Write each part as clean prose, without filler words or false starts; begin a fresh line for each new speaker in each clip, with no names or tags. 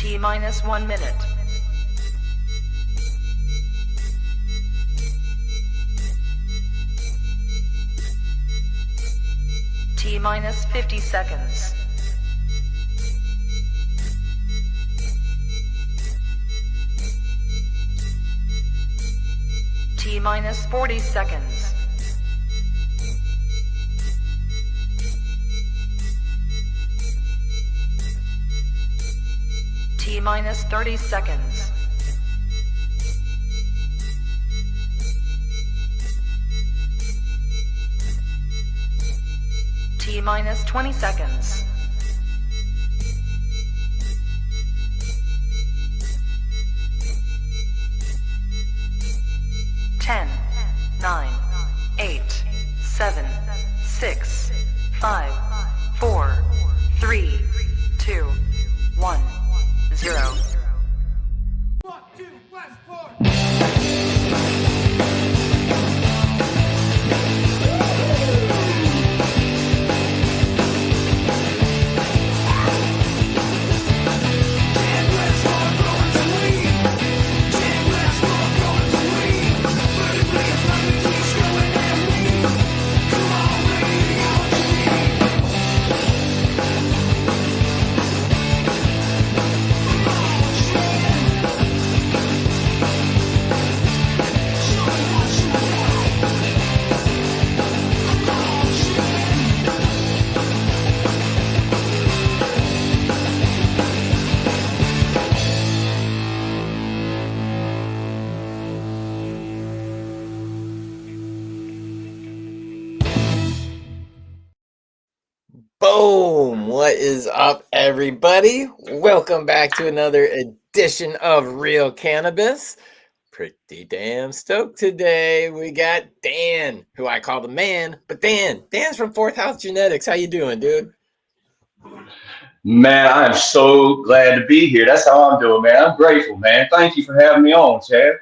T minus 1 minute. T minus 50 seconds. T minus 40 seconds. T minus 30 seconds. T minus 20 seconds. Ten, 9, 8, 7, 6, 5, 4, 3, 2, 1, 0.
Fuck to Westport!
Boom! What is up, everybody? Welcome back to another edition of Real Cannabis. Pretty damn stoked today. We got Dan, who I call the man, but Dan's from Fourth House Genetics. How you doing, dude?
Man, I am so glad to be here. That's how I'm doing, man. I'm grateful, man. Thank you for having me on, Chad.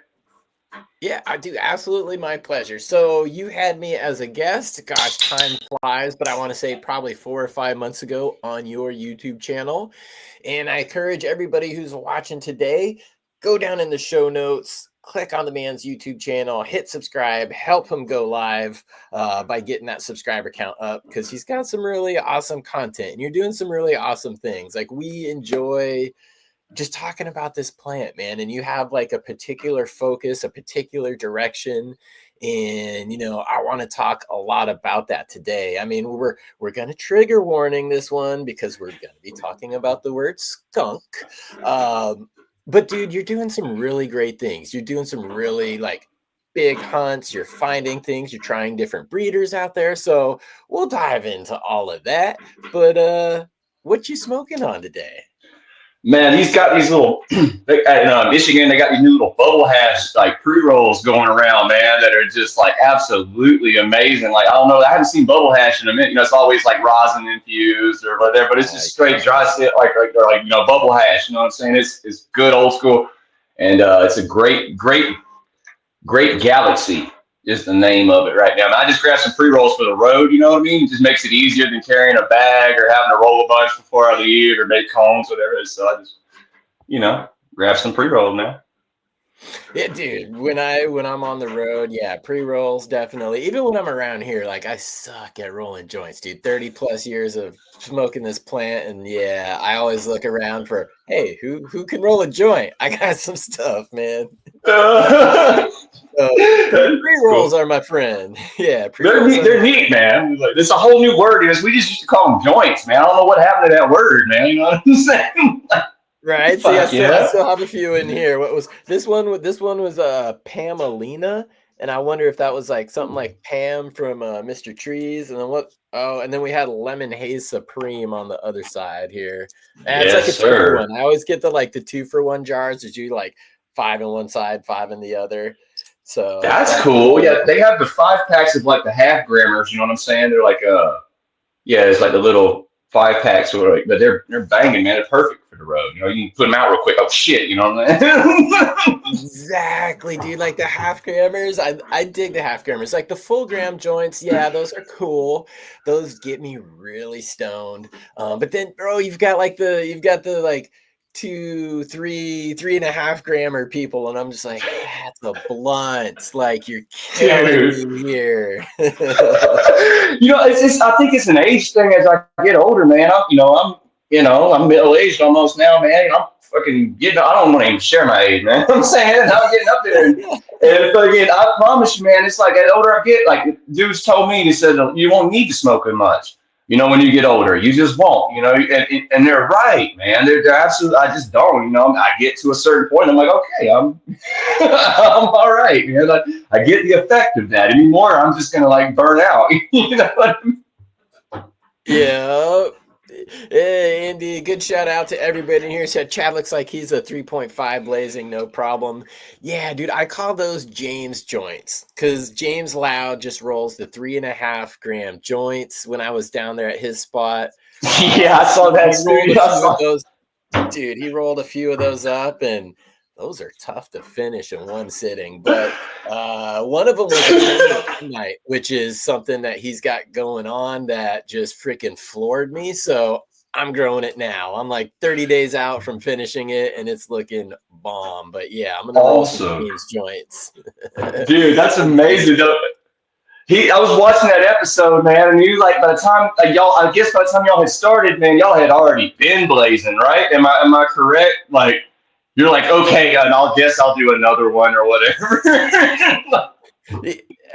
Yeah, I do. Absolutely my pleasure. So you had me as a guest. Gosh, time flies, but I want to say probably 4 or 5 months ago on your YouTube channel. And I encourage everybody who's watching today, go down in the show notes, click on the man's YouTube channel, hit subscribe, help him go live by getting that subscriber count up, because he's got some really awesome content and you're doing some really awesome things. Like, we enjoy just talking about this plant, man, and you have like a particular focus, a particular direction, and I want to talk a lot about that today. I mean, we're going to trigger warning this one because we're going to be talking about the word skunk. But dude, you're doing some really great things. You're doing some really like big hunts. You're finding things. You're trying different breeders out there. So we'll dive into all of that. But what you smoking on today?
Man, he's got these little, in Michigan, they got these new little bubble hash, like pre-rolls going around, man, that are just like absolutely amazing. Like, I don't know, I haven't seen bubble hash in a minute. It's always like rosin infused or whatever, but it's just straight dry sit, like bubble hash. You know what I'm saying? It's good old school. And it's a great galaxy is the name of it right now. And I just grabbed some pre-rolls for the road, you know what I mean? It just makes it easier than carrying a bag or having to roll a bunch before I leave or make cones, whatever. So I just, grab some pre-rolls now.
Yeah, dude, when I'm on the road, yeah, pre-rolls, definitely. Even when I'm around here, like, I suck at rolling joints, dude. 30 plus years of smoking this plant, and yeah, I always look around for, hey, who can roll a joint? I got some stuff, man. Pre-rolls are my friend. Yeah,
they're neat, man. Like, there's a whole new word. We just used to call them joints, man. I don't know what happened to that word, man. You know what I'm saying?
Right. So I still have a few in here. What was this one? This one was Pamelina, and I wonder if that was like something like Pam from Mr. Trees. And then what? Oh, and then we had Lemon Haze Supreme on the other side here. And it's like a 2-for-1. I always get the 2-for-1 jars. There's usually like 5 in one side, 5 in the other. So
that's cool. Yeah, they have the 5-packs of like the half grammars. You know what I'm saying? They're like it's like the little 5-packs, but they're banging, man. They're perfect for the road. You can put them out real quick. Oh shit, you know what I mean?
Exactly, dude. Like the half grammars, I dig the half grammars. Like the full gram joints, yeah, those are cool. Those get me really stoned. But then, bro, you've got the 3 and a half grammer people, and I'm just like, that's a blunt. Like, you're killing
Dude.
me here.
I think it's an age thing as I get older, man. I'm middle aged almost now, man. I'm fucking getting. I don't want to even share my age, man. I'm saying I'm getting up there, and fucking, I promise you, man. It's like as older I get, like dudes told me, they said you won't need to smoke as much. When you get older, you just won't. And they're right, man. They're absolutely. I just don't. I get to a certain point, I'm like, okay, I'm I'm all right, man. I get the effect of that. Anymore, I'm just gonna like burn out. You know what I mean?
Yeah. Hey, Andy, good shout out to everybody in here. Said Chad looks like he's a 3.5 blazing, no problem. Yeah, dude, I call those James joints because James Loud just rolls the 3.5 gram joints when I was down there at his spot.
Yeah, I saw that.
Dude, he rolled a few of those up, and those are tough to finish in one sitting. But one of them was a night, which is something that he's got going on that just freaking floored me. So I'm growing it now. I'm like 30 days out from finishing it, and it's looking bomb. But yeah, I'm gonna roll some James joints.
Dude, that's amazing. I was watching that episode, man, and you like by the time by the time y'all had started, man, y'all had already been blazing, right? Am I correct? Like you're like, okay, and I'll do another one or whatever.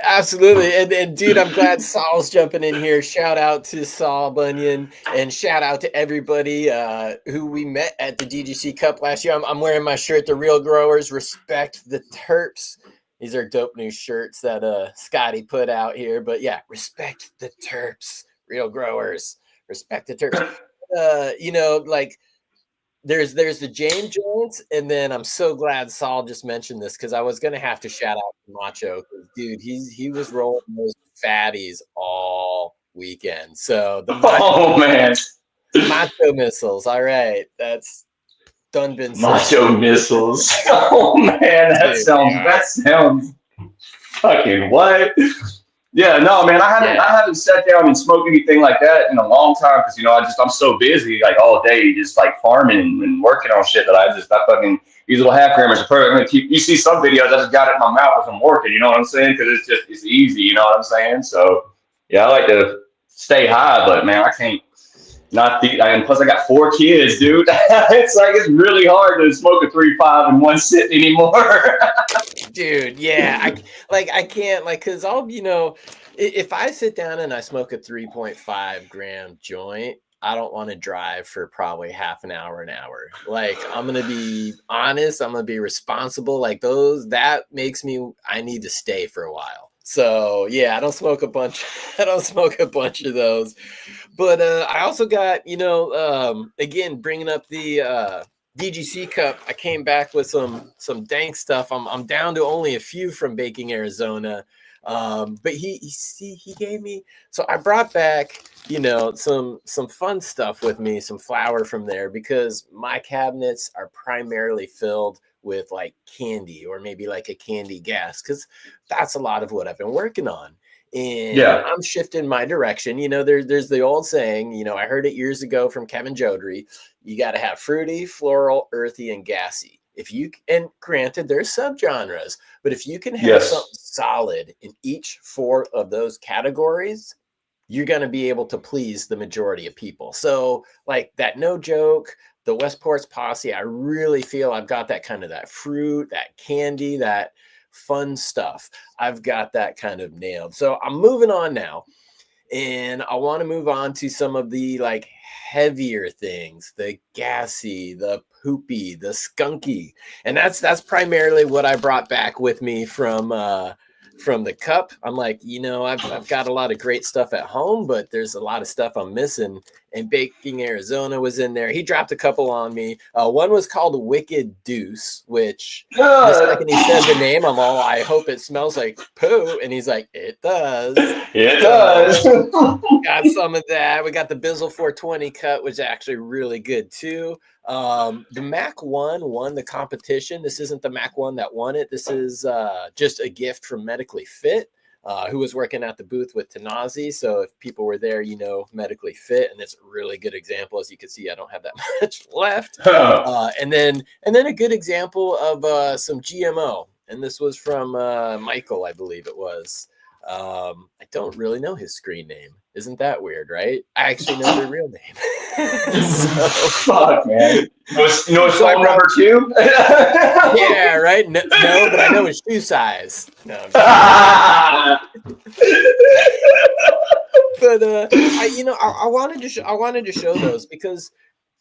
Absolutely. And dude, I'm glad Saul's jumping in here. Shout out to Saul Bunyan, and shout out to everybody who we met at the DGC Cup last year. I'm wearing my shirt, The Real Growers Respect the Terps. These are dope new shirts that Scotty put out here. But yeah, respect the Terps, Real Growers, respect the Terps. Like there's the James joints, and then I'm so glad Saul just mentioned this because I was gonna have to shout out to Macho because dude, he was rolling those fatties all weekend. So the Macho missiles. All right, that's done been said.
Macho missiles. Oh man, that sounds fucking what? Yeah, no, man, I haven't sat down and smoked anything like that in a long time because I'm so busy like all day just like farming and working on shit that I fucking these little half grammars are perfect. You see some videos, I just got it in my mouth as I'm working, you know what I'm saying? Because it's easy, you know what I'm saying? So yeah, I like to stay high, but man, I can't. And plus I got 4 kids, dude. It's really hard to smoke a 3.5 in one sit anymore.
Dude, yeah, I can't because if I sit down and I smoke a 3.5 gram joint, I don't want to drive for probably half an hour. Like, I'm gonna be honest, I'm gonna be responsible. Like that makes me I need to stay for a while. So yeah, I don't smoke a bunch of those. But I also got, again, bringing up the DGC Cup, I came back with some dank stuff. I'm down to only a few from Baking Arizona. But he gave me, so I brought back, some fun stuff with me, some flour from there, because my cabinets are primarily filled with like candy or maybe like a candy gas, because that's a lot of what I've been working on. And I'm shifting my direction. There's the old saying, I heard it years ago from Kevin Jodrey, you got to have fruity, floral, earthy, and gassy. And granted, there's subgenres, but if you can have something solid in each 4 of those categories, you're going to be able to please the majority of people. So like that No Joke, the Westport's Posse, I really feel I've got that kind of that fruit, that candy, that fun stuff. I've got that kind of nailed. So I'm moving on now, and I want to move on to some of the like heavier things, the gassy, the poopy, the skunky. And that's primarily what I brought back with me from the cup. I'm like, I've got a lot of great stuff at home, but there's a lot of stuff I'm missing. And Baking Arizona was in there. He dropped a couple on me. One was called Wicked Deuce, which the second he said the name, I'm all, I hope it smells like poo. And he's like, it does.
It does.
Got some of that. We got the Bizzle 420 cut, which is actually really good too. The Mac 1 won the competition. This isn't the Mac 1 that won it. This is just a gift from Medically Fit. who was working at the booth with Tanazi. So if people were there, medically fit, and it's a really good example. As you can see, I don't have that much left. And then a good example of some GMO, and this was from Michael, I believe it was. I don't really know his screen name. Isn't that weird, right? I actually know their real name.
Fuck, man. You know his phone number too?
Yeah, right? No, but I know his shoe size. No, but I wanted to show those because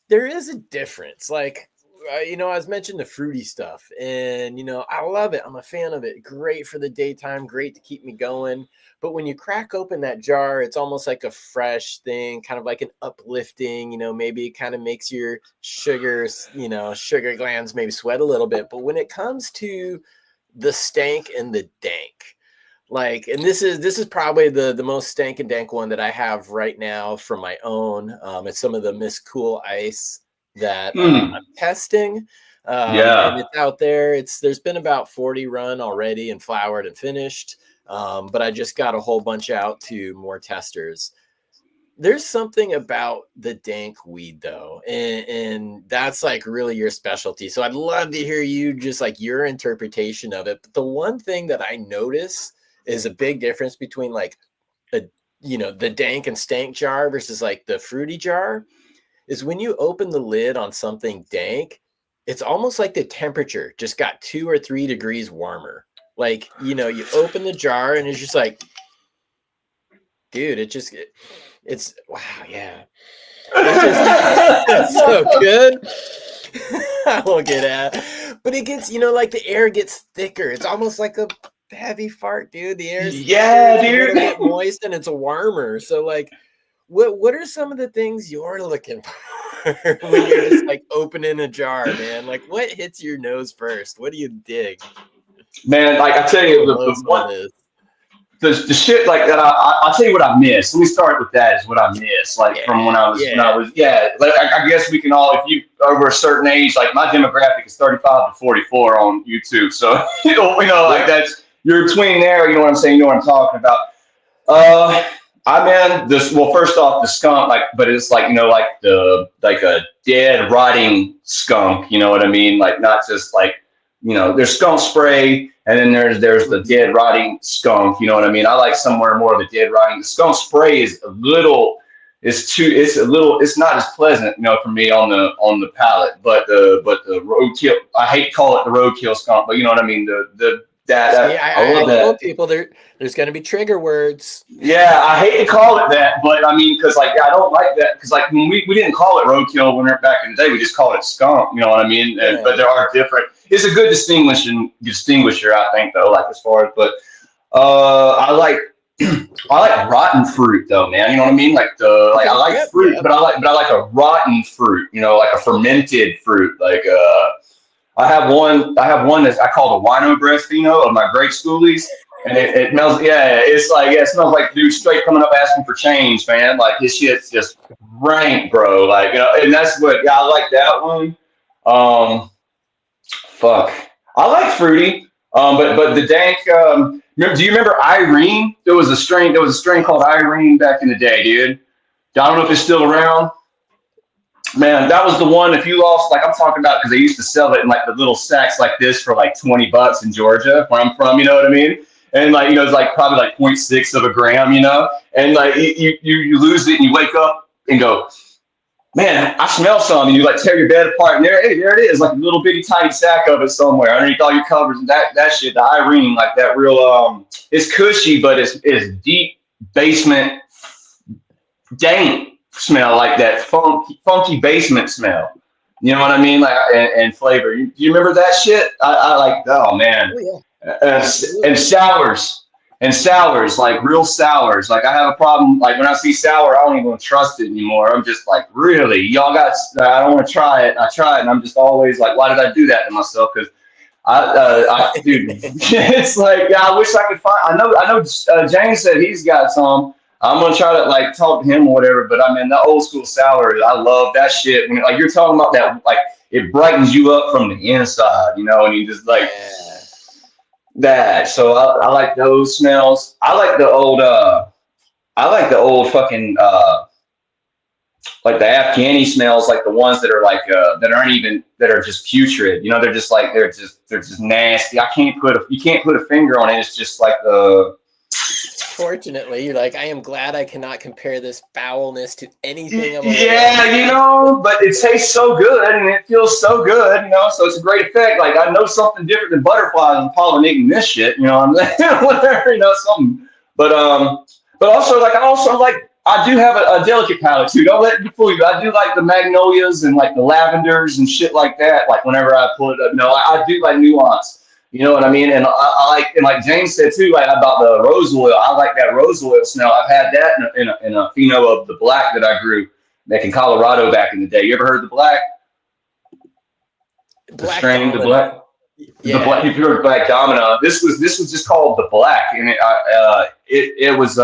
there is a difference. Like, I was mentioning the fruity stuff, and I love it. I'm a fan of it. Great for the daytime, great to keep me going. But when you crack open that jar, it's almost like a fresh thing, kind of like an uplifting. Maybe it kind of makes your sugar glands maybe sweat a little bit. But when it comes to the stank and the dank, and this is probably the most stank and dank one that I have right now from my own. It's some of the Miss Cool Ice that I'm testing. And it's out there. There's been about 40 run already and flowered and finished. But I just got a whole bunch out to more testers. There's something about the dank weed though, and that's like really your specialty. So I'd love to hear you just like your interpretation of it. But the one thing that I notice is a big difference between like the dank and stank jar versus like the fruity jar is when you open the lid on something dank, it's almost like the temperature just got 2 or 3 degrees warmer. Like, you open the jar and it's just like, dude, it's wow, yeah. It's so good. I won't get at, but it gets, like the air gets thicker. It's almost like a heavy fart, dude. The air's
dude,
a little bit moist and it's warmer. So like, what are some of the things you're looking for when you're just like opening a jar, man? Like, what hits your nose first? What do you dig?
Man, like I tell you, the shit like that. I'll tell you what I miss. Let me start with that. Is what I miss, like from when I was. Like I guess we can all, if you over a certain age, like my demographic is 35 to 44 on YouTube. So that's you're between there. You know what I'm saying? You know what I'm talking about. Well, first off, the skunk, but it's like like a dead rotting skunk. You know what I mean? Like not just like. There's skunk spray, and then there's the dead rotting skunk. You know what I mean? I like somewhere more of the dead rotting. The skunk spray is it's not as pleasant, for me on the palate. But the roadkill, I hate to call it the roadkill skunk, but you know what I mean. I love that.
Told people there's going to be trigger words.
Yeah, I hate to call it that, but I mean, because I don't like that, because when we didn't call it roadkill when we were back in the day, we just called it skunk. You know what I mean? Yeah. But there are different. It's a good distinguisher, I think, though. Like as far as, but I like rotten fruit, though, man. You know what I mean? I like fruit, but I like a rotten fruit. Like a fermented fruit, like I have one that I call the wino breast pheno of my great schoolies, and it smells. Yeah, it smells like dude straight coming up asking for change, man. Like this shit's just rank, bro. Like and that's what I like that one. Fuck, I like fruity. But the dank. Do you remember Irene? There was a strain called Irene back in the day, dude. I don't know if it's still around. Man, that was the one. If you lost, like I'm talking about, because they used to sell it in like the little sacks like this for like $20 in Georgia, where I'm from. You know what I mean? And it's like probably like 0.6 of a gram. And like you lose it and you wake up and go, man, I smell some, and you like tear your bed apart, and there it is, like a little bitty tiny sack of it somewhere underneath all your covers. And that shit, the Irene, like that real, it's cushy, but it's deep basement dank smell, like that funky basement smell. You know what I mean? Like and flavor. You remember that shit? I like. Oh man. Oh, yeah. And sours, like real sours. Like I have a problem. Like when I see sour, I don't even trust it anymore. I'm just like, really? Y'all got? I don't want to try it. I try it, and I'm just always like, why did I do that to myself? Because dude, it's like, yeah, I wish I could find. I know. James said he's got some. I'm gonna try to like talk to him or whatever. But I mean, the old school sour, I love that shit. When like you're talking about that, like it brightens you up from the inside, and you just like. Yeah. That. So I like those smells. I like the old fucking like the Afghani smells, like the ones that are like that aren't even, that are just putrid. You know, they're just like they're just nasty. You can't put a finger on it. It's just like the.
Fortunately, you're like, I am glad I cannot compare this foulness to anything I'm
Yeah, you know, but it tastes so good and it feels so good, you know, so it's a great effect. Like, I know something different than butterflies and pollinating this shit, you know what I'm saying? Whatever, you know, something. But also, I do have a delicate palate too. Don't let me fool you. I do like the magnolias and like the lavenders and shit like that. Like, whenever I pull it up, you know, I do like nuance. You know what I mean? And I like, and like James said too, like about the rose oil. I like that rose oil smell. I've had that in a pheno of the black that I grew back in Colorado back in the day. You ever heard the black? The strain, the black. Yeah. The black. You've heard Black Domino. This was just called the black, and it was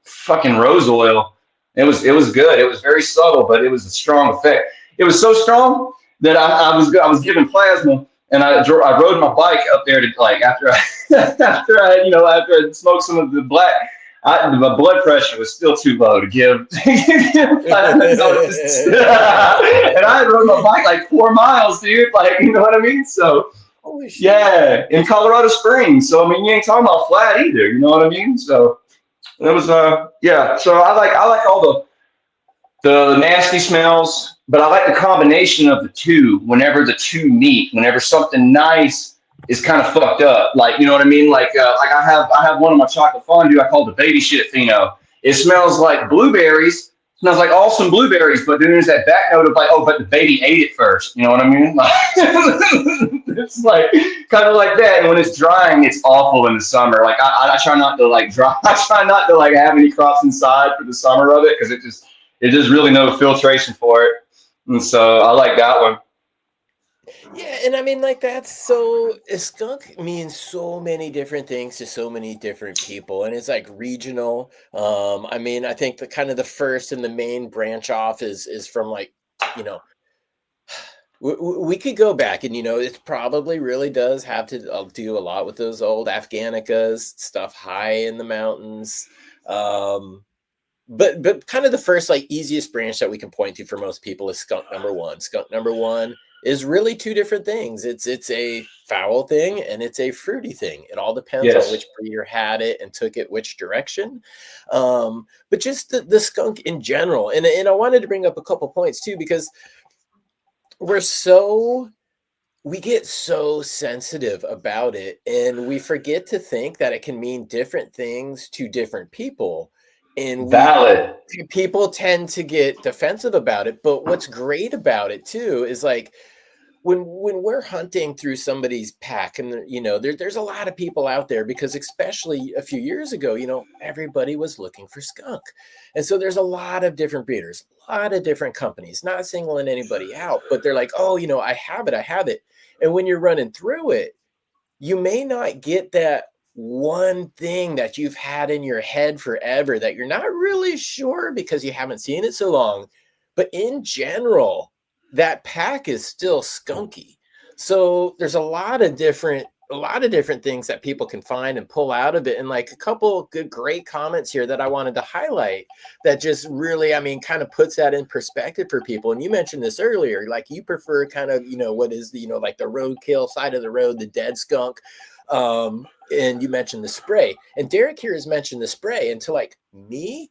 fucking rose oil. It was good. It was very subtle, but it was a strong effect. It was so strong that I was given plasma. And I rode my bike up there to, like, after I smoked some of the black, my blood pressure was still too low to give plasma doses. And I rode my bike like 4 miles, dude. Like, you know what I mean? So, yeah, in Colorado Springs. So, I mean, you ain't talking about flat either. You know what I mean? So, it was yeah. So I like all the nasty smells. But I like the combination of the two. Whenever the two meet, whenever something nice is kind of fucked up, like, you know what I mean? Like I have one of my chocolate fondue I call the baby shit pheno. It smells like blueberries. Smells like awesome blueberries, but then there's that back note of like, oh, but the baby ate it first. You know what I mean? Like, it's like kind of like that. And when it's drying, it's awful in the summer. Like I try not to like dry. I try not to like have any crops inside for the summer of it, because it just really no filtration for it. And so I like that one.
Yeah, and I mean, like, that's so, a skunk means so many different things to so many different people, and it's like regional. I mean, I think the kind of the first and the main branch off is from, like, you know, we could go back and, you know, it probably really does have to do a lot with those old Afghanicas, stuff high in the mountains. But kind of the first, like, easiest branch that we can point to for most people is skunk number one. Skunk number one is really two different things. It's a foul thing and it's a fruity thing. It all depends on which breeder had it and took it which direction. But just the skunk in general. And I wanted to bring up a couple points too, because we get so sensitive about it, and we forget to think that it can mean different things to different people. And people tend to get defensive about it. But what's great about it too is, like, when we're hunting through somebody's pack, and you know, there's a lot of people out there, because especially a few years ago, you know, everybody was looking for skunk. And so there's a lot of different breeders, a lot of different companies, not singling anybody out, but they're like, oh, you know, I have it. And when you're running through it, you may not get that one thing that you've had in your head forever that you're not really sure because you haven't seen it so long. But in general, that pack is still skunky. So there's a lot of different things that people can find and pull out of it. And, like, a couple great comments here that I wanted to highlight that just really, I mean, kind of puts that in perspective for people. And you mentioned this earlier, like, you prefer kind of, you know, what is the, you know, like the roadkill side of the road, the dead skunk. And you mentioned the spray, and Derek here has mentioned the spray. And to, like, me,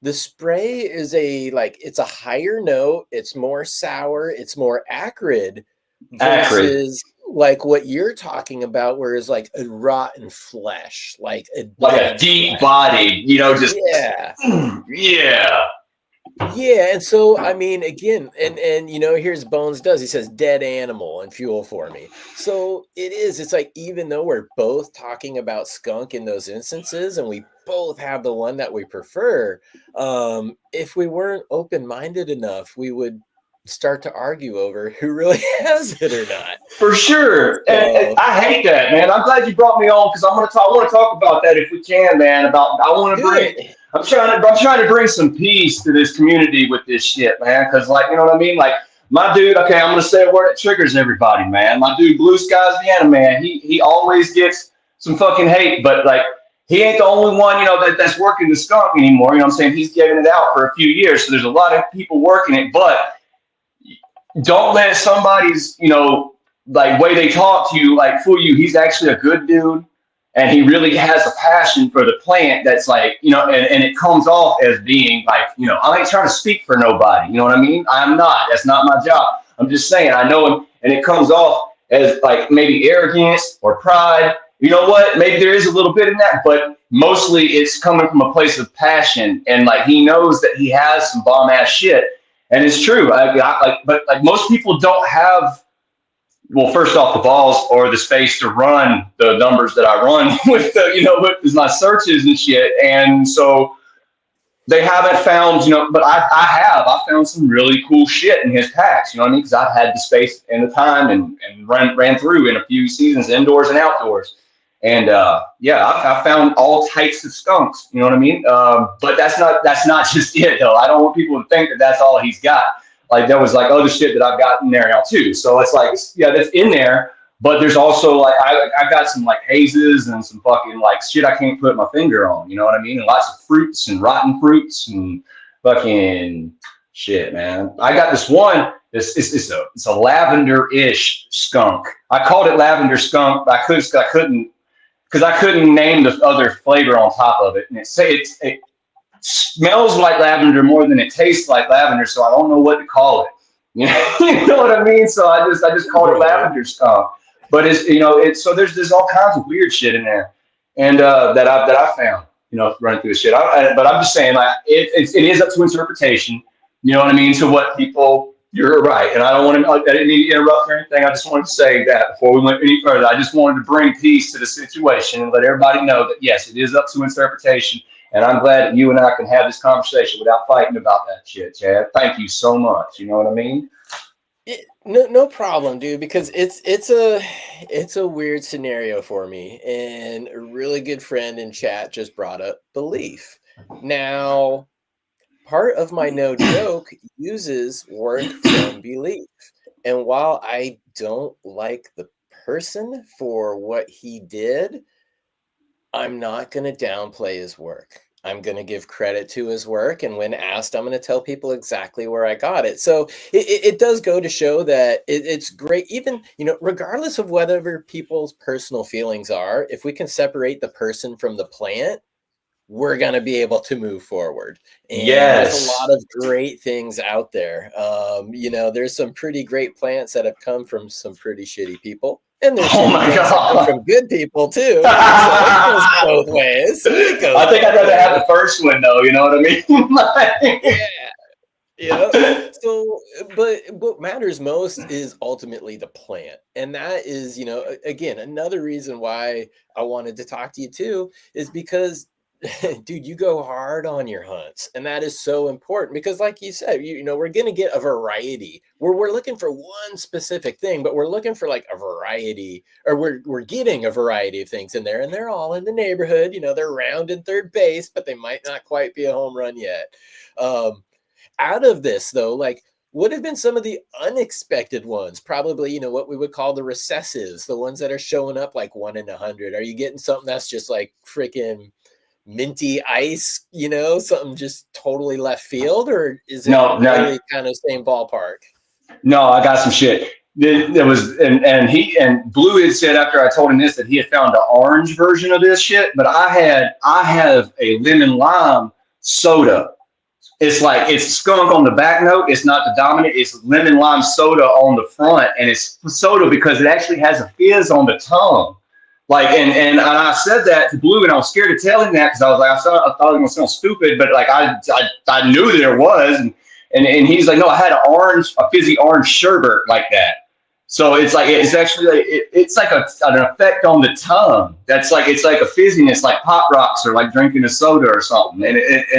the spray is it's a higher note, it's more sour, it's more acrid versus like what you're talking about, whereas like a rotten flesh, like a
deep body, you know, just
yeah. And so, I mean, again, and you know, here's Bones he says dead animal and fuel for me. So it's like, even though we're both talking about skunk in those instances and we both have the one that we prefer, if we weren't open-minded enough, we would start to argue over who really has it or not.
For sure. So, and I hate that, man. I'm glad you brought me on, because I want to talk about that if we can, man. I'm trying to bring some peace to this community with this shit, man. Because, like, you know what I mean? Like, my dude, okay, I'm going to say a word that triggers everybody, man. My dude, Blue Skies Vienna, man, he always gets some fucking hate, but like he ain't the only one, you know, that's working the skunk anymore. You know what I'm saying? He's giving it out for a few years, so there's a lot of people working it. But don't let somebody's, you know, like way they talk to you, like fool you. He's actually a good dude, and he really has a passion for the plant. That's like, you know, and it comes off as being like, you know, I ain't trying to speak for nobody. You know what I mean? I'm not. That's not my job. I'm just saying I know him, and it comes off as like maybe arrogance or pride. You know what? Maybe there is a little bit in that, but mostly it's coming from a place of passion, and like he knows that he has some bomb ass shit, and it's true. But like most people don't have, well, first off, the balls or the space to run the numbers that I run with the, you know, with my searches and shit, and so they haven't found, you know, but I found some really cool shit in his packs, you know what I mean? Because I've had the space and the time and ran through in a few seasons, indoors and outdoors. And yeah, I found all types of skunks, you know what I mean? But that's not just it though. I don't want people to think that that's all he's got. Like there was like other shit that I've got in there now too. So it's like, yeah, that's in there. But there's also like I got some like hazes and some fucking like shit I can't put my finger on, you know what I mean? And lots of fruits and rotten fruits and fucking shit, man. I got this one. It's a lavender-ish skunk. I called it lavender skunk, but I couldn't name the other flavor on top of it. And it smells like lavender more than it tastes like lavender, so I don't know what to call it. You know what I mean? So I just called it lavender skunk. But it's, you know, so there's all kinds of weird shit in there, and that I found, you know, running through the shit. But I'm just saying, like it is up to interpretation. You know what I mean? To what people. You're right, and I didn't mean to interrupt or anything. I just wanted to say that before we went any further. I just wanted to bring peace to the situation and let everybody know that yes, it is up to interpretation. And I'm glad that you and I can have this conversation without fighting about that shit, Chad. Thank you so much. You know what I mean?
No problem, dude, because it's a weird scenario for me, and a really good friend in chat just brought up belief. Now, part of my no joke uses work from belief, and while I don't like the person for what he did, I'm not going to downplay his work. I'm going to give credit to his work. And when asked, I'm going to tell people exactly where I got it. So it does go to show that it's great, even, you know, regardless of whatever people's personal feelings are, if we can separate the person from the plant, we're going to be able to move forward. And there's a lot of great things out there. You know, there's some pretty great plants that have come from some pretty shitty people. And there's from good people too. So it goes both ways.
I think I'd rather have the first one though. You know what I mean?
Yeah. So, but what matters most is ultimately the plant, and that is, you know, again, another reason why I wanted to talk to you too is because, dude, you go hard on your hunts, and that is so important because, like you said, you know, we're gonna get a variety. We're looking for one specific thing, but we're looking for like a variety, or we're getting a variety of things in there, and they're all in the neighborhood. You know, they're rounding third base, but they might not quite be a home run yet. Out of this, though, like, what have been some of the unexpected ones? Probably, you know, what we would call the recessives, the ones that are showing up like 1 in 100. Are you getting something that's just like freaking minty ice, you know, something just totally left field, or is it really kind of same ballpark? No,
I got some shit. There was, and Blue had said after I told him this that he had found the orange version of this shit, but I have a lemon lime soda. It's like, it's skunk on the back note. It's not the dominant. It's lemon lime soda on the front, and it's soda because it actually has a fizz on the tongue. Like, and I said that to Blue, and I was scared to tell him that because I was like, I thought it was gonna sound stupid, but like I knew there was, and he's like, no, I had a fizzy orange sherbet like that. So it's like, it's actually like, it's like an effect on the tongue. That's like, it's like a fizziness, like Pop Rocks or like drinking a soda or something. And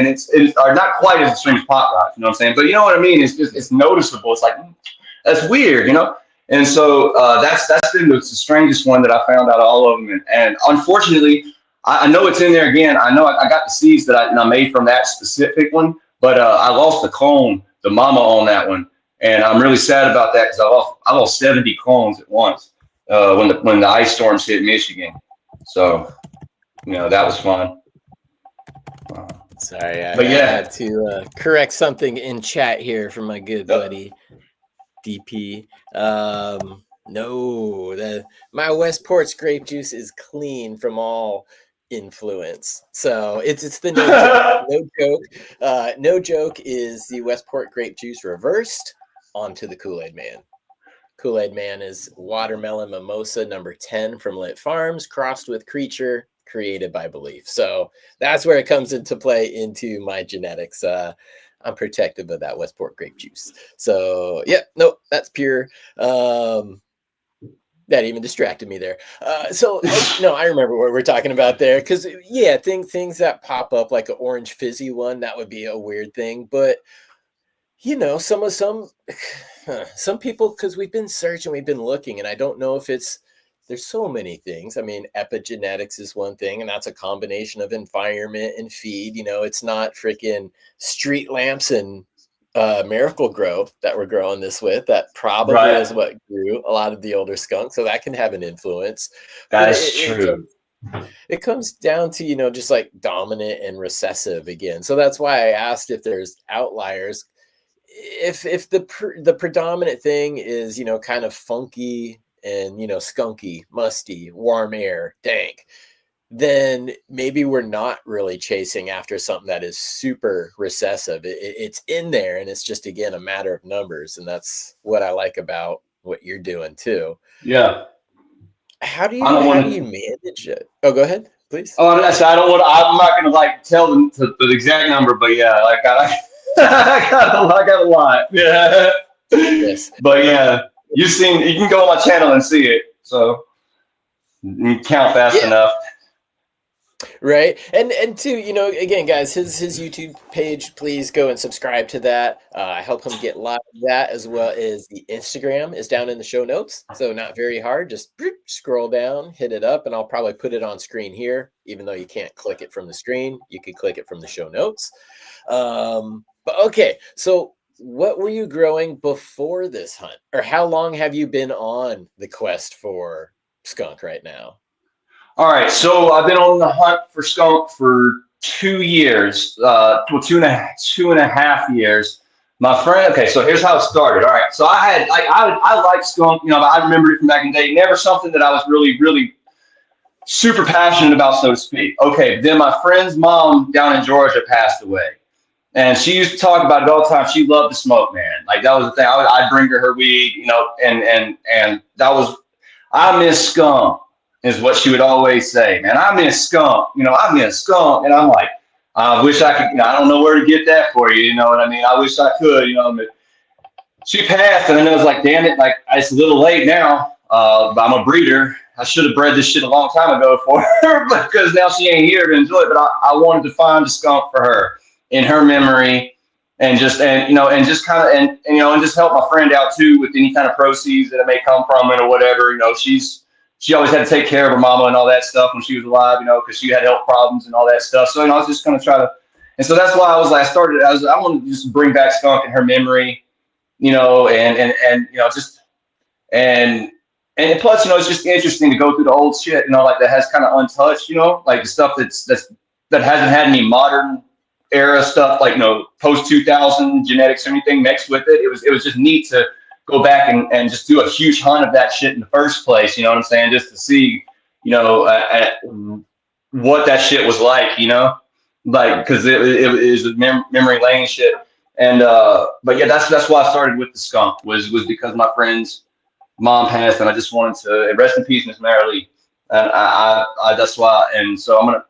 it's not quite as extreme as Pop Rocks, you know what I'm saying? But you know what I mean? It's just, it's noticeable. It's like, that's weird, you know? And so that's been the strangest one that I found out of all of them. And unfortunately, I know it's in there again. I know I got the seeds that I made from that specific one, but I lost the clone, the mama on that one. And I'm really sad about that because I lost 70 clones at once when the ice storms hit Michigan. So, that was fun.
Sorry, I
But yeah.
had to correct something in chat here from my good buddy DP. No, my Westport's grape juice is clean from all influence. So it's the no joke. No joke. No joke is the Westport grape juice reversed onto the Kool-Aid Man. Kool-Aid Man is watermelon mimosa number 10 from Lit Farms, crossed with Creature, created by Belief. So that's where it comes into play into my genetics. I'm protective of that Westport grape juice. So that's pure. That even distracted me there. No, I remember what we're talking about there. Because things that pop up like an orange fizzy one, that would be a weird thing. But some people, because we've been searching, we've been looking, and I don't know if there's so many things. I mean, epigenetics is one thing, and that's a combination of environment and feed. It's not freaking street lamps and Miracle Grow that we're growing this with. That probably is what grew a lot of the older skunks, so that can have an influence.
That's true.
It comes down to, just like dominant and recessive again. So that's why I asked if there's outliers. If the predominant thing is, kind of funky and, skunky, musty, warm air, dank, then maybe we're not really chasing after something that is super recessive. It's in there, and it's just, again, a matter of numbers. And that's what I like about what you're doing too.
Yeah.
How do you manage it? Oh, go ahead, please.
Oh, I'm not going to tell them the exact number, but yeah, I got a lot. Yeah.
Yes.
But yeah, you can go on my channel and see it. So you count fast enough.
Right. And too, again, guys, his YouTube page, please go and subscribe to that. I help him get live that, as well as the Instagram is down in the show notes. So not very hard. Just scroll down, hit it up, and I'll probably put it on screen here. Even though you can't click it from the screen, you can click it from the show notes. But okay, so what were you growing before this hunt? Or how long have you been on the quest for skunk right now?
All right, so I've been on the hunt for skunk for 2 years, two and a half years. My friend, okay, so here's how it started. All right, so I like skunk, I remember it from back in the day. Never something that I was really, really super passionate about, so to speak. Okay, then my friend's mom down in Georgia passed away. And she used to talk about it all the time. She loved to smoke, man. Like, that was the thing. I'd bring her weed, and that was, I miss skunk, is what she would always say. Man, I miss skunk. I miss skunk. And I'm like, I wish I could, I don't know where to get that for you. You know what I mean? I wish I could, but she passed, and then I was like, damn it, it's a little late now. But I'm a breeder. I should have bred this shit a long time ago for her, because now she ain't here to enjoy it. But I wanted to find a skunk for her, in her memory, and just kind of and just help my friend out too with any kind of proceeds that it may come from it or whatever. She always had to take care of her mama and all that stuff when she was alive, because she had health problems and all that stuff. So I was just gonna try to, and so that's why I wanted to just bring back skunk in her memory, and plus, it's just interesting to go through the old shit, that has kind of untouched, like the stuff that hasn't had any modern era stuff, post 2000 genetics or anything mixed with it. It was just neat to go back and just do a huge hunt of that shit in the first place. You know what I'm saying? Just to see, what that shit was like, because it is memory lane shit. And but yeah, that's why I started with the skunk was because my friend's mom passed, and I just wanted to rest in peace, Miss Marilee. And I that's why, and so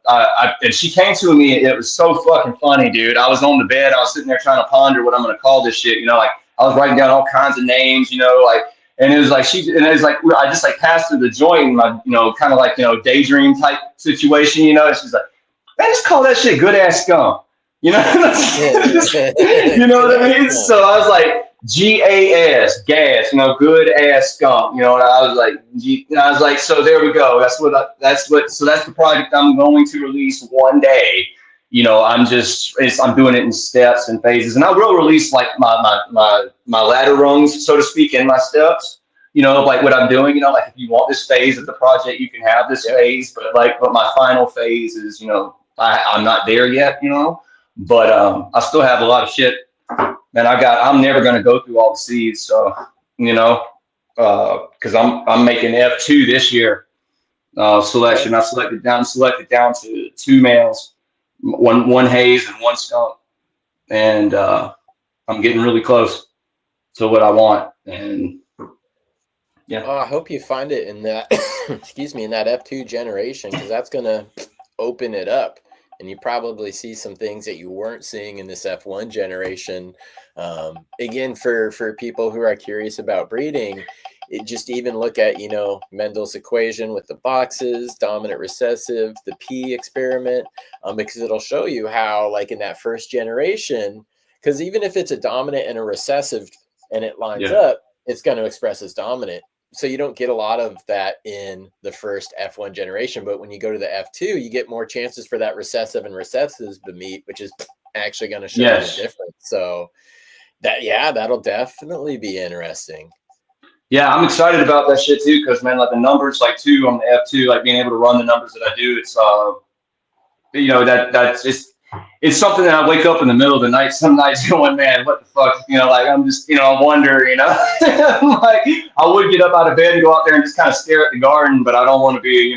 and she came to me. It was so fucking funny, dude. I was on the bed. I was sitting there trying to ponder what I'm going to call this shit. I was writing down all kinds of names, and it was like I just passed through the joint in my, kind of daydream type situation, and she's like, man, just call that shit good ass skunk, you know what I mean? So I was like, GAS, gas, good ass skunk, and I was like, so there we go. So that's the project I'm going to release one day. I'm doing it in steps and phases, and I will release my ladder rungs, so to speak, in my steps. like what I'm doing, like if you want this phase of the project, you can have this phase, but my final phase is, I'm not there yet, but I still have a lot of shit, and I'm never going to go through all the seeds. So, cause I'm making F2 this year, selection. I selected down to 2 males, one haze and 1 skunk. And, I'm getting really close to what I want. And yeah.
Oh, I hope you find it in that, excuse me, in that F2 generation, because that's going to open it up. And you probably see some things that you weren't seeing in this F1 generation. Again, for people who are curious about breeding, just even look at, Mendel's equation with the boxes, dominant recessive, the P experiment, because it'll show you how, like in that first generation, because even if it's a dominant and a recessive and it lines up, it's going to express as dominant. So you don't get a lot of that in the first F1 generation. But when you go to the F2, you get more chances for that recessive and recessives to meet, which is actually going to show you the difference. So that'll definitely be interesting.
Yeah, I'm excited about that shit too, because man, like the numbers, like too on the F2, like being able to run the numbers that I do, it's that's just, it's something that I wake up in the middle of the night some nights going, man, what the fuck, like I'm just, I wonder, like I would get up out of bed and go out there and just kind of stare at the garden, but I don't want to be,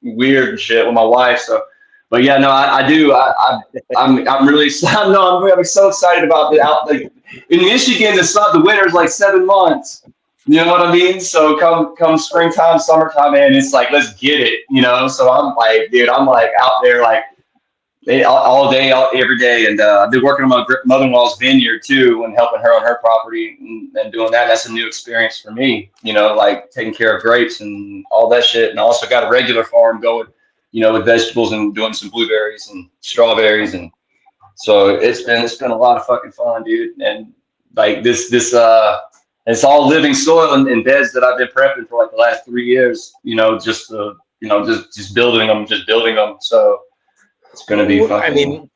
weird and shit with my wife. So, but yeah, no, I do. I'm really, I'm so excited about in Michigan, the winter is like 7 months. You know what I mean? So come springtime, summertime, man, it's like, let's get it, So I'm like, dude, I'm like out there like all day, every day. And I've been working on my mother-in-law's vineyard too and helping her on her property and doing that. That's a new experience for me, like taking care of grapes and all that shit. And I also got a regular farm going, with vegetables and doing some blueberries and strawberries. And so it's been a lot of fucking fun, dude. And like this, it's all living soil in beds that I've been prepping for like the last 3 years, just building them. So it's going to be fucking.
I mean,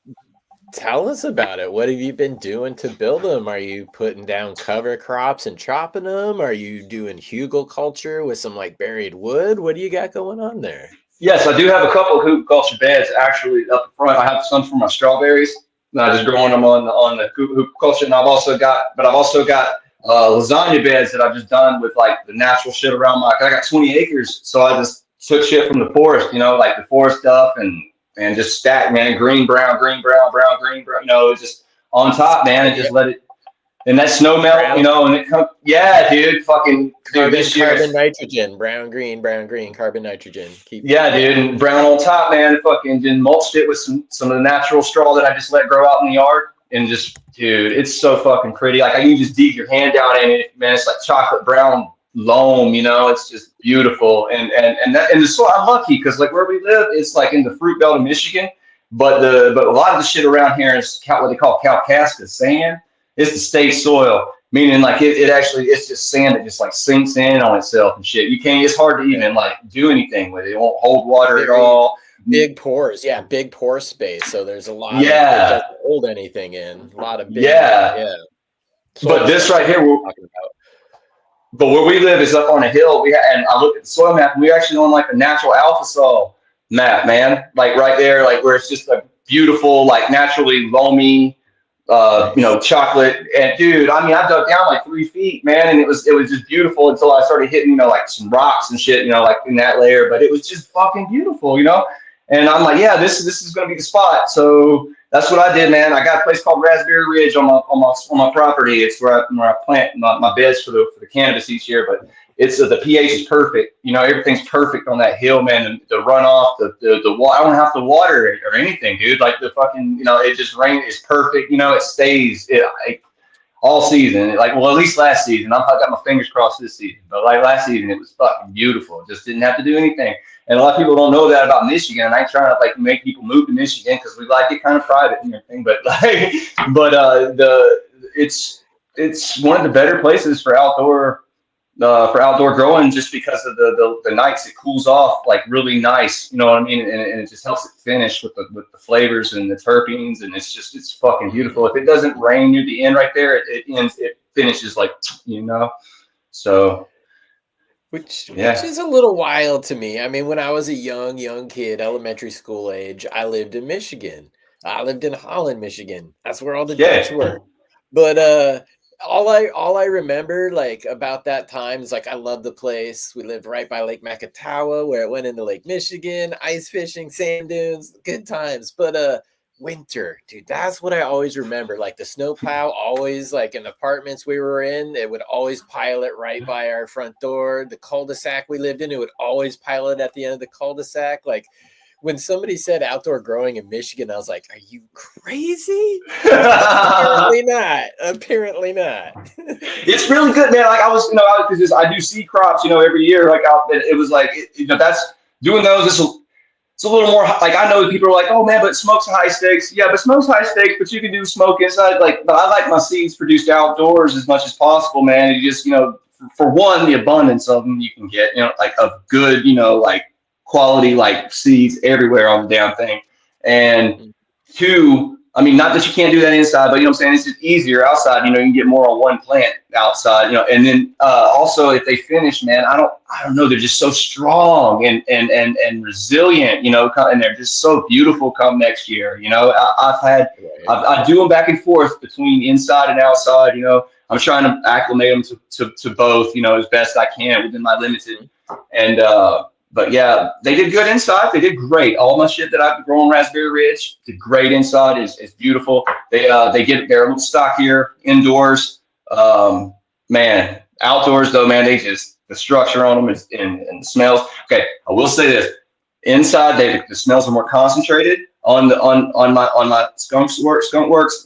tell us about it. What have you been doing to build them? Are you putting down cover crops and chopping them? Are you doing hugelkulture with some like buried wood? What do you got going on there?
Yes, I do have a couple of hugelkulture beds actually up front. I have some for my strawberries. I just growing them on the hugelkulture, and I've also got lasagna beds that I've just done with like the natural shit around I got 20 acres, so I just took shit from the forest, like the forest stuff and just stacked, man, green, brown, just on top, man, and just let it, and that snow melt, and it comes, dude, fucking
carbon nitrogen, brown, green, carbon nitrogen.
Dude, and brown on top, man, fucking just mulched it with some of the natural straw that I just let grow out in the yard. And just, dude, it's so fucking pretty. Like, you just dig your hand down in it, man. It's like chocolate brown loam, it's just beautiful. And the soil, I'm lucky because like where we live, it's like in the fruit belt of Michigan. But a lot of the shit around here is what they call Kalkaska sand. It's the state soil, meaning like it's just sand that just like sinks in on itself and shit. It's hard to even like do anything with it. It won't hold water at all.
Big pores, big pore space. So there's a lot. It doesn't hold anything in. A lot of big. So
but this right here, but where we live is up on a hill. And I looked at the soil map. And we're actually on like a natural alpha soil map, man. Like right there, like where it's just a beautiful, like naturally loamy, chocolate. And dude, I dug down like 3 feet, man, and it was just beautiful until I started hitting, like some rocks and shit, like in that layer. But it was just fucking beautiful, And I'm like, yeah, this is gonna be the spot. So that's what I did, man. I got a place called Raspberry Ridge on my property. It's where I plant my beds for the cannabis each year. But it's the pH is perfect. Everything's perfect on that hill, man. The runoff, the water. I don't have to water it or anything, dude. Like the fucking, it just rains. It's perfect. It stays all season. Like, well, at least last season. I got my fingers crossed this season. But like last season, it was fucking beautiful. Just didn't have to do anything. And a lot of people don't know that about Michigan. I ain't trying to like make people move to Michigan because we like it kind of private and everything. But it's one of the better places for outdoor growing just because of the nights it cools off like really nice. You know what I mean? And it just helps it finish with the flavors and the terpenes, and it's fucking beautiful. If it doesn't rain near the end right there, it finishes like, so.
Which is a little wild to me. I mean, when I was a young kid, elementary school age, I lived in Michigan. I lived in Holland, Michigan. That's where all the Dutch
Yeah.
were. But all I remember like about that time is like I love the place. We lived right by Lake Macatawa where it went into Lake Michigan, ice fishing, sand dunes, good times. But winter, dude, that's what I always remember. Like the snowplow always like in the apartments we were in, it would always pile it right by our front door. The cul-de-sac we lived in, it would always pile it at the end of the cul-de-sac. Like when somebody said outdoor growing in Michigan, I was like, are you crazy? Apparently not. Apparently not.
It's really good, man. Like I was, because I do seed crops, every year. Like it was like, that's doing those. It's a little more like I know people are like, oh man, but smoke's high stakes. Yeah, but smoke's high stakes, but you can do smoke inside. Like, but I like my seeds produced outdoors as much as possible, man. You just, for one, the abundance of them you can get, like of good, like quality, like seeds everywhere on the damn thing. And two, I mean, not that you can't do that inside, but you know what I'm saying? It's just easier outside, you can get more on one plant outside, and then also if they finish, man, I don't know, they're just so strong and resilient, and they're just so beautiful come next year. I do them back and forth between inside and outside, I'm trying to acclimate them to both, as best I can within my limited. And but yeah, they did good inside. They did great. All my shit that I've grown Raspberry Ridge did great inside. Is beautiful. They're a little stockier indoors. Man, outdoors though, man, the structure on them and the smells. Okay, I will say this: inside, the smells are more concentrated. On my skunk works,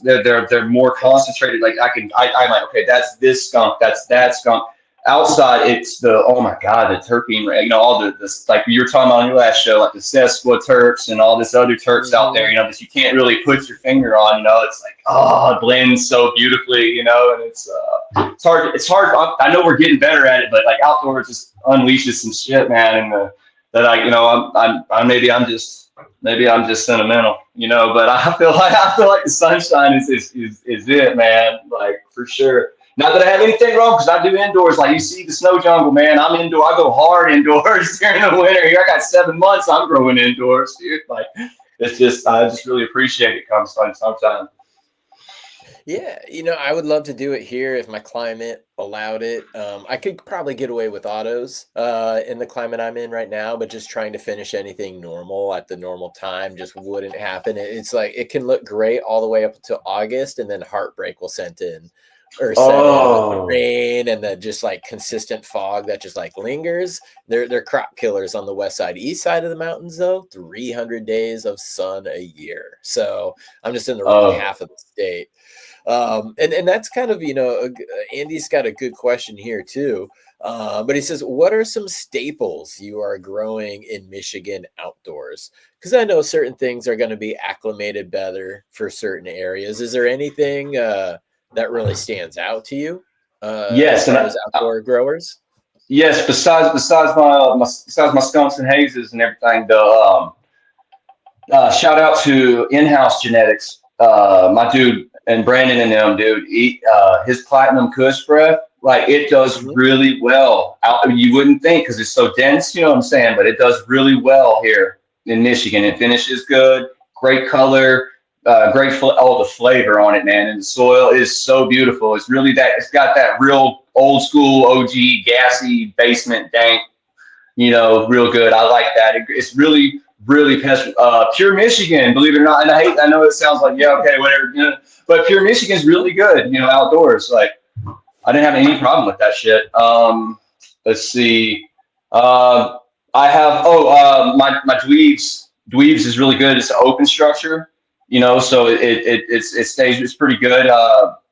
they're more concentrated. Like I'm like, okay, that's this skunk, that's that skunk. Outside, it's oh my god, the terpene, all this like you were talking about on your last show, like the Sesqua terps and all this other terps out there, that you can't really put your finger on, it's like, it blends so beautifully, and it's hard. It's hard. I know we're getting better at it, but like outdoors just unleashes some shit, man, and maybe I'm just sentimental, but I feel like the sunshine is it, man, like for sure. Not that I have anything wrong, because I do indoors. Like you see the snow jungle, man. I'm indoor. I go hard indoors during the winter. Here I got 7 months. I'm growing indoors, dude. Like it's just, I just really appreciate it. Comes sometime.
Yeah, I would love to do it here if my climate allowed it. I could probably get away with autos in the climate I'm in right now, but just trying to finish anything normal at the normal time just wouldn't happen. It's like it can look great all the way up until August, and then heartbreak will set in. Or with the rain and the just like consistent fog that just like lingers. They're crop killers on the west side. East side of the mountains, though, 300 days of sun a year. So I'm just in the wrong half of the state. And that's kind of, Andy's got a good question here too. But he says, what are some staples you are growing in Michigan outdoors? Because I know certain things are going to be acclimated better for certain areas. Is there anything that really stands out to you?
Yes,
and as outdoor growers.
Yes, besides my skunks and hazes and everything, the shout out to In-House Genetics, my dude and Brandon and them, dude. His Platinum Kush breath, like it does really well. You wouldn't think because it's so dense, you know what I'm saying, but it does really well here in Michigan. It finishes good, great color. All the flavor on it, man, and the soil is so beautiful. It's really it's got that real old school OG gassy basement dank, real good. I like that. It's really pure Michigan, believe it or not. And I know it sounds like whatever, but pure Michigan is really good, outdoors. Like I didn't have any problem with that shit. Let's see. I have my dweebs is really good. It's an open structure. So it stays. It's pretty good.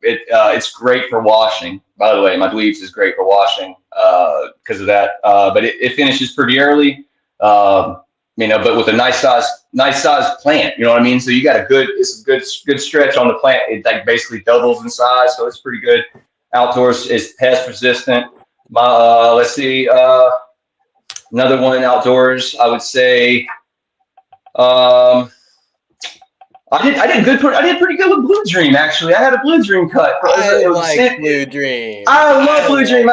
It's great for washing. By the way, my dweebs is great for washing because of that. But it finishes pretty early. But with a nice size plant. You know what I mean? So you got a good stretch on the plant. It like basically doubles in size, so it's pretty good. Outdoors is pest resistant. Let's see. Another one outdoors, I would say. I did pretty good with Blue Dream, actually. I had a Blue Dream cut.
I like Blue Dream.
I love Blue Dream.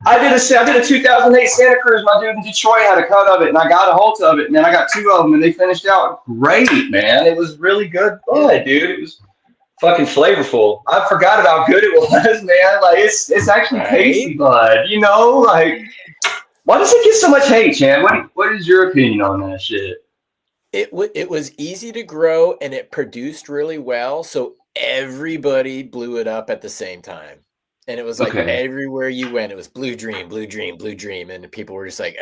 I did a 2008 Santa Cruz. My dude in Detroit had a cut of it, and I got a hold of it, and then I got 2 of them, and they finished out great, man. It was really good bud, dude. It was fucking flavorful. I forgot how good it was, man. Like it's actually tasty, bud. You know, like why does it get so much hate, Chan? What is your opinion on that shit?
It was easy to grow and it produced really well, so everybody blew it up at the same time. And it was like everywhere you went, it was Blue Dream, Blue Dream, Blue Dream, and people were just like,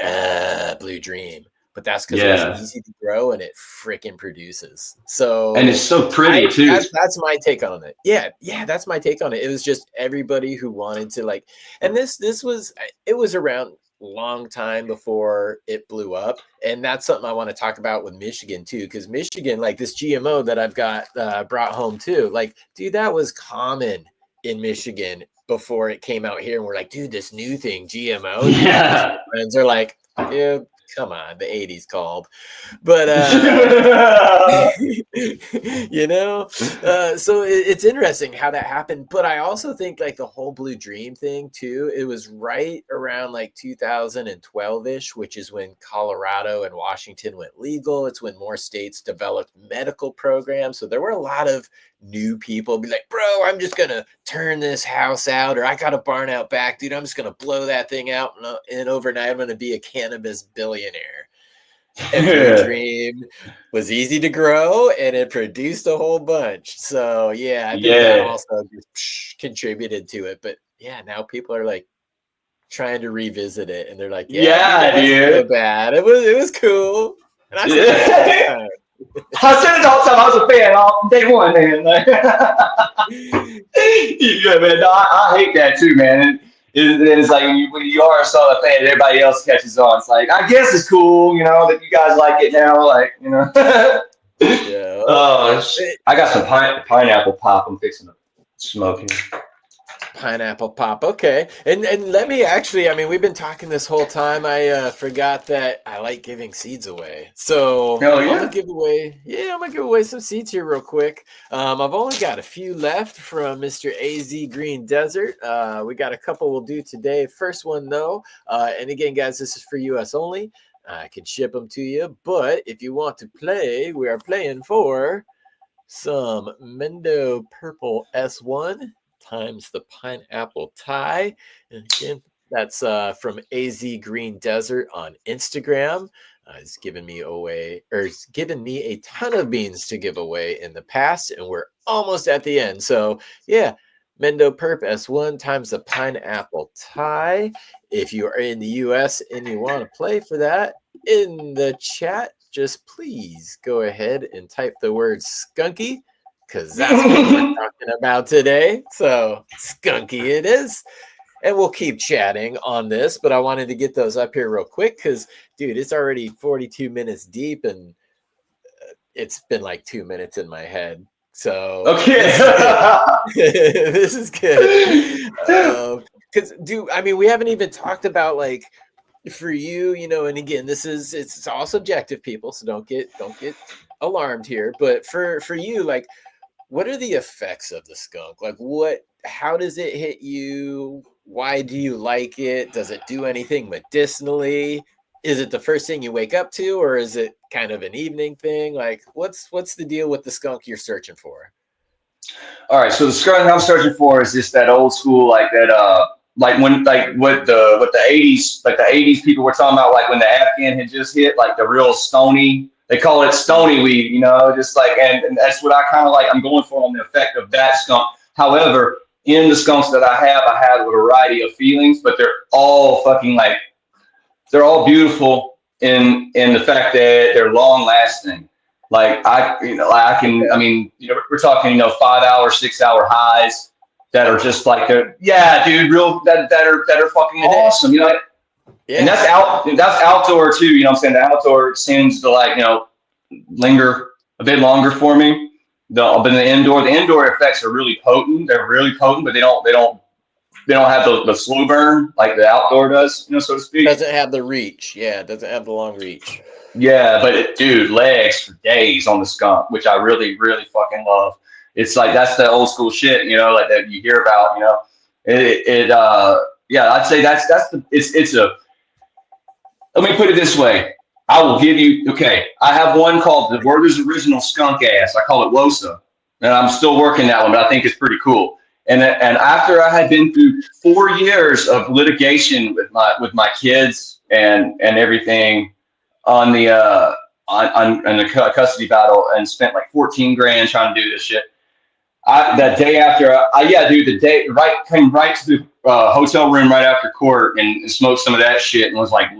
Blue Dream. But that's because it was easy to grow and it freaking produces. So
and it's so pretty too.
That's my take on it. Yeah, that's my take on it. It was just everybody who wanted to like, and it was around long time before it blew up, and that's something I want to talk about with Michigan too, because Michigan, like this GMO that I've got brought home too, like dude, that was common in Michigan before it came out here, and we're like, dude, this new thing, GMO. Yeah, friends are like, dude, come on, the 80s called. But you know, so it's interesting how that happened. But I also think like the whole Blue Dream thing too, it was right around like 2012-ish, which is when Colorado and Washington went legal. It's when more states developed medical programs. So there were a lot of new people be like, bro, I'm just gonna turn this house out, or I got a barn out back, dude, I'm just gonna blow that thing out, and overnight I'm gonna be a cannabis billionaire. And Blue Dream was easy to grow and it produced a whole bunch. So yeah, I think that also just contributed to it. But yeah, now people are like trying to revisit it, and they're like, dude, so bad. It was cool. And I said
I said it all the time. I was a fan all day one, man. Yeah, man. No, I hate that too, man. It's like when you are a solid fan, everybody else catches on. It's like, I guess it's cool, you know, that you guys like it now, like, you know. Yeah. I got some pineapple pop I'm fixing to smoke here.
Pineapple pop, okay. And let me actually, I mean, we've been talking this whole time. I forgot that I like giving seeds away. So I'm gonna give away some seeds here real quick. I've only got a few left from Mr. AZ Green Desert. We got a couple we'll do today. First one though, and again, guys, this is for US only. I can ship them to you, but if you want to play, we are playing for some Mendo Purple S1 times the pineapple tie. And again, that's from AZ Green Desert on Instagram. It's given me a ton of beans to give away in the past, and we're almost at the end. So yeah, Mendo Perp S1 times the pineapple tie. If you are in the US and you want to play for that, in the chat, just please go ahead and type the word skunky, because that's what we're talking about today. So skunky it is. And we'll keep chatting on this, but I wanted to get those up here real quick because, dude, it's already 42 minutes deep, and it's been like 2 minutes in my head. So this is good. Because, dude, I mean, we haven't even talked about like for you, you know, and again, it's all subjective, people, so don't get alarmed here. But for you, like, what are the effects of the skunk? Like, how does it hit you? Why do you like it? Does it do anything medicinally? Is it the first thing you wake up to, or is it kind of an evening thing? Like, what's the deal with the skunk you're searching for?
All right, so the skunk I'm searching for is just that old school, like that, like when, like what the 80s, like the 80s people were talking about, like when the Afghan had just hit, like the real stony. They call it stony weed, you know, just like, and that's what I kind of like. I'm going for on the effect of that skunk. However, in the skunks that I have a variety of feelings, but they're all fucking like, they're all beautiful in the fact that they're long lasting. Like I mean, you know, we're talking, 5 hour, 6 hour highs that are just like, dude, real, that are fucking awesome. You know, yeah. And that's outdoor too. You know what I'm saying? The outdoor seems to like, linger a bit longer for me. But the indoor effects are really potent. They're really potent, but they don't have the slow burn like the outdoor does, so to speak.
Doesn't have the reach. Yeah, it doesn't have the long reach.
Yeah, but dude, legs for days on the skunk, which I really, really fucking love. It's like, that's the old school shit, like that you hear about, yeah, I'd say that's it's a. Let me put it this way. I will give you. Okay, I have one called the Werther's Original Skunk Ass. I call it WOSA, and I'm still working that one, but I think it's pretty cool. And after I had been through 4 years of litigation with my kids and everything on the on the custody battle, and spent like 14 grand trying to do this shit. That day after, yeah, dude, came right to the hotel room right after court and smoked some of that shit and was like,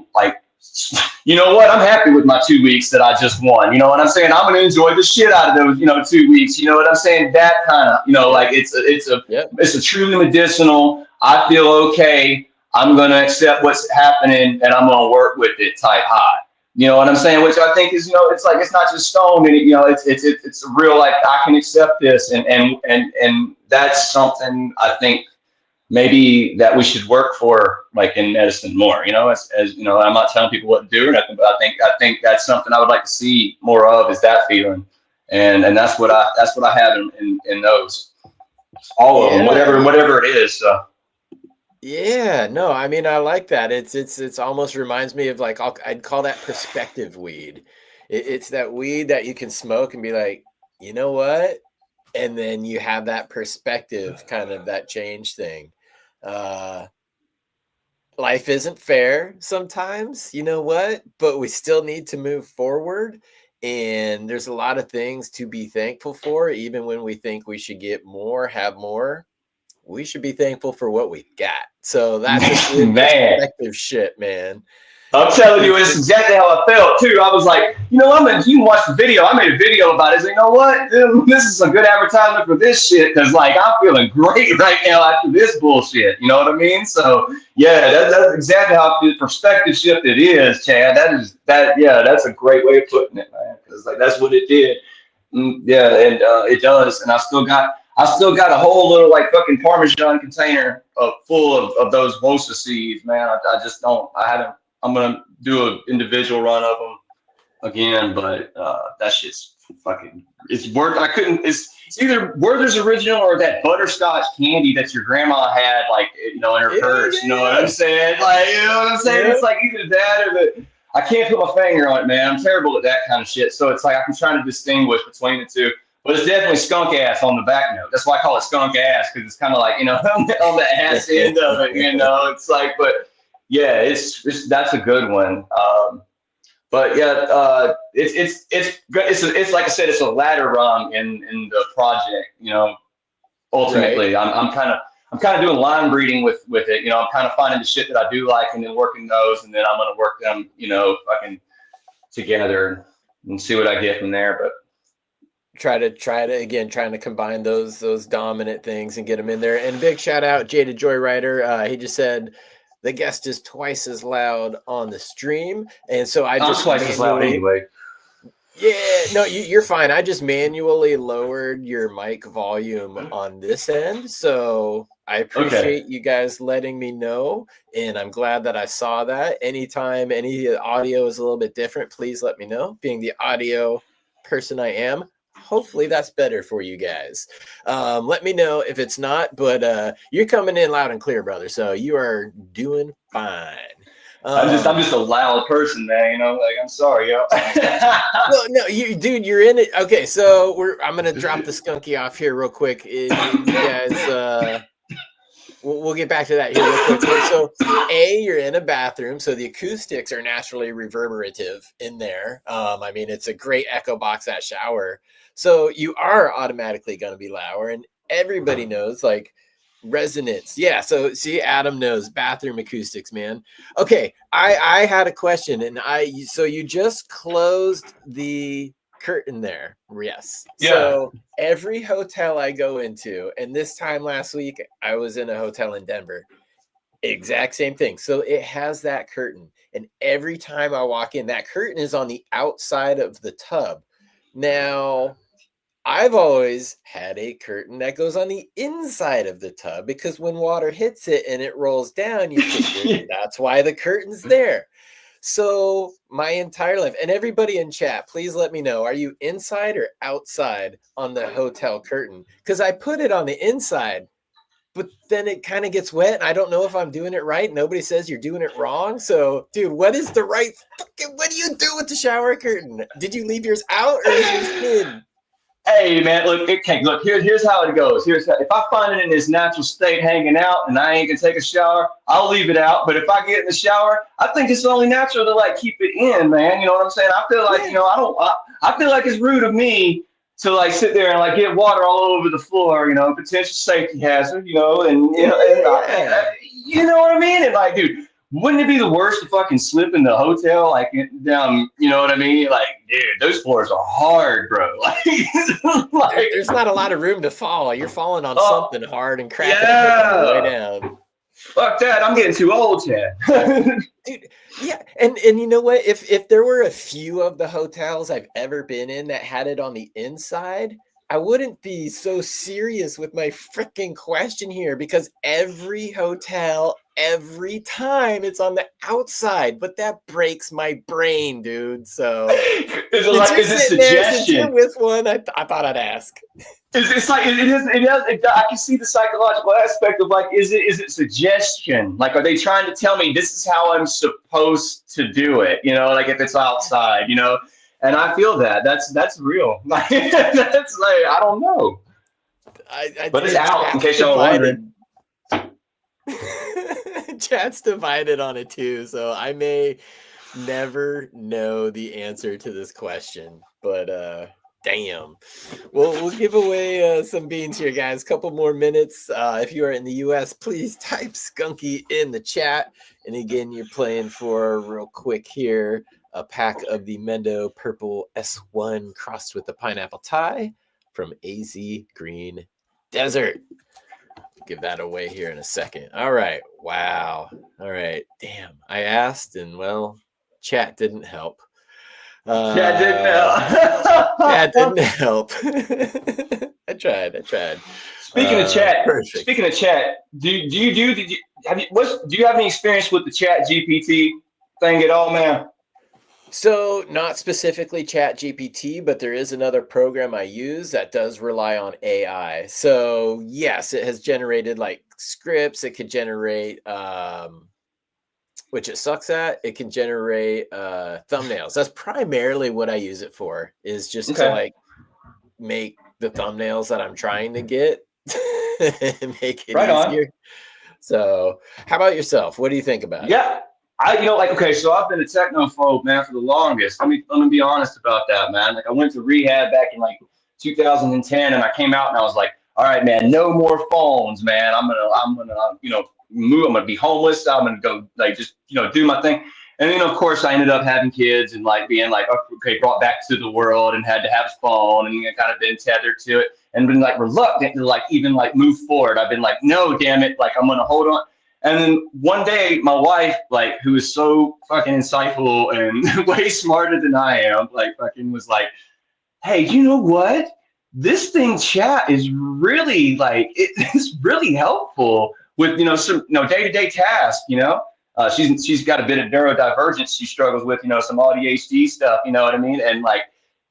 you know what? I'm happy with my 2 weeks that I just won. You know what I'm saying? I'm gonna enjoy the shit out of those, 2 weeks. You know what I'm saying? That kind of, like it's a truly medicinal. I feel okay. I'm gonna accept what's happening and I'm gonna work with it type high. You know what I'm saying? Which I think is, it's like, it's not just stone, and it's a real, like, I can accept this, and that's something I think maybe that we should work for, like, in medicine more. As I'm not telling people what to do or nothing, but I think that's something I would like to see more of, is that feeling, and that's what I have in those, all of them, whatever it is. So.
Yeah, no, I mean, I like that. It's almost reminds me of, like, I'd call that perspective weed. It's that weed that you can smoke and be like, you know what? And then you have that perspective, kind of that change thing. Life isn't fair sometimes, you know what? But we still need to move forward. And there's a lot of things to be thankful for, even when we think we should get more, have more. We should be thankful for what we got. So that's a good perspective shit, man.
I'm telling you, it's exactly how I felt too. I was like, you can watch the video. I made a video about it. So, you know what? This is a good advertisement for this shit, because, like, I'm feeling great right now after this bullshit. You know what I mean? So yeah, that's exactly how the perspective shift it is, Chad. That's a great way of putting it, man. Because, like, that's what it did. Yeah, and it does. And I still got a whole little, like, fucking Parmesan container full of those WOSA seeds, man. I just don't. I'm gonna do an individual run of them again, but that shit's fucking. It's worth. I couldn't. It's either Werther's Original or that butterscotch candy that your grandma had, like, in her purse. You know what I'm saying? Like, you know what I'm saying? It's like either that or the. I can't put my finger on it, man. I'm terrible at that kind of shit. So it's like I'm trying to distinguish between the two. But it's definitely skunk ass on the back note. That's why I call it skunk ass, because it's kind of like, on the ass end of it. It's like, but yeah, it's that's a good one. But yeah, it's like I said, it's a ladder rung in the project. Ultimately, right. I'm kind of doing line breeding with it. I'm kind of finding the shit that I do like and then working those, and then I'm gonna work them, fucking together and see what I get from there. But
trying to combine those dominant things and get them in there. And big shout out Jada Joyrider. He just said the guest is twice as loud on the stream, and so I'm
twice as loud anyway.
Yeah, no, you're fine. I just manually lowered your mic volume on this end, so I appreciate you guys letting me know, and I'm glad that I saw that. Anytime any audio is a little bit different, please let me know. Being the audio person I am, hopefully that's better for you guys. Let me know if it's not, but you're coming in loud and clear, brother, so you are doing fine.
I'm just a loud person, man. Like, I'm sorry, yo.
Well, no, you're in it. Okay, so I'm gonna drop the skunky off here real quick. You guys, we'll get back to that here real quick. So, you're in a bathroom, so the acoustics are naturally reverberative in there. I mean, it's a great echo box, that shower, so you are automatically gonna be louder, and everybody knows, like, resonance. Yeah, so see, Adam knows bathroom acoustics, man. Okay, I had a question, and so you just closed the curtain there. Yes. Yeah. So every hotel I go into, and this time last week I was in a hotel in Denver, exact same thing. So it has that curtain, and every time I walk in, that curtain is on the outside of the tub. Now, I've always had a curtain that goes on the inside of the tub, because when water hits it and it rolls down, you figure that's why the curtain's there. So my entire life, and everybody in chat, please let me know, are you inside or outside on the hotel curtain? Because I put it on the inside but then it kind of gets wet. And I don't know if I'm doing it right. Nobody says you're doing it wrong. So, dude, what is the right what do you do with the shower curtain? Did you leave yours out or is yours in?
Hey man, look, here's how it goes. If I find it in its natural state hanging out and I ain't gonna take a shower, I'll leave it out. But if I get in the shower, I think it's only natural to like keep it in, man. You know what I'm saying? I feel like, I feel like it's rude of me to like sit there and like get water all over the floor, potential safety hazard, and you know what I mean? And like, dude, wouldn't it be the worst to fucking slip in the hotel? Like, you know what I mean? Like, dude, those floors are hard, bro. Like,
there's not a lot of room to fall. You're falling on something hard and cracking it on the way down.
Fuck that. I'm getting too old, Chad.
Dude, yeah. And you know what? If there were a few of the hotels I've ever been in that had it on the inside, I wouldn't be so serious with my freaking question here, because every hotel, every time it's on the outside, but that breaks my brain, dude. So
is it suggestion?
You're with one, I thought I'd ask.
It's like I can see the psychological aspect of like, is it suggestion? Like, are they trying to tell me this is how I'm supposed to do it? Like if it's outside, And I feel that's real. Like, that's like, I don't know. But it's out, in case y'all wondering.
Chat's divided on it too, so I may never know the answer to this question. But damn. We'll give away some beans here, guys. Couple more minutes. If you are in the US, please type Skunky in the chat. And again, you're playing for real quick here a pack of the Mendo Purple S1 crossed with the Pineapple Tie from AZ Green Desert. Give that away here in a second. All right. Wow. All right. Damn. I asked and, well, chat didn't help.
Chat didn't help.
I tried.
Speaking of chat, do you have any experience with the Chat GPT thing at all, man?
So not specifically Chat GPT, but there is another program I use that does rely on AI. So yes, it has generated like scripts. It could generate, which it sucks at. It can generate thumbnails. That's primarily what I use it for, is just to like make the thumbnails that I'm trying to get and make it easier. So how about yourself? What do you think about it?
Yeah. So I've been a technophobe, man, for the longest. Let me be honest about that, man. Like, I went to rehab back in like 2010, and I came out and I was like, all right, man, no more phones, man. I'm gonna move. I'm gonna be homeless. I'm gonna go like just do my thing. And then of course I ended up having kids and like being like, okay, brought back to the world and had to have a phone and kind of been tethered to it and been like reluctant to like even like move forward. I've been like, no, damn it, like I'm gonna hold on. And then one day, my wife, like, who is so fucking insightful and way smarter than I am, like, fucking was like, hey, you know what? This thing, chat, is really, like, it's really helpful with, some, day-to-day tasks, She's got a bit of neurodivergence she struggles with, some ADHD stuff, you know what I mean? And, like,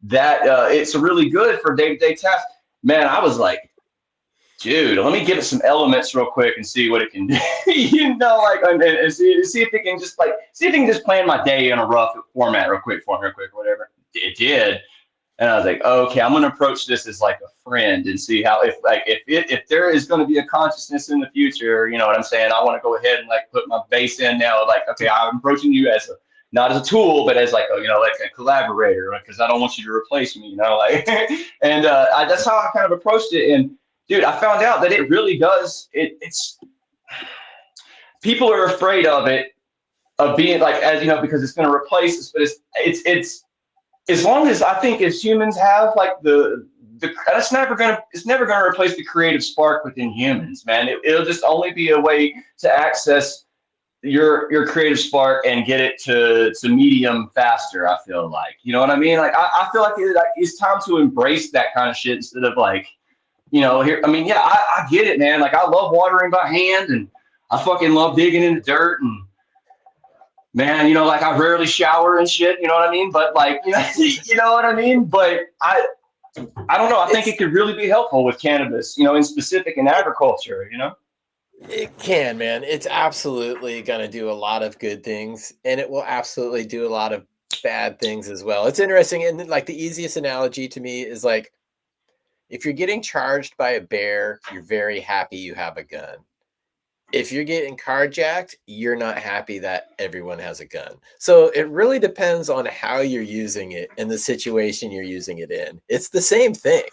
that, it's really good for day-to-day tasks. Man, I was like, dude, let me give it some elements real quick and see what it can do. And see if it can just plan my day in a rough format real quick for me, whatever. It did. And I was like, okay, I'm gonna approach this as like a friend and see how if there is gonna be a consciousness in the future, you know what I'm saying? I want to go ahead and like put my base in now, like, okay, I'm approaching you as not as a tool, but as like a collaborator, because I don't want you to replace me, and that's how I kind of approached it. And dude, I found out that it really does. It's people are afraid of it, of being like, as because it's going to replace us. But it's as long as I think as humans have like it's never going to replace the creative spark within humans, man. It'll just only be a way to access your creative spark and get it to medium faster. I feel like, you know what I mean? Like I feel like it's time to embrace that kind of shit instead of like. I get it, man. Like, I love watering by hand, and I fucking love digging in the dirt, and man, like I rarely shower and shit. You know what I mean? But like, you know what I mean? But I don't know. I think it could really be helpful with cannabis, in specific in agriculture.
It can, man. It's absolutely going to do a lot of good things, and it will absolutely do a lot of bad things as well. It's interesting, and like the easiest analogy to me is like if you're getting charged by a bear, you're very happy you have a gun. If you're getting carjacked, you're not happy that everyone has a gun. So it really depends on how you're using it and the situation you're using it in. It's the same thing,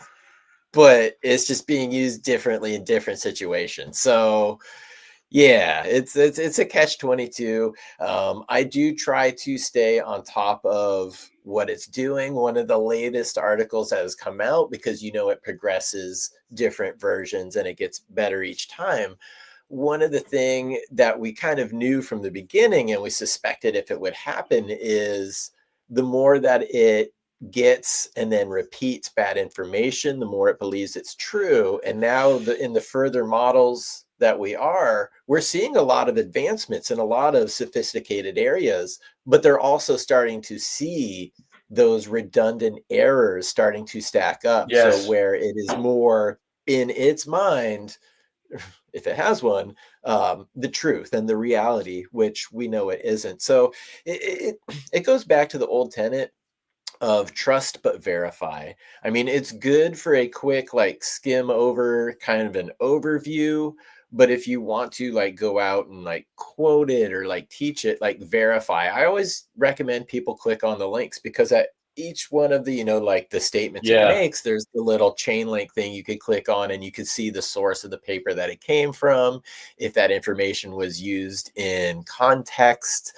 but it's just being used differently in different situations. So yeah, it's a catch 22. I do try to stay on top of what it's doing. One of the latest articles that has come out, because it progresses different versions and it gets better each time. One of the thing that we kind of knew from the beginning and we suspected if it would happen is the more that it gets and then repeats bad information, the more it believes it's true. And now in the further models that we're seeing a lot of advancements in a lot of sophisticated areas, but they're also starting to see those redundant errors starting to stack up. So
Yes.
where it is more in its mind, if it has one, the truth and the reality, which we know it isn't. So it goes back to the old tenet of trust but verify. I mean, it's good for a quick like skim over kind of an overview, but if you want to like go out and like quote it or like teach it, like verify. I always recommend people click on the links because at each one of the like the statements it
Yeah.
makes, there's the little chain link thing you could click on and you could see the source of the paper that it came from, if that information was used in context.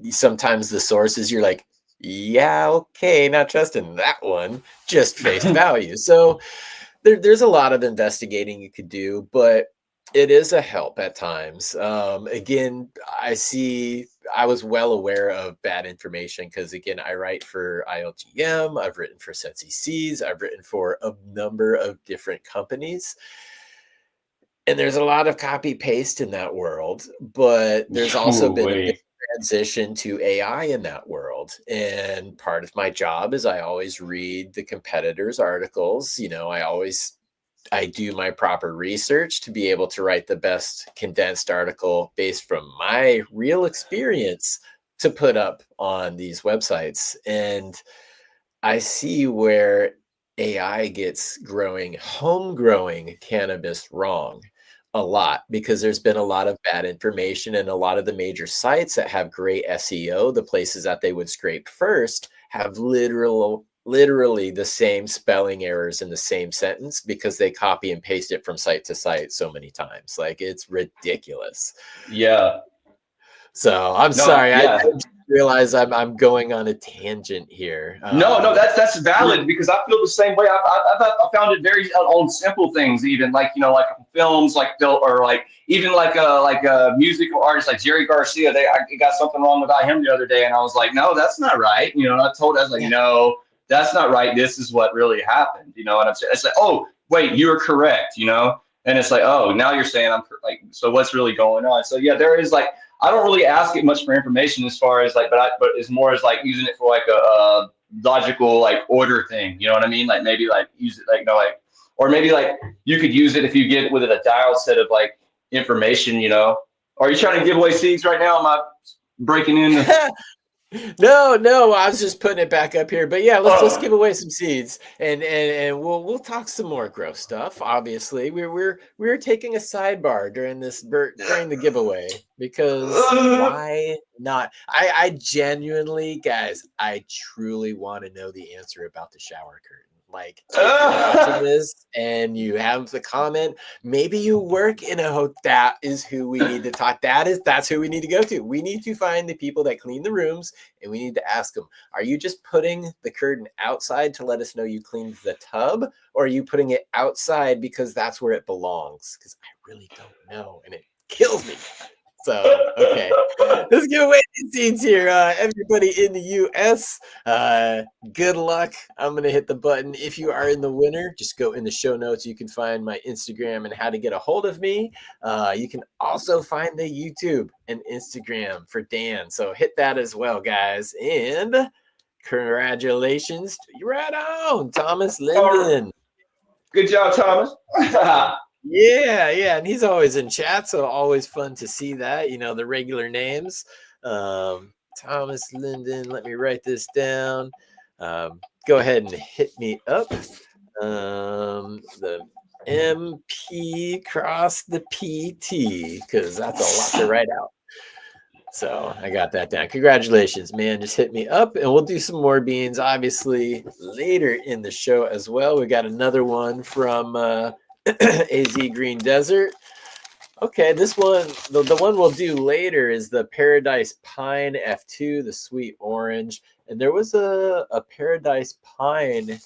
Sometimes the sources you're like, yeah, okay, not trusting that one, just face value. So there's a lot of investigating you could do, but it is a help at times. Again, I was well aware of bad information because, again, I write for ILGM, I've written for Sensi Seeds, I've written for a number of different companies. And there's a lot of copy paste in that world, but there's also been a big
Ooh-wee.
transition to AI in that world. And part of my job is I always read the competitors' articles. I do my proper research to be able to write the best condensed article based from my real experience to put up on these websites. And I see where AI gets home growing cannabis wrong a lot because there's been a lot of bad information and a lot of the major sites that have great SEO, the places that they would scrape first, have literally the same spelling errors in the same sentence because they copy and paste it from site to site so many times. Like it's ridiculous.
Yeah.
So I'm
No,
sorry. I
yeah.
just realized I'm going on a tangent here.
No, that's
Yeah.
valid because I feel the same way. I found it very on simple things, even like like films, like or like even like a musical artist like Jerry Garcia. I got something wrong about him the other day, and I was like, no, that's not right. I was like,
Yeah.
no, that's not right. This is what really happened. You know what I'm saying? It's like, oh, wait, you were correct. And it's like, oh, now you're saying like, so what's really going on? So yeah, there is like. I don't really ask it much for information as far as like, but it's more as like using it for like a logical like order thing. You know what I mean? Like maybe like use it like or maybe like you could use it if you get with it a dialed set of like information. Are you trying to give away seeds right now? Am I breaking in?
No, I was just putting it back up here. But yeah, let's
Oh,
give away some seeds and we'll talk some more growth stuff. Obviously, we're taking a sidebar during during the giveaway because why not? I genuinely, guys, I truly want to know the answer about the shower curtain. Like, if you're watching this and you have the comment, maybe you work in that is who we need to talk. That's who we need to go to. We need to find the people that clean the rooms and we need to ask them, are you just putting the curtain outside to let us know you cleaned the tub? Or are you putting it outside because that's where it belongs? Because I really don't know. And it kills me. So, okay. Let's give away these seeds here. Everybody in the US, good luck. I'm going to hit the button. If you are in the winner, just go in the show notes. You can find my Instagram and how to get a hold of me. You can also find the YouTube and Instagram for Dan. So hit that as well, guys. And congratulations. Right on, Thomas
oh,
Linden.
good job, Thomas.
Yeah, and he's always in chat, so always fun to see that. The regular names. Thomas Linden. Let me write this down. Go ahead and hit me up. The MP cross the PT, because that's a lot to write out. So I got that down. Congratulations, man. Just hit me up and we'll do some more beans, obviously, later in the show as well. We got another one from AZ Green Desert. Okay, this one, the one we'll do later is the Paradise Pine F2, the sweet orange. And there was a Paradise Pine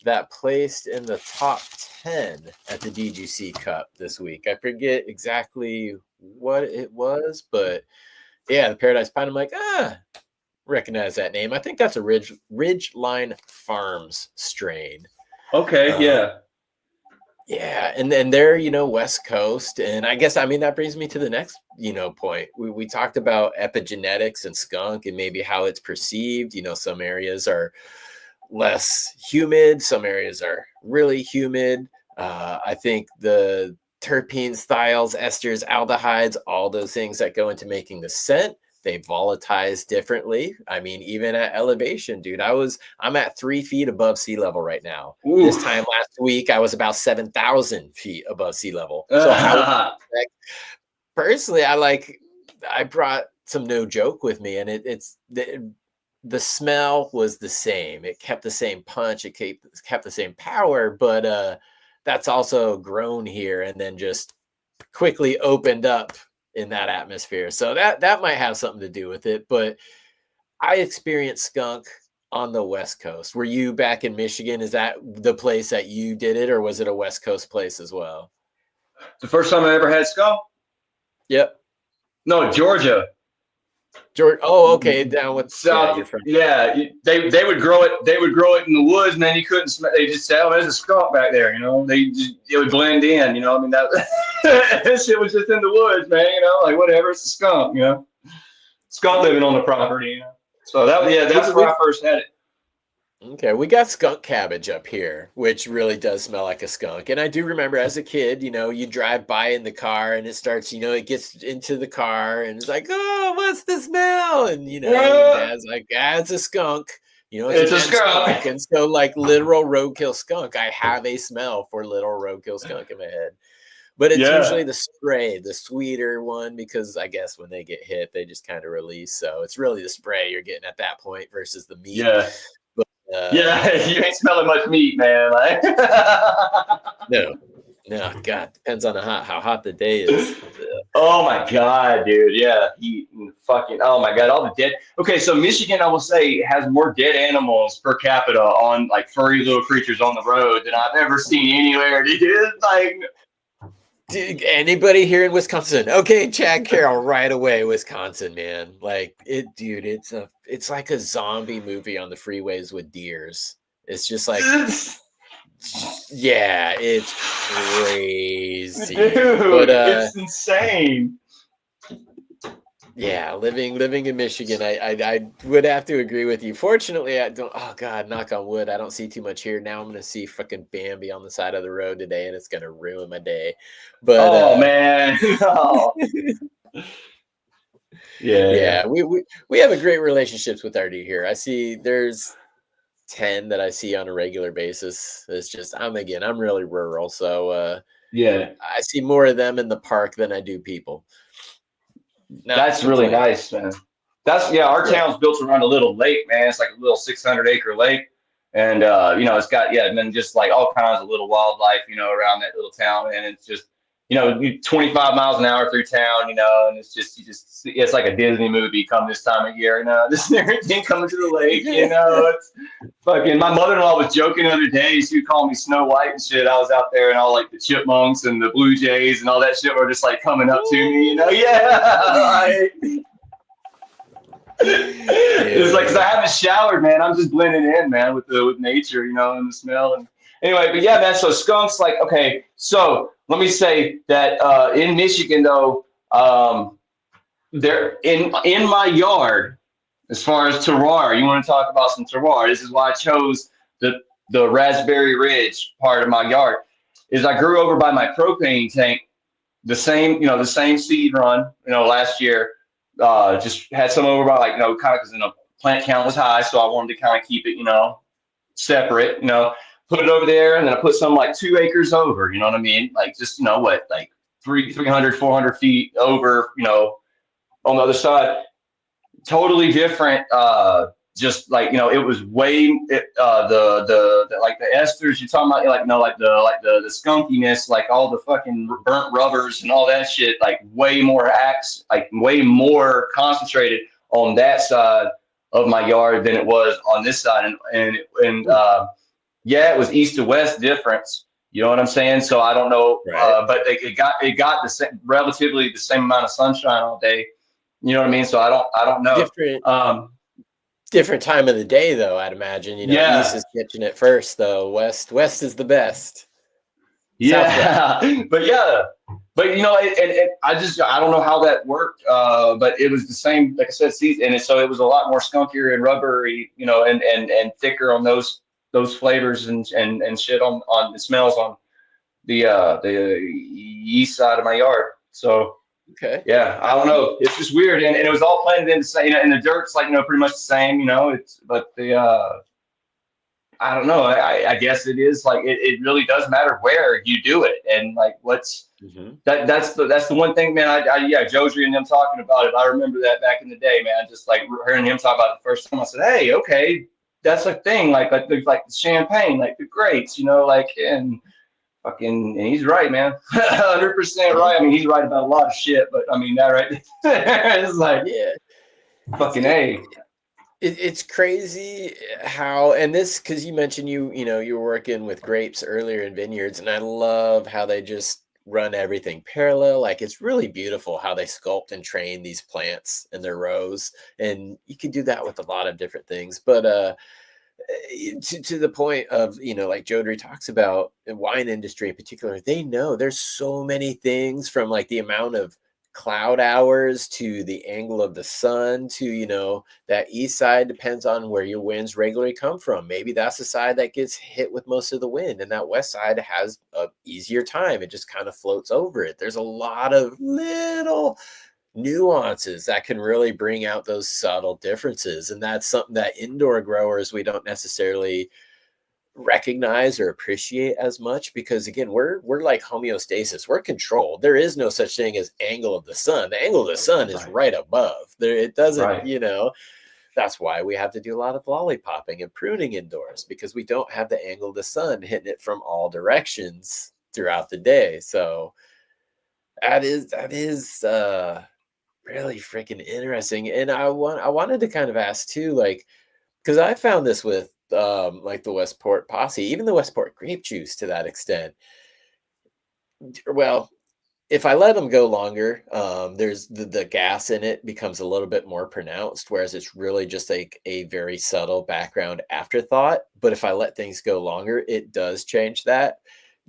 that placed in the top 10 at the DGC Cup this week. I forget exactly what it was, but yeah, the Paradise Pine. I'm like, recognize that name. I think that's a Ridgeline Farms strain.
Okay, yeah.
Yeah, and then they're, West Coast. And I guess, that brings me to the next, point. We talked about epigenetics and skunk and maybe how it's perceived. Some areas are less humid. Some areas are really humid. I think the terpenes, thiols, esters, aldehydes, all those things that go into making the scent, they volatilize differently. Even at elevation, dude, I'm at 3 feet above sea level right now. Ooh. This time last week, I was about 7,000 feet above sea level. So personally, I brought some no joke with me, and it's the smell was the same. It kept the same punch. It kept the same power, but that's also grown here and then just quickly opened up in that atmosphere. So that might have something to do with it. But I experienced skunk on the West Coast. Were you back in Michigan? Is that the place that you did it, or was it a West Coast place as well?
The first time I ever had skunk?
Yep.
No, Georgia.
Oh, okay. Down with
South. Yeah, they would grow it. They would grow it in the woods, and then you couldn't smell. They just said, "Oh, there's a skunk back there." It would blend in. That shit was just in the woods, man. Like whatever. It's a skunk. Skunk living on the property. So that's where I first had it.
Okay, we got skunk cabbage up here, which really does smell like a skunk. And I do remember as a kid, you drive by in the car and it starts, it gets into the car and it's like, oh, what's the smell? And, Dad's like, it's a skunk. It's a skunk. And so literal roadkill skunk, I have a smell for literal roadkill skunk in my head. But it's usually the spray, the sweeter one, because I guess when they get hit, they just kind of release. So it's really the spray you're getting at that point versus the meat.
Yeah. You ain't smelling much meat, man.
No, God, depends on how hot the day is.
Oh my God, dude, yeah, oh my God, all the dead. Okay, so Michigan, I will say, has more dead animals per capita on furry little creatures on the road than I've ever seen anywhere.
Dude, anybody here in Wisconsin? Okay, Chad Carroll, right away, Wisconsin, man. It's like a zombie movie on the freeways with deers. It's just yeah, it's crazy.
Dude, it's insane.
Yeah, living in Michigan, I would have to agree with you. Fortunately, I don't. Oh God, knock on wood, I don't see too much here. Now I'm gonna see fucking Bambi on the side of the road today, and it's gonna ruin my day. But
man, no.
Yeah, we have a great relationships with our deer here. I see there's 10 that I see on a regular basis. It's just I'm really rural, so I see more of them in the park than I do people.
That's really nice, man. Our town's built around a little lake, man. It's like a little 600-acre lake, and it's got and then just all kinds of little wildlife, around that little town, and it's just 25 miles an hour through town, and it's just it's like a Disney movie come this time of year, just everything coming to the lake, it's fucking. My mother-in-law was joking the other day. She would call me Snow White and shit. I was out there and all the chipmunks and the blue jays and all that shit were just coming up to me, It's because I haven't showered, man. I'm just blending in, man, with nature, and the smell. And anyway, but yeah, man. So skunks, okay. So let me say that in Michigan, though, they're in my yard. As far as terroir, you want to talk about some terroir? This is why I chose the Raspberry Ridge part of my yard. is I grew over by my propane tank, the same seed run, last year. Just had some over by kind of because plant count was high, so I wanted to kind of keep it, separate, put it over there, and then I put some like 2 acres over, you know what I mean? Like just, like 300, 400 feet over, on the other side. Totally different. Just like, it was way, the like the esters you're talking about, like the skunkiness, like all the fucking burnt rubbers and all that shit, like way more way more concentrated on that side of my yard than it was on this side. Yeah, it was east to west difference. You know what I'm saying? So I don't know,
Right.
but it got the same, relatively the same amount of sunshine all day. You know what I mean? So I don't know.
Different time of the day, though. I'd imagine.
Yeah.
East is catching it first, though. West is the best.
Yeah, but I don't know how that worked. But it was the same, like I said, season, and so it was a lot more skunkier and rubbery, and thicker on those flavors and shit on the smells on the east side of my yard. So
Okay.
yeah, I don't know. It's just weird, and it was all planted in the same, and the dirt's like pretty much the same, but the I don't know. I guess it is like it really does matter where you do it, and like what's that's the one thing, man. Yeah, Josry and them talking about it. I remember that back in the day, man. Just like hearing him talk about it the first time, I said, hey, okay, that's a thing. Like the champagne, like the grapes, like and fucking, and he's right, man. 100% right. I mean, he's right about a lot of shit, but I mean that right there is like,
yeah,
fucking A.
It's crazy how, and this, because you mentioned you were working with grapes earlier in vineyards, and I love how they just run everything parallel. Like it's really beautiful how they sculpt and train these plants in their rows, and you can do that with a lot of different things. But to the point of like Jodry talks about, the wine industry in particular, they know there's so many things, from like the amount of cloud hours to the angle of the sun to that east side depends on where your winds regularly come from. Maybe that's the side that gets hit with most of the wind, and that west side has a easier time. It just kind of floats over it. There's a lot of little nuances that can really bring out those subtle differences, and that's something that indoor growers, we don't necessarily recognize or appreciate as much, because again, we're like homeostasis. We're controlled. There is no such thing as angle of the sun. The angle of the sun is right above there. It doesn't, that's why we have to do a lot of lollipopping and pruning indoors, because we don't have the angle of the sun hitting it from all directions throughout the day. So that is really freaking interesting. And I wanted to kind of ask too, like, because I found this with like the Westport posse, even the Westport grape juice to that extent. Well, if I let them go longer, there's the gas in it becomes a little bit more pronounced, whereas it's really just like a very subtle background afterthought. But if I let things go longer, it does change that.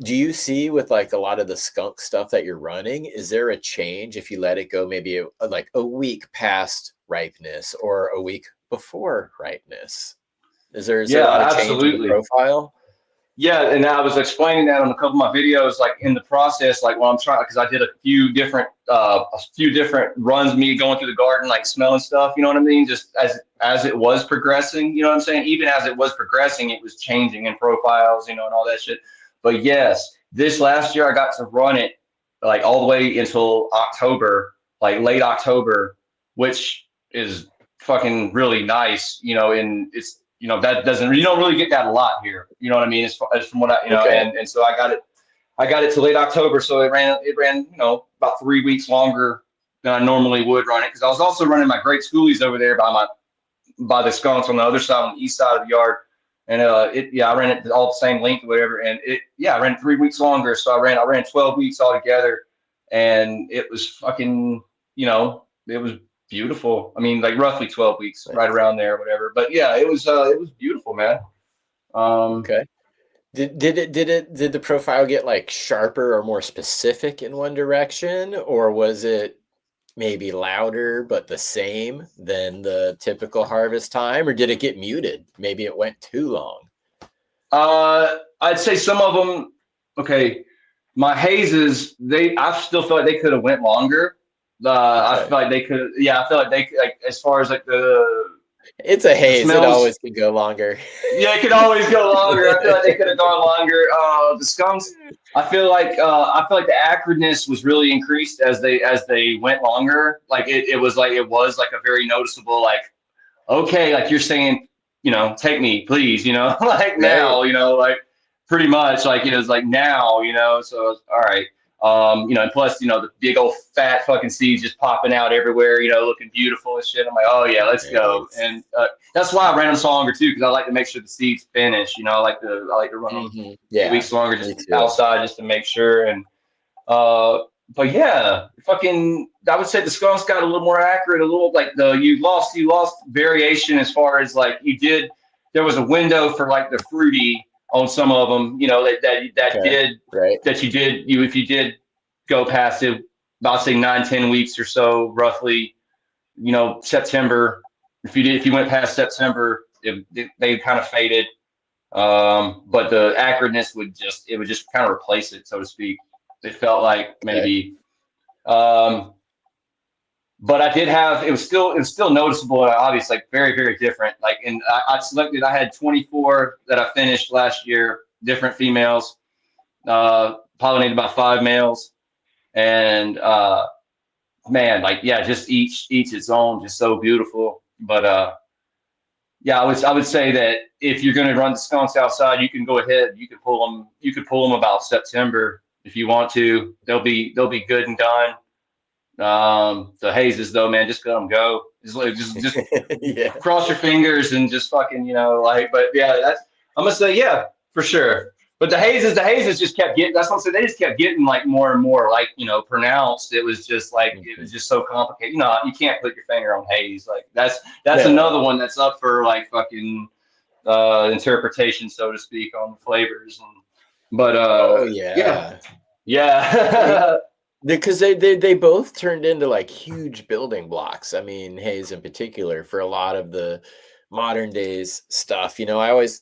Do you see with like a lot of the skunk stuff that you're running, is there a change if you let it go maybe like a week past ripeness or a week before ripeness? Is there a change in the profile?
Yeah, and I was explaining that on a couple of my videos, like in the process, like when I'm trying, because I did a few different runs, me going through the garden, like smelling stuff, you know what I mean? Just as it was progressing, you know what I'm saying? Even as it was progressing, it was changing in profiles, and all that shit. But yes, this last year I got to run it like all the way until October, like late October, which is fucking really nice, and it's, that doesn't, you don't really get that a lot here. You know what I mean? As from what I, and so I got it to late October. So it ran, about 3 weeks longer than I normally would run it. Cause I was also running my great schoolies over there by the skunks on the other side, on the east side of the yard. And I ran it all the same length or whatever. And I ran it 3 weeks longer. So I ran 12 weeks altogether, and it was fucking, it was beautiful. I mean, like roughly 12 weeks, right around there, or whatever. But yeah, it was beautiful, man.
Okay. Did the profile get like sharper or more specific in one direction, or was it maybe louder but the same than the typical harvest time, or did it get muted? Maybe it went too long.
I'd say some of them. Okay, My hazes, I still feel like they could have went longer. I
Okay.
feel like they could, yeah, I feel like they could, like, as far as like
It's a
the
haze. It
smells,
always can go longer.
yeah, it could always go longer. I feel like they could have gone longer. The skunks, I feel like the acridness was really increased as they went longer. Like it was like a very noticeable, like, okay, like you're saying, take me, please, like
Right.
now, like pretty much like, it's like now, so it's all right. And plus, the big old fat fucking seeds just popping out everywhere, looking beautiful and shit. I'm like, oh yeah, let's go.
Nice.
And that's why I ran them so longer too, because I like to make sure the seeds finish. I like to run them
Yeah,
2 weeks longer,
me
just
too.
outside, just to make sure. And but yeah, fucking, I would say the skunks got a little more accurate, a little like you lost variation as far as like there was a window for like the fruity on some of them,
Okay. Right.
if you did go past it, about say 9-10 weeks or so, roughly, September. If you went past September, they kind of faded. But the acridness would just kind of replace it, so to speak. It felt like
Okay.
maybe, um, but I did have it was still noticeable and obvious, like very, very different. Like, and I had 24 that I finished last year, different females, pollinated by 5 males, and man, like, yeah, just each its own, just so beautiful. But yeah, I would say that if you're going to run the skunks outside, you can go ahead. You can pull them. You could pull them about September if you want to. They'll be good and done. The hazes though, man, just let them go. Just
Yeah.
cross your fingers and just fucking, like. But yeah, I'm gonna say, yeah, for sure. But the hazes just kept getting. That's what I'm saying. They just kept getting like more and more like, pronounced. It was just like it was
Mhm.
just so complicated. You can't put your finger on haze. Like that's another
No.
one that's up for like fucking interpretation, so to speak, on the flavors. But
Oh
yeah,
yeah.
yeah.
Because they both turned into like huge building blocks. I mean, Hayes in particular for a lot of the modern days stuff. I always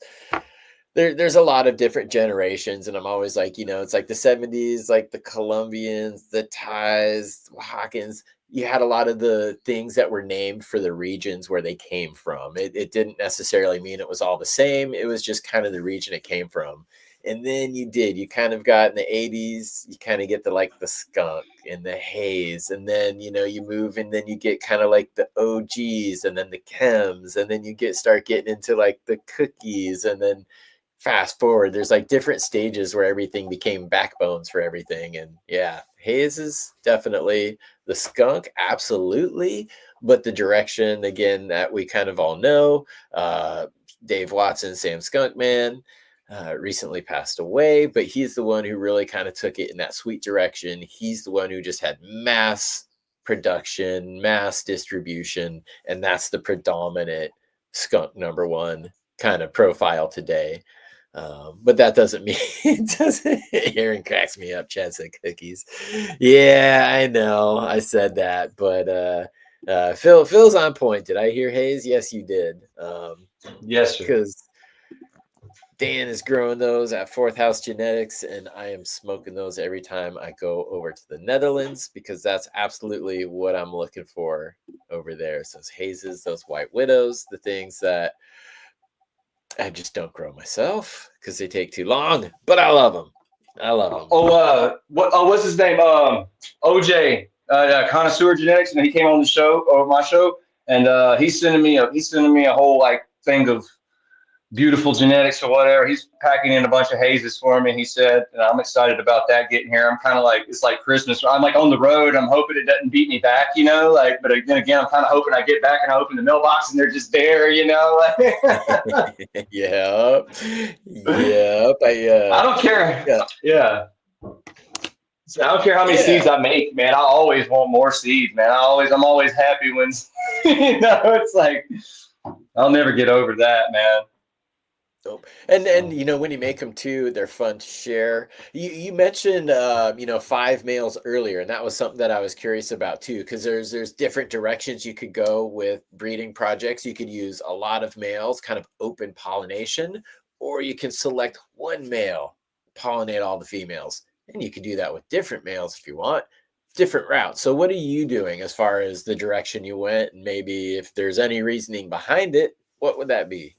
there's a lot of different generations, and I'm always like, it's like the 70s, like the Colombians, the Thais, Oaxacans. You had a lot of the things that were named for the regions where they came from. It didn't necessarily mean it was all the same. It was just kind of the region it came from. And then you kind of got in the 80s, you kind of get the like the skunk and the haze. And then, you move and then you get kind of like the OGs and then the chems. And then you start getting into like the cookies. And then fast forward, there's like different stages where everything became backbones for everything. And yeah, haze is definitely the skunk, absolutely. But the direction, again, that we kind of all know, Dave Watson, Sam Skunkman, recently passed away, but he's the one who really kind of took it in that sweet direction. He's the one who just had mass production, mass distribution, and that's the predominant skunk number one kind of profile today. But that doesn't mean it doesn't. Aaron cracks me up. Chad said cookies. Yeah, I know. I said that, but Phil's on point. Did I hear Hayes? Yes, you did.
Yes, sir.
Because Dan is growing those at Fourth House Genetics, and I am smoking those every time I go over to the Netherlands because that's absolutely what I'm looking for over there. So those hazes, those white widows, the things that I just don't grow myself because they take too long, but I love them. I love them.
What's his name? OJ, Connoisseur Genetics, and he came on the show, or my show, and he's sending me a whole like thing of beautiful genetics or whatever. He's packing in a bunch of hazes for me. He said, and I'm excited about that getting here. I'm kind of like, it's like Christmas. I'm like on the road. I'm hoping it doesn't beat me back, like, but then again, I'm kind of hoping I get back and I open the mailbox and they're just there, like,
Yep. Yep.
I don't care.
Yeah.
Yeah. So I don't care how many
Yeah.
seeds I make, man. I always want more seeds, man. I'm always happy when, it's like, I'll never get over that, man.
Nope. And
So.
when you make them too, they're fun to share. You mentioned 5 males earlier, and that was something that I was curious about too, because there's different directions you could go with breeding projects. You could use a lot of males, kind of open pollination, or you can select one male, pollinate all the females. And you can do that with different males if you want, different routes. So what are you doing as far as the direction you went? And maybe if there's any reasoning behind it, what would that be?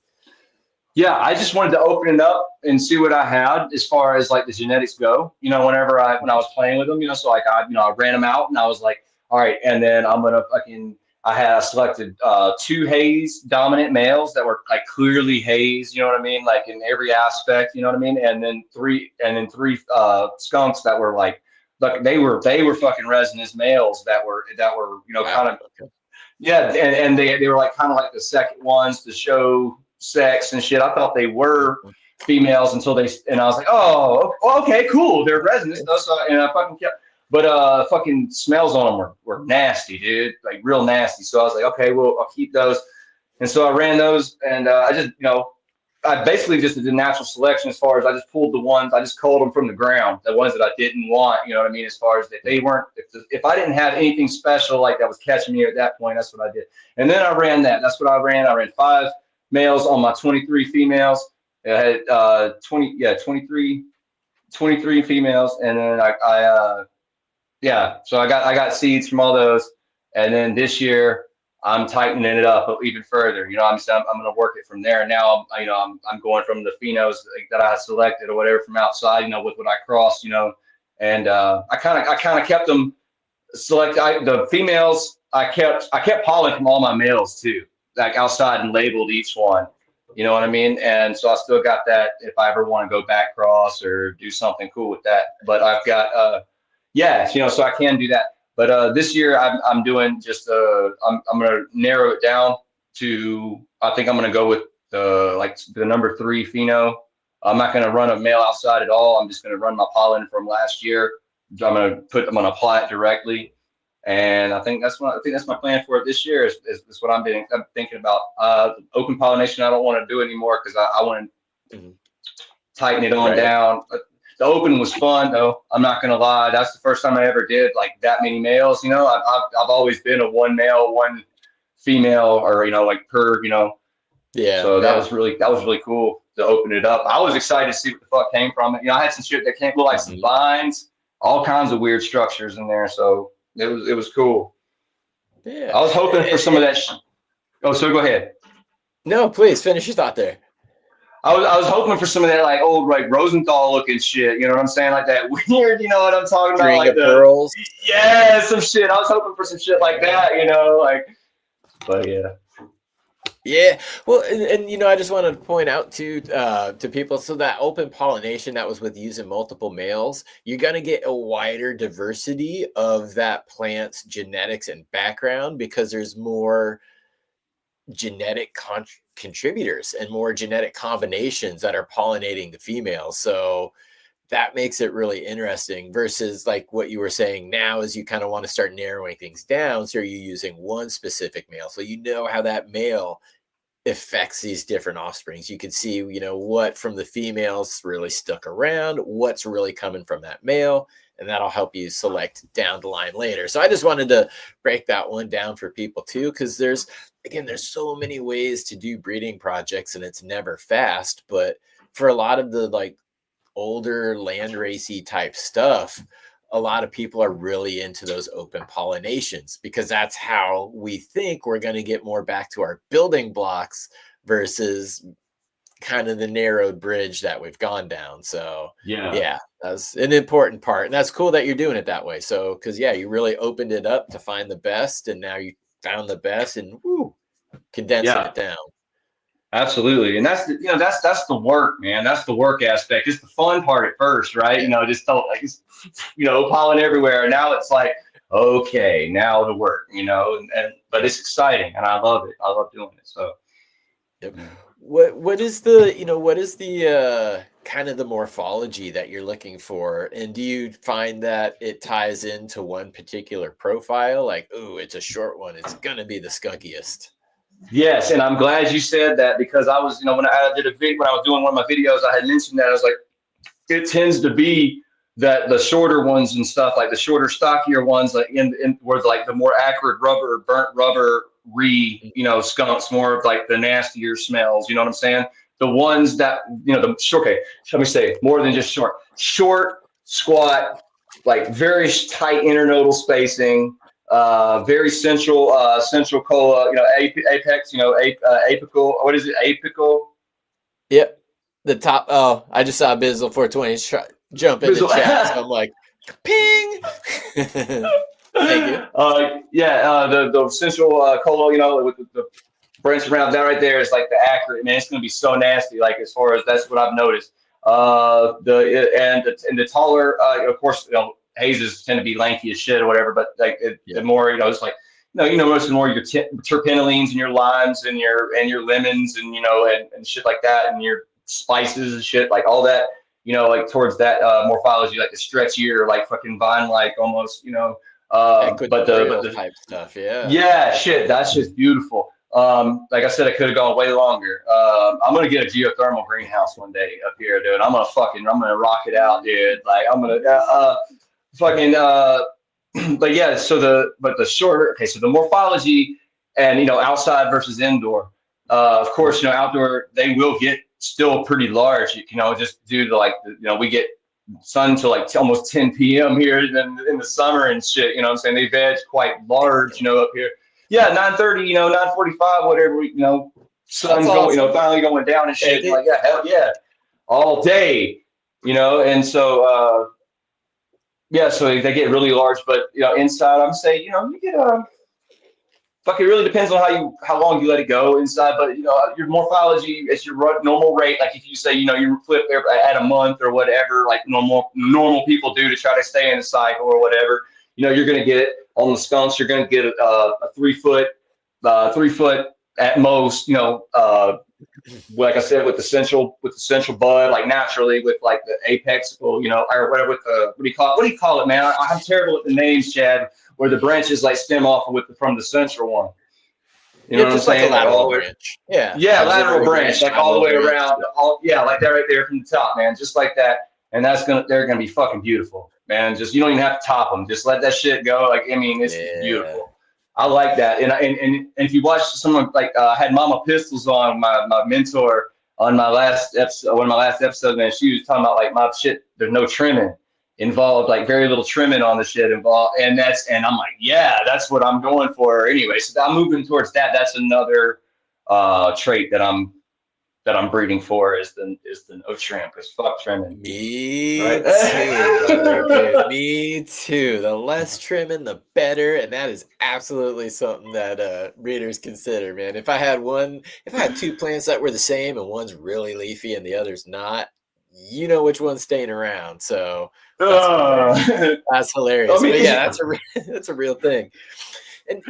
Yeah, I just wanted to open it up and see what I had as far as like the genetics go. You know, when I was playing with them, you know, so like I ran them out and I was like, all right, and then I selected 2 haze dominant males that were like clearly haze, you know what I mean, like in every aspect, you know what I mean, and then three skunks that were like they were fucking resinous males that were you know
Wow.
kind of yeah, and they were like kind of like the second ones to show sex and shit. I thought they were females until and I was like, oh, okay, cool. They're resinous though. So and I fucking kept, but fucking smells on them were nasty, dude, like real nasty. So I was like, okay, well I'll keep those. And so I ran those, and I just I basically just did natural selection as far as I just pulled the ones, I just culled them from the ground, the ones that I didn't want, you know what I mean? As far as that they weren't, if I didn't have anything special like that was catching me at that point, that's what I did. And then I ran that. That's what I ran. I ran 5 males on my 23 females. I had 23 females. And then so I got seeds from all those. And then this year, I'm tightening it up even further. You know, I'm going to work it from there. Now, I'm going from the phenos that I selected or whatever from outside, you know, with what I crossed, you know, and I kind of kept them the females. I kept pollen from all my males too, like outside and labeled each one. You know what I mean? And so I still got that if I ever want to go back cross or do something cool with that. But I've got you know, so I can do that. But this year I'm doing just I'm gonna narrow it down to I think I'm gonna go with the number 3 pheno. I'm not gonna run a male outside at all. I'm just gonna run my pollen from last year. I'm gonna apply it directly, and I think that's my plan for it this year. Is what I'm thinking about. Open pollination I don't want to do anymore because I want to tighten it on down. The open was fun though. I'm not gonna lie. That's the first time I ever did like that many males. You know, I've always been a 1 male, 1 female, or you know, like per, you know.
Yeah.
So that was really cool to open it up. I was excited to see what the fuck came from it. You know, I had some shit that came look like some vines, all kinds of weird structures in there. So it was cool.
Yeah.
I was hoping for some of that. Oh, so go ahead.
No, please finish your thought there.
I was hoping for some of that like old like Rosenthal looking shit, you know what I'm saying? Like that weird, you know what I'm talking about?
String
like
of pearls.
Yeah, some shit. I was hoping for some shit like that, you know, like. But yeah.
Yeah, well, and you know, I just want to point out to people, so that open pollination that was with using multiple males, you're gonna get a wider diversity of that plant's genetics and background because there's more genetic contributors and more genetic combinations that are pollinating the females. So that makes it really interesting versus like what you were saying now is you kind of want to start narrowing things down. So you're using one specific male. So you know how that male affects these different offsprings. You can see, you know, what from the females really stuck around, what's really coming from that male, and that'll help you select down the line later. So I just wanted to break that one down for people too, because there's so many ways to do breeding projects and it's never fast. But for a lot of the like older land racy type stuff, a lot of people are really into those open pollinations because that's how we think we're going to get more back to our building blocks versus kind of the narrowed bridge that we've gone down. So yeah, that's an important part. And that's cool that you're doing it that way. So, cause yeah, you really opened it up to find the best and now you found the best and condensing it down.
Absolutely. And that's the work, man. That's the work aspect. It's the fun part at first, right? You know, just don't like, you know, pollen everywhere. And now it's like, okay, now the work, you know, but it's exciting and I love it. I love doing it. So
what is the kind of the morphology that you're looking for? And do you find that it ties into one particular profile? Like, oh, it's a short one, it's gonna be the skunkiest.
Yes, and I'm glad you said that because I was, you know, when I did a video, when I was doing one of my videos, I had mentioned that I was like, it tends to be that the shorter ones and stuff, like the shorter, stockier ones, like in where like the more acrid rubber, burnt rubber, you know, skunks, more of like the nastier smells. You know what I'm saying? The ones that, you know, let me say more than just short, squat, like very tight internodal spacing, very central cola, apex, apical. What is it? Apical.
Yep. The top. Oh, I just saw Bizzle 420 jump in the chat. So I'm like, ping. Thank you.
The central cola, with the branch around that right there is like the accurate, man. It's gonna be so nasty. Like as far as that's what I've noticed. The taller, of course, hazes tend to be lanky as shit or whatever. But like the more, it's like most of the more your terpenolines and your limes and your lemons and and shit like that, and your spices and shit, like all that, like towards that morphology, like the stretchier, like fucking vine, like almost, but the
type stuff, yeah.
Yeah, shit, that's just beautiful. Like I said, I could have gone way longer. I'm gonna get a geothermal greenhouse one day up here, dude. I'm gonna rock it out, dude. Like I'm gonna but yeah. So the shorter. Okay, so the morphology and outside versus indoor. Of course, outdoor they will get still pretty large. Just due to we get sun till like almost 10 p.m. here in the summer and shit. You know what I'm saying? They veg quite large, up here. Yeah, 9:30, 9:45, whatever. Sun's going,
awesome.
Finally going down and shit. Like, yeah, hell yeah, all day, and so so they get really large. But inside, I'm saying, you get fuck. It really depends on how long you let it go inside. But your morphology is your normal rate. Like if you say you flip at a month or whatever, like normal people do to try to stay in the cycle or whatever. You're gonna get it on the skunks. You're gonna get a 3 foot, 3 foot at most. Like I said, with the central bud, like naturally with like the apex, or whatever. With the what do you call it, man? I'm terrible at the names, Chad. Where the branches like stem off from the central one. You know what I'm saying?
Like a lateral branch. Yeah.
Yeah, lateral branch, like all the way around. Like that right there from the top, man, just like that. And they're gonna be fucking beautiful, man. Just you don't even have to top them. Just let that shit go. Like it's beautiful. I like that. And if you watch someone like I had Mama Pistols on, my mentor, on my last episode, one of my last episodes, man, she was talking about like my shit. There's no trimming involved, like very little trimming on the shit involved, and I'm like, yeah, that's what I'm going for anyway. So I'm moving towards that. That's another trait that I'm breeding for is the no trim, because fuck trimming.
Me too, brother, dude. Me too. The less trimming, the better, and that is absolutely something that breeders consider, man. If I had two plants that were the same and one's really leafy and the other's not, you know which one's staying around. So that's hilarious. But yeah, that's a real thing. And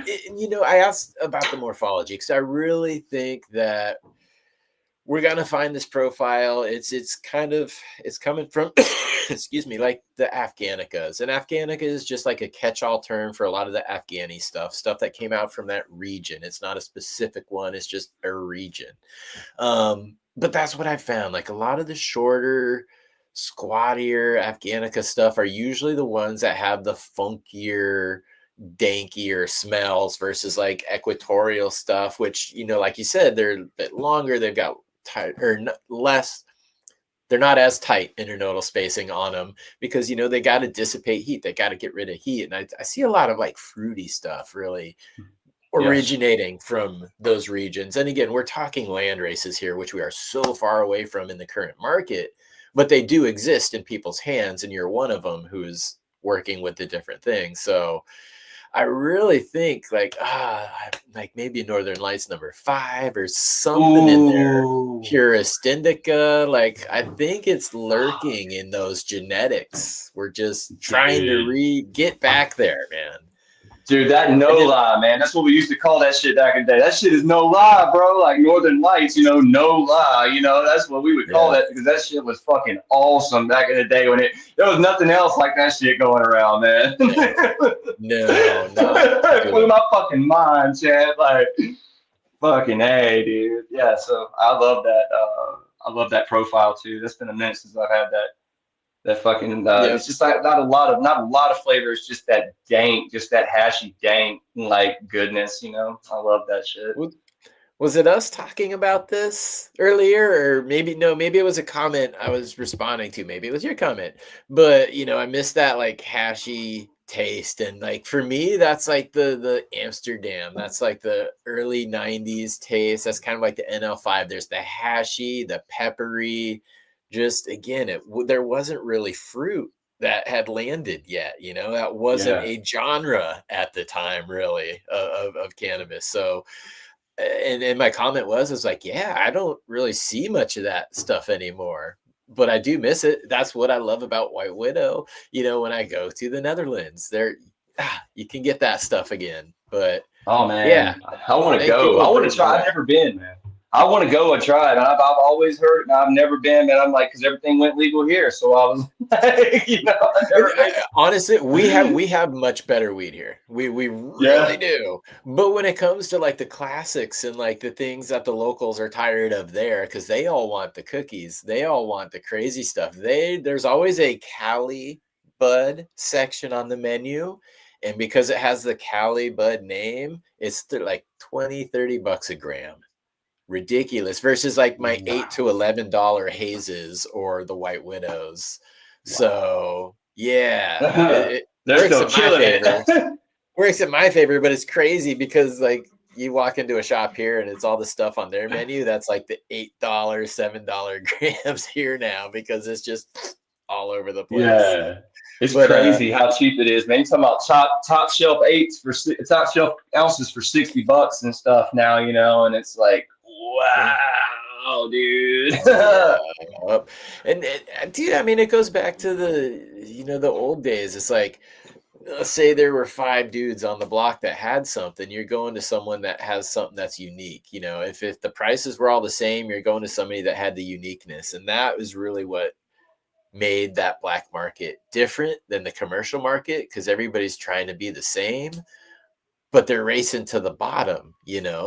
I asked about the morphology because I really think that we're gonna find this profile. It's coming from excuse me, like the Afghanicas. And Afghanica is just like a catch-all term for a lot of the Afghani stuff that came out from that region. It's not a specific one, it's just a region. But that's what I found. Like a lot of the shorter, squattier Afghanica stuff are usually the ones that have the funkier, dankier smells versus like equatorial stuff, which, like you said, they're a bit longer. They've got tight or less. They're not as tight internodal spacing on them because, they got to dissipate heat. They got to get rid of heat. And I see a lot of like fruity stuff really originating from those regions. And again, we're talking land races here, which we are so far away from in the current market, but they do exist in people's hands. And you're one of them who's working with the different things. So I really think like maybe Northern Lights number 5 or something in there. Purist Indica. Like I think it's lurking in those genetics. We're just trying to get back there, man.
Dude, that lie, man. That's what we used to call that shit back in the day. That shit is no lie, bro. Like Northern Lights, no lie. That's what we would call that because that shit was fucking awesome back in the day when there was nothing else like that shit going around, man.
No.
Blew my fucking mind, Chad. Like, fucking A, dude. Yeah, so I love that. I love that profile too. That's been a minute since I've had that fucking it's just like not a lot of flavors, just that dank, just that hashy dank like goodness, I love that shit.
Was it us talking about this earlier, or maybe no, maybe it was a comment I was responding to. Maybe it was your comment. But I missed that like hashy taste. And like for me, that's like the Amsterdam. That's like the early 90s taste. That's kind of like the NL5. There's the hashy, the peppery. Just again, there wasn't really fruit that had landed yet. That wasn't
Yeah.
a genre at the time, really, of cannabis. So and my comment was like, yeah, I don't really see much of that stuff anymore, but I do miss it. That's what I love about White Widow. When I go to the Netherlands, you can get that stuff again. But
Oh
yeah,
man, I want to
thank you
go.
for
I want to
bringing
try.
that
I've
up.
never been, man. I want to go and try it. I've always heard it, and I've never been, man. I'm like, because everything went legal here, so I was like, I never made it.
Honestly, we have much better weed here. We really
Yeah,
do. But when it comes to like the classics and like the things that the locals are tired of there, because they all want the cookies, they all want the crazy stuff. There's always a Cali Bud section on the menu. And because it has the Cali Bud name, it's like 20-30 bucks a gram. Ridiculous versus like my
wow,
$8 to $11 hazes or the White Widows.
wow.
So yeah, it
They're
works
still
in my
killing
favor.
it.
Works in my favor, but it's crazy because like you walk into a shop here and it's all the stuff on their menu that's like the $8, $7 grams here now because it's just all over the place.
Yeah, it's
But
crazy how cheap it is, man. You talking about top shelf top shelf ounces for $60 and stuff now, and it's like,
yeah.
wow, dude.
Yeah. And dude, I mean, it goes back to the old days. It's like, let's say there were five dudes on the block that had something. You're going to someone that has something that's unique. If the prices were all the same, you're going to somebody that had the uniqueness. And that was really what made that black market different than the commercial market because everybody's trying to be the same, but they're racing to the bottom.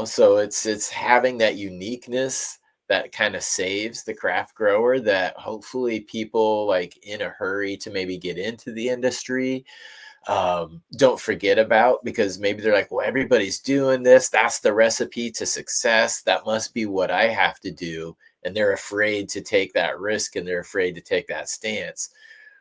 So it's having that uniqueness that kind of saves the craft grower that hopefully people like in a hurry to maybe get into the industry don't forget about, because maybe they're like, well, everybody's doing this, that's the recipe to success, that must be what I have to do, and they're afraid to take that risk and they're afraid to take that stance,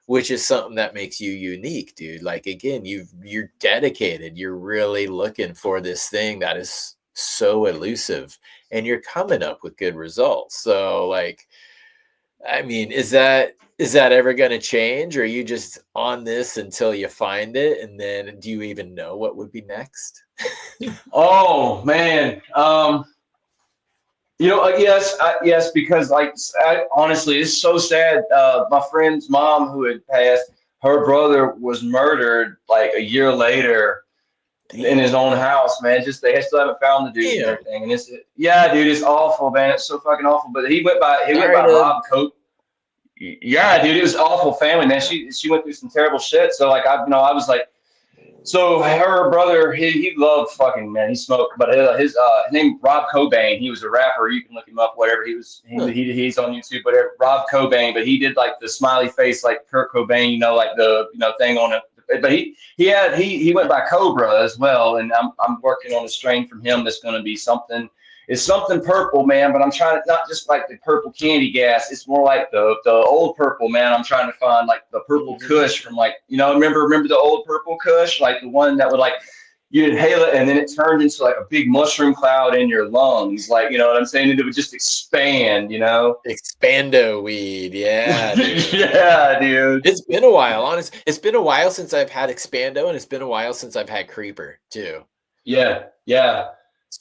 which is something that makes you unique, dude. Like again, you're dedicated, you're really looking for this thing that is so elusive and you're coming up with good results. So like, I mean, is that ever going to change, or are you just on this until you find it, and then do you even know what would be next?
Oh man, yes, because like honestly, it's so sad. My friend's mom, who had passed, her brother was murdered like a year later in
Damn.
his own house, man. Just they still haven't found the dude and
Damn.
everything, and yeah, dude, it's awful, man. It's so fucking awful. But he went by
Sorry to.
Rob Cope. Yeah, dude, it was awful family, man. She went through some terrible shit. So like I was like. So her brother, he loved fucking, man. He smoked, but his name Rob Cobain. He was a rapper. You can look him up. Whatever.
Huh.
He's on YouTube. Whatever. Rob Cobain, but he did like the smiley face, like Kurt Cobain. Like the thing on it. But he went by Cobra as well. And I'm working on a strain from him that's going to be something. It's something purple, man, but I'm trying to not just like the purple candy gas. It's more like the old purple, man. I'm trying to find like the purple
Mhm.
Kush from like remember the old purple Kush, like the one that would like you inhale it and then it turned into like a big mushroom cloud in your lungs, like what I'm saying. It would just expand.
Expando weed, yeah, dude.
Yeah, dude.
It's been a while, honest. It's been a while since I've had Expando, and it's been a while since I've had Creeper too.
Yeah, yeah.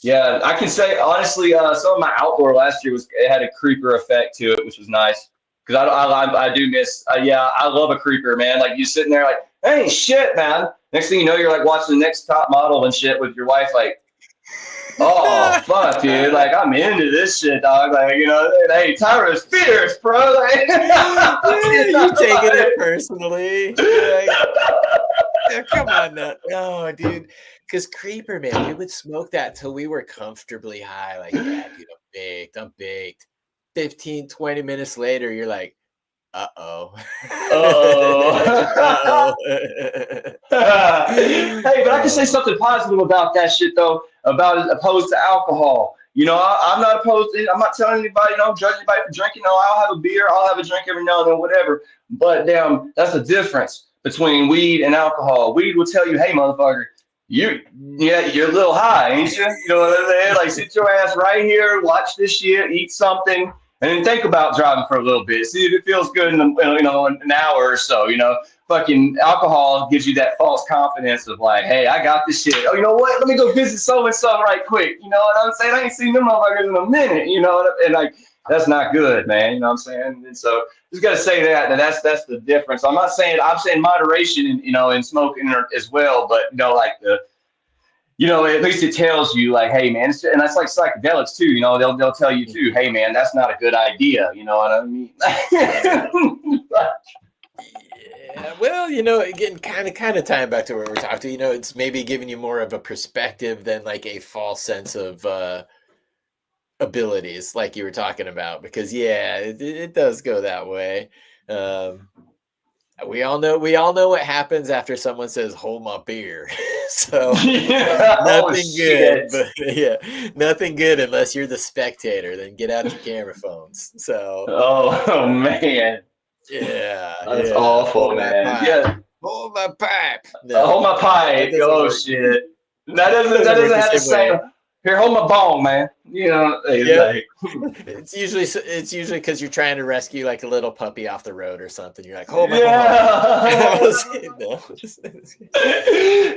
Yeah, I can say honestly, some of my outdoor last year it had a creeper effect to it, which was nice because I do miss. Yeah, I love a creeper, man. Like you sitting there, like, hey, shit, man. Next thing you know, you're like watching the next top model and shit with your wife, like, oh fuck, dude. Like I'm into this shit, dog. Like hey, Tyra's fierce, bro. Like,
You taking it personally? You're like, yeah, come on now. No, dude. Because Creeper, man, we would smoke that till we were comfortably high. Like, yeah, dude, I'm baked. 15, 20 minutes later, you're like, uh-oh.
oh.
Uh-oh.
Hey, but I can say something positive about that shit though, about as opposed to alcohol. You know, I'm not opposed to it. I'm not telling anybody, judge anybody for drinking. No, I'll have a beer. I'll have a drink every now and then, whatever. But damn, that's the difference between weed and alcohol. Weed will tell you, hey, motherfucker, you're a little high, ain't you? You know what I'm saying? Like, sit your ass right here, watch this shit, eat something, and then think about driving for a little bit. See if it feels good in an hour or so. Fucking alcohol gives you that false confidence of like, hey, I got this shit. Oh, you know what? Let me go visit so and so right quick. You know what I'm saying? I ain't seen them motherfuckers in a minute. And like that's not good, man. You know what I'm saying? And so just gotta say that's the difference. I'm saying moderation in smoking as well, but like at least it tells you like, hey man, and that's like psychedelics too. They'll tell you too, hey man, that's not a good idea. You know what I mean?
Yeah, well, again, kind of tying back to where we're talking to, it's maybe giving you more of a perspective than like a false sense of abilities, like you were talking about, because it does go that way. We all know what happens after someone says, "Hold my beer." So nothing good, but nothing good unless you're the spectator. Then get out your camera phones. So
oh man.
Yeah,
that's awful, man. Yeah,
hold my pipe.
No, hold my pipe. Oh shit, that doesn't have the same. Here, hold my bone, man.
It's usually because you're trying to rescue like a little puppy off the road or something. You're like, hold my bone.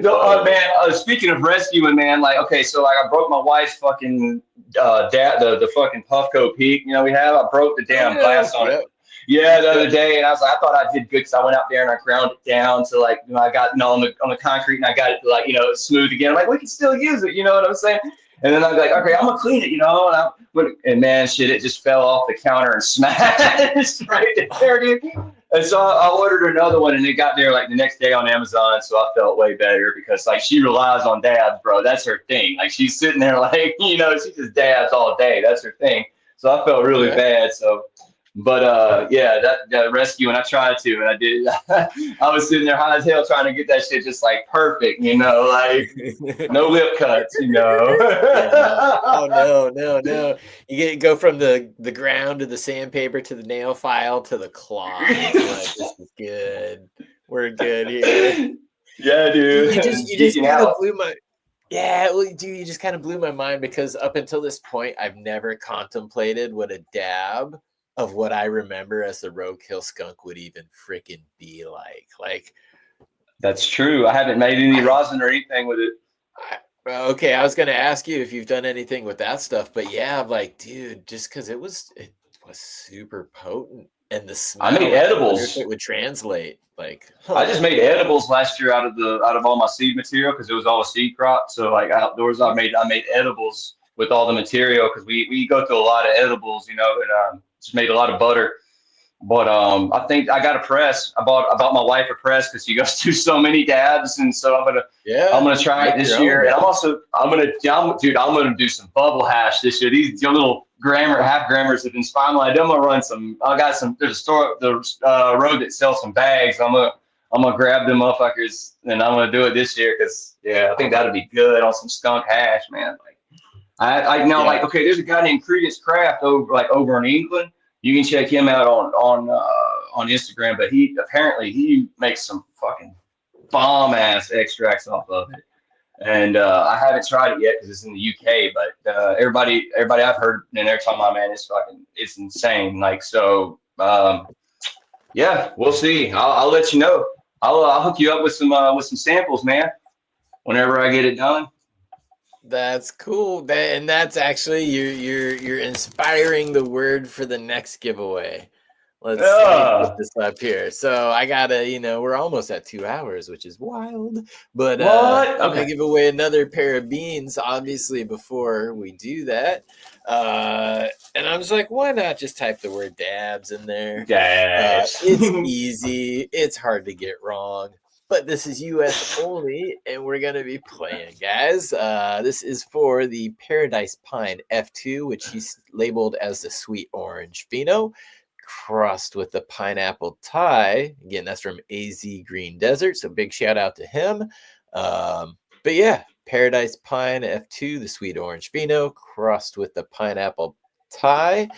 No, man. Speaking of rescuing, man, like okay, so like I broke my wife's fucking the fucking Puffco Peak. I broke the damn glass on it. Yeah, the other day, and I thought I did good because I went out there and I ground it down to like, I got on the concrete and I got it to like, smooth again. I'm like, we can still use it, you know what I'm saying? And then I'm like, okay, I'm gonna clean it, and man, shit, it just fell off the counter and smashed right there, dude. And so I ordered another one, and it got there like the next day on Amazon. So I felt way better because like she relies on dabs, bro. That's her thing. Like she's sitting there like, she just dabs all day. That's her thing. So I felt really bad. So. But that rescue, and I tried to, and I did. I was sitting there high as hell trying to get that shit just like perfect, like no lip cuts,
Oh no! You go from the ground to the sandpaper to the nail file to the claw. Like, this is good. We're good here.
Yeah, dude.
You just kind of blew my. Yeah, well, dude, you just kind of blew my mind because up until this point, I've never contemplated what a dab of what I remember as the roadkill skunk would even freaking be like. Like,
that's true. I haven't made any rosin or anything with it.
Okay, I was gonna ask you if you've done anything with that stuff, but yeah, like, dude, just because it was super potent, and the smell.
I made edibles.
It would translate. Like,
I just made edibles last year out of all my seed material because it was all a seed crop. So like outdoors, I made edibles with all the material because we go through a lot of edibles, and just made a lot of butter. But I think I got a press. I bought my wife a press because she goes through so many dabs, and so I'm gonna try it this year. And I'm gonna do some bubble hash this year. These little half grammars have been spine like I'm gonna run some. There's a store up the road that sells some bags. I'm gonna grab them motherfuckers and I'm gonna do it this year because I think that'll be good on some skunk hash, man. Like like okay, there's a guy named Credence Craft over in England. You can check him out on Instagram, but he makes some fucking bomb ass extracts off of it. And I haven't tried it yet because it's in the UK. But everybody I've heard and they're talking about, man, it's insane. Like so, we'll see. I'll let you know. I'll hook you up with some samples, man. Whenever I get it done.
That's cool. And that's actually you're inspiring the word for the next giveaway. Let's put this up here. So I gotta, we're almost at 2 hours, which is wild. But I'm gonna give away another pair of beans, obviously, before we do that. And I was like, why not just type the word dabs in there?
Dabs.
It's easy. It's hard to get wrong. But this is US only, and we're going to be playing, guys. This is for the Paradise Pine F2, which he's labeled as the Sweet Orange Pheno, crossed with the Pineapple Thai. Again, that's from AZ Green Desert, so big shout out to him. But yeah, Paradise Pine F2, the sweet orange pheno, crossed with the pineapple Thai.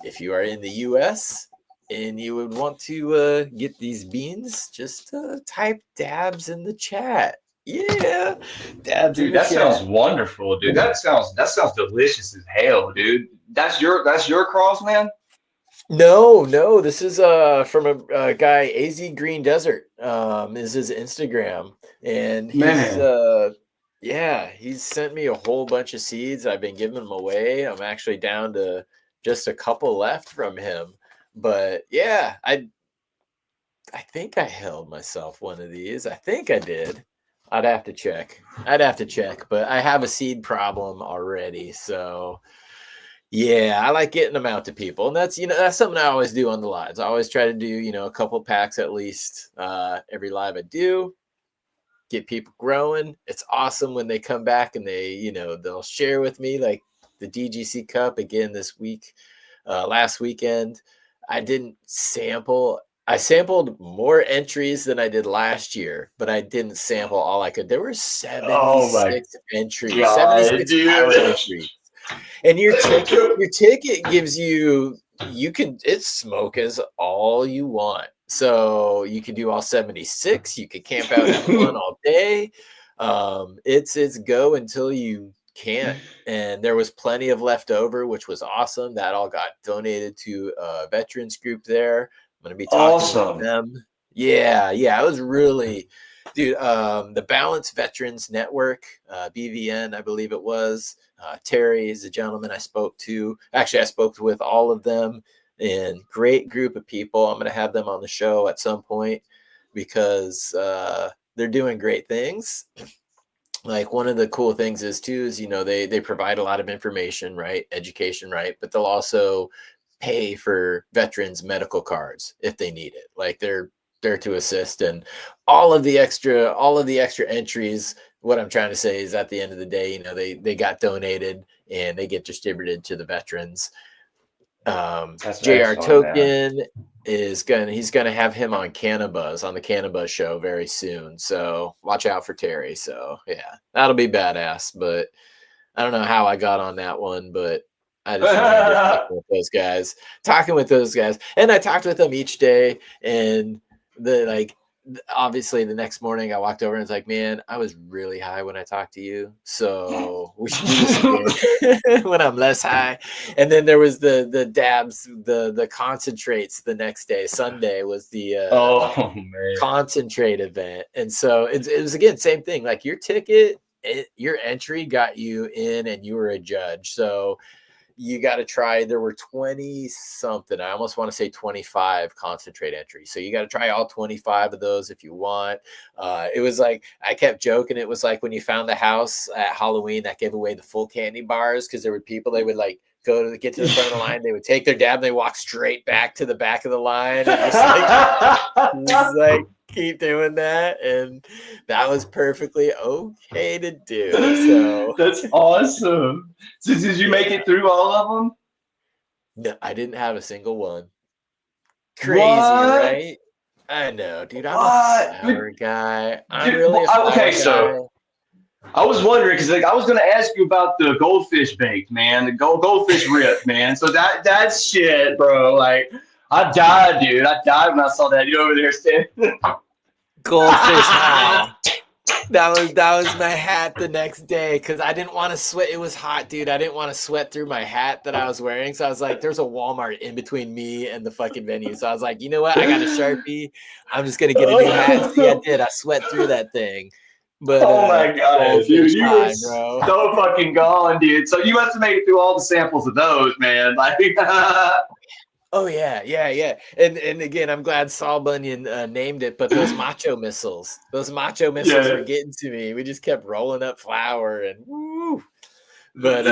If you are in the US and you would want to get these beans, just type dabs in the chat. Yeah, dabs in
Dude,
the
that sounds
chat.
wonderful, dude. That sounds delicious as hell, dude. That's your cross, man.
No, this is from a guy, AZ Green Desert, is his Instagram, and
Man.
he's sent me a whole bunch of seeds. I've been giving them away. I'm actually down to just a couple left from him, but yeah, I think I held myself one of these. I think I did. I'd have to check. But I have a seed problem already, so yeah, I like getting them out to people, and that's something I always do on the lives. I always try to do a couple packs at least every live I do. Get people growing. It's awesome when they come back and they'll share with me, like the DGC Cup again this week. Last weekend, I didn't sample. I sampled more entries than I did last year, but I didn't sample all I could. There were
Oh my
76 entries,
God,
76 power
dude.
entries. And your ticket gives you can it's smoke as all you want. So you can do all 76, you could camp out at one all day. It's go until you can't. And there was plenty of leftover, which was awesome. That all got donated to a veterans group there. I'm gonna be talking with
Awesome.
them. Yeah, it was really dude, the Balance Veterans Network, BVN, I believe it was. Terry is a gentleman I spoke to. Actually, I spoke with all of them, and great group of people. I'm going to have them on the show at some point because they're doing great things. Like one of the cool things is they provide a lot of information, right? Education, right? But they'll also pay for veterans medical cards if they need it. Like they're there to assist, and all of the extra entries. What I'm trying to say is at the end of the day, they got donated and they get distributed to the veterans.
That's
JR
excellent, man.
Token he's gonna have him on the Cannabis show very soon. So watch out for Terry. So yeah, that'll be badass. But I don't know how I got on that one, but I just remember talking with those guys, and I talked with them each day. And obviously the next morning I walked over and was like, man, I was really high when I talked to you, so we should do this again when I'm less high. And then there was the dabs, the concentrates the next day. Sunday was the
Oh man.
concentrate event, and so it was again same thing. Like your ticket, your entry got you in, and you were a judge, so you got to try. There were 20 something. I almost want to say 25 concentrate entries. So you got to try all 25 of those if you want. It was like, I kept joking. It was like when you found the house at Halloween that gave away the full candy bars, because there were people, they would like get to the front of the line. They would take their dab and they walk straight back to the back of the line and just like keep doing that. And that was perfectly okay to do. So
That's awesome. So did you make it through all of them?
no, I didn't have a single one. Crazy,
What?
right? I know, dude. I'm a
What?
flower guy. I'm
Dude,
really a flower
okay,
guy.
so I was wondering because I was gonna ask you about the goldfish baked, man, the goldfish rip, man. So that's shit, bro. Like I died, dude. I died when I saw that. You over there standing.
Goldfish high. That was my hat the next day because I didn't want to sweat. It was hot, dude. I didn't want to sweat through my hat that I was wearing. So I was like, there's a Walmart in between me and the fucking venue. So I was like, you know what? I got a Sharpie. I'm just going to get a new hat. See, I did. I sweat through that thing. But
Oh my god, dude, you were
high, bro.
so fucking gone, dude. So you must have made it through all the samples of those, man. Like,
Oh yeah. And again, I'm glad Saul Bunyan named it, but those macho missiles
yeah.
were getting to me. We just kept rolling up flour and woo. But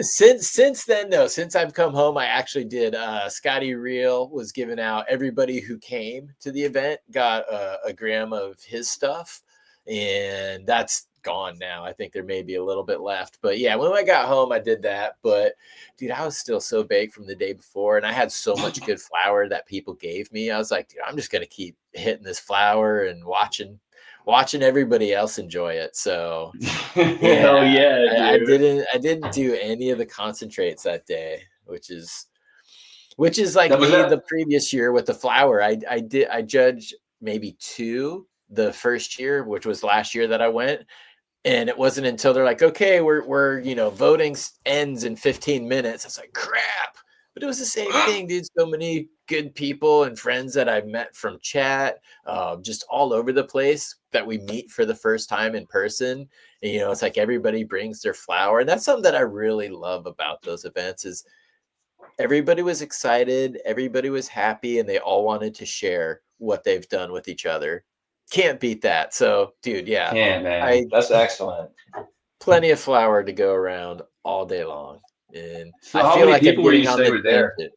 since then, no, since I've come home, I actually did. Scotty Real was giving out. Everybody who came to the event got a gram of his stuff, and that's gone now. I think there may be a little bit left, but yeah, when I got home, I did that. But dude, I was still so baked from the day before, and I had so much good flour that people gave me. I was like, dude, I'm just gonna keep hitting this flour and watching watching everybody else enjoy it. So
Hell yeah,
I
dude.
didn't do any of the concentrates that day, which is like
That was
me
that.
the previous year with the flower. I judged maybe 2 the first year, which was last year that I went. And it wasn't until they're like, okay, we're voting ends in 15 minutes. I was like, crap. But it was the same thing, dude. So many good people and friends that I've met from chat, just all over the place that we meet for the first time in person. And, it's like everybody brings their flower. And that's something that I really love about those events is everybody was excited, everybody was happy, and they all wanted to share what they've done with each other. Can't beat that. So, dude, yeah,
Can't, man.
I
That's excellent.
plenty of flour to go around all day long. And
So
I
how
feel
many
like I'm
people do you
getting on
say
the
were there?
tangent.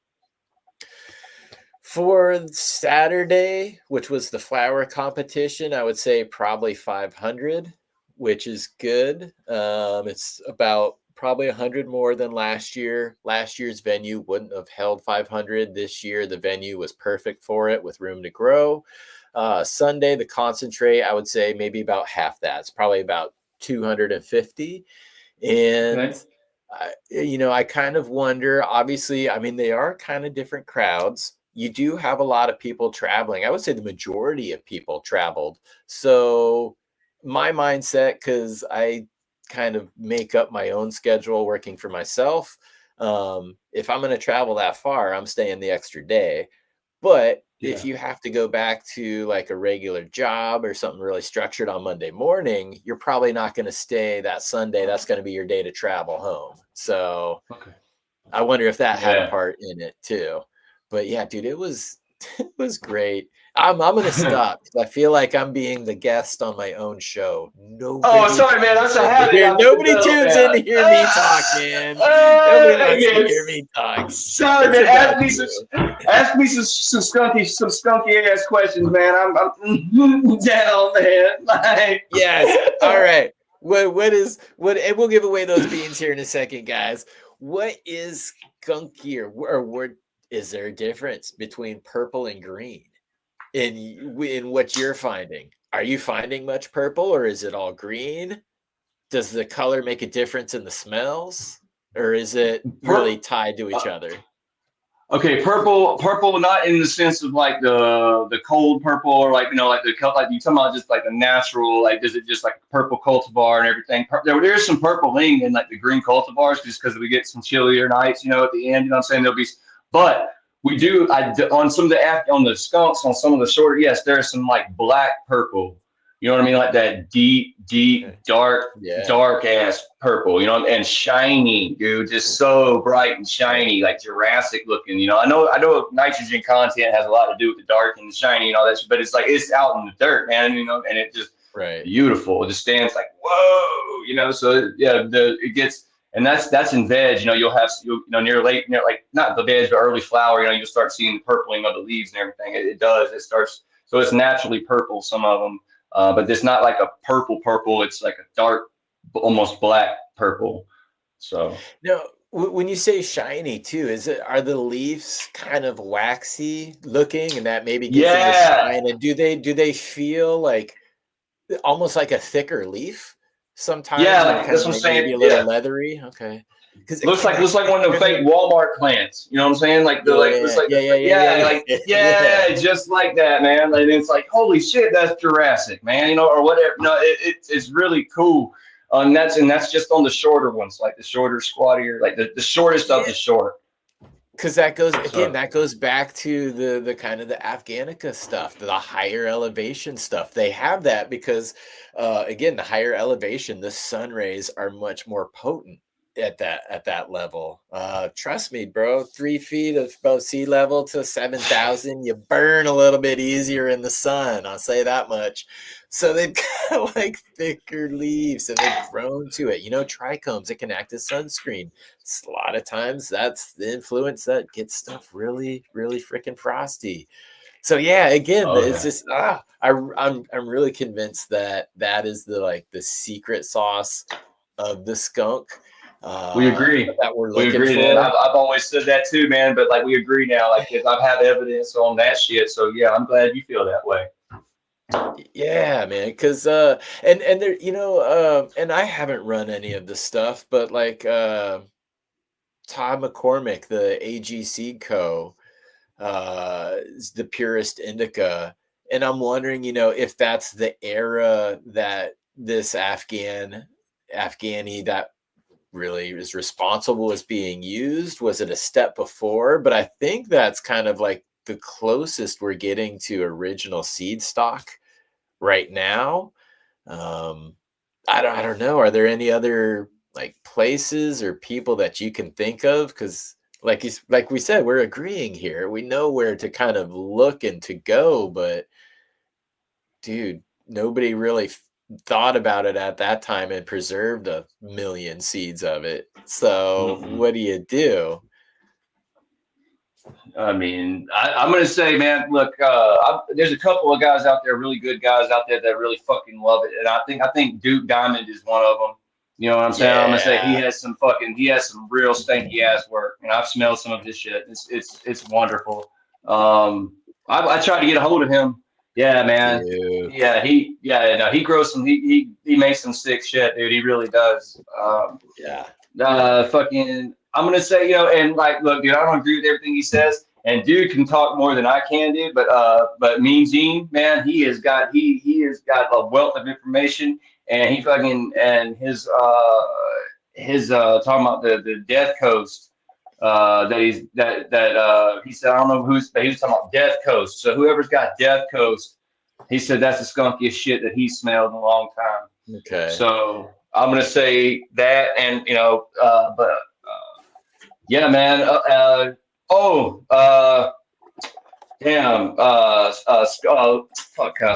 For Saturday, which was the flower competition, I would say probably 500, which is good. It's about probably 100 more than last year. Last year's venue wouldn't have held 500. This year, the venue was perfect for it with room to grow. Sunday, the concentrate, I would say maybe about half that. It's probably about 250. And
Okay.
I kind of wonder, obviously, I mean, they are kind of different crowds. You do have a lot of people traveling. I would say the majority of people traveled. So my mindset, because I kind of make up my own schedule working for myself. If I'm going to travel that far, I'm staying the extra day. But if
Yeah.
you have to go back to like a regular job or something really structured on Monday morning, you're probably not going to stay that Sunday. That's going to be your day to travel home. So
Okay.
I wonder if that had a
Yeah.
part in it too. But yeah, dude, it was it was great. I'm gonna stop because I feel like I'm being the guest on my own show.
Oh,
Nobody
sorry, man.
tunes
That's a
in to
habit
hear.
I've
Nobody
developed,
tunes
man.
in to hear me talk, man. Nobody
Hey,
wants to
man.
hear me talk.
Sorry,
It's
man.
about you.
Ask me some skunky ass questions, man. I'm down, man. Like,
Yes. All right. What? And we'll give away those beans here in a second, guys. What is skunkier, or what is there a difference between purple and green in what you're finding? Are you finding much purple, or is it all green? Does the color make a difference in the smells, or is it really
per,
tied to each
uh,
other?
okay, purple, not in the sense of like the cold purple or like like like you talking about just like the natural, like does it just like purple cultivar and everything? There's some purpling in like the green cultivars just because we get some chillier nights, at the end. You know what I'm saying? There'll be, but we do on some of on the skunks on some of the shorter. Yes, there's some like black purple. You know what I mean? Like that deep,
Okay.
dark
Yeah.
dark ass purple, and shiny, dude, just so bright and
Okay.
shiny, like Jurassic looking. I know nitrogen content has a lot to do with the dark and the shiny and all that, but it's like it's out in the dirt, man, and it just
Right.
beautiful. It just stands like whoa. So yeah, it gets. And that's in veg. Near late, like not the veg, but early flower. You'll start seeing the purpling of the leaves and everything. It does. It starts. So it's naturally purple. Some of them. But it's not like a purple. It's like a dark, almost black purple. So
Now, when you say shiny too, are the leaves kind of waxy looking, and that maybe gives them the
yeah,
shine? And do they feel like almost like a thicker leaf sometimes,
yeah,
or
like
kind
that's
of
what I'm
like
saying.
maybe a little
Yeah,
leathery? Okay, because
looks
again,
like
that
looks like one of the
kind
fake
of
Walmart plants. You know what I'm saying? Like the like looks
yeah,
like
yeah,
the
yeah, yeah,
yeah,
yeah,
like
yeah, yeah.
yeah, just like that, man. And it's like holy shit, that's Jurassic, man. Or whatever. No, it's really cool. And that's just on the shorter ones, like the shorter, squattier, like the shortest of
Yeah,
the short.
because that goes again.
So
That goes back to the kind of the Afghanica stuff, the higher elevation stuff. They have that because, again, the higher elevation, the sun rays are much more potent at that level. Trust me, bro. 3 feet above sea level to 7,000, you burn a little bit easier in the sun. I'll say that much. So they've got like thicker leaves, and they've grown to it. Trichomes, it can act as sunscreen. A lot of times that's the influence that gets stuff really, really freaking frosty. So yeah, again, it's
okay,
just I'm really convinced that that is the secret sauce of the skunk
we agree.
that we're
We
looking
agree, man. I've,
for.
I've always said that too, man. But like we agree now, like 'cause I've had evidence on that shit. So yeah, I'm glad you feel that way.
Yeah, man. Because and there, and I haven't run any of this stuff, but like Todd McCormick, the AGC Co. Is the purest indica, and I'm wondering, if that's the era that this Afghani that really is responsible is being used. Was it a step before? But I think that's kind of like the closest we're getting to original seed stock right now. um I don't know, are there any other like places or people that you can think of? Because like we said, we're agreeing here, we know where to kind of look and to go, but dude, nobody really thought about it at that time and preserved a million seeds of it. So
Mm-mm.
what do you do?
I mean, I'm gonna say, man, look, there's a couple of guys out there, really good guys out there that really fucking love it, and I think Duke Diamond is one of them. You know what I'm saying? I'm gonna say
Yeah,
he has some real stanky ass work, and I've smelled some of his shit. It's wonderful. Um, I tried to get a hold of him. Yeah, man.
Duke.
Yeah, no, he grows some. He makes some sick shit, dude. He really does.
Yeah.
Fucking, I'm gonna say, and like, look, dude, I don't agree with everything he says, and dude can talk more than I can, dude. But Mean Gene, man, he has got a wealth of information, and he fucking and his talking about the Death Coast. He said, I don't know but he was talking about Death Coast. So whoever's got Death Coast, he said that's the skunkiest shit that he smelled in a long time.
Okay.
So I'm gonna say that, and but yeah, man. Damn.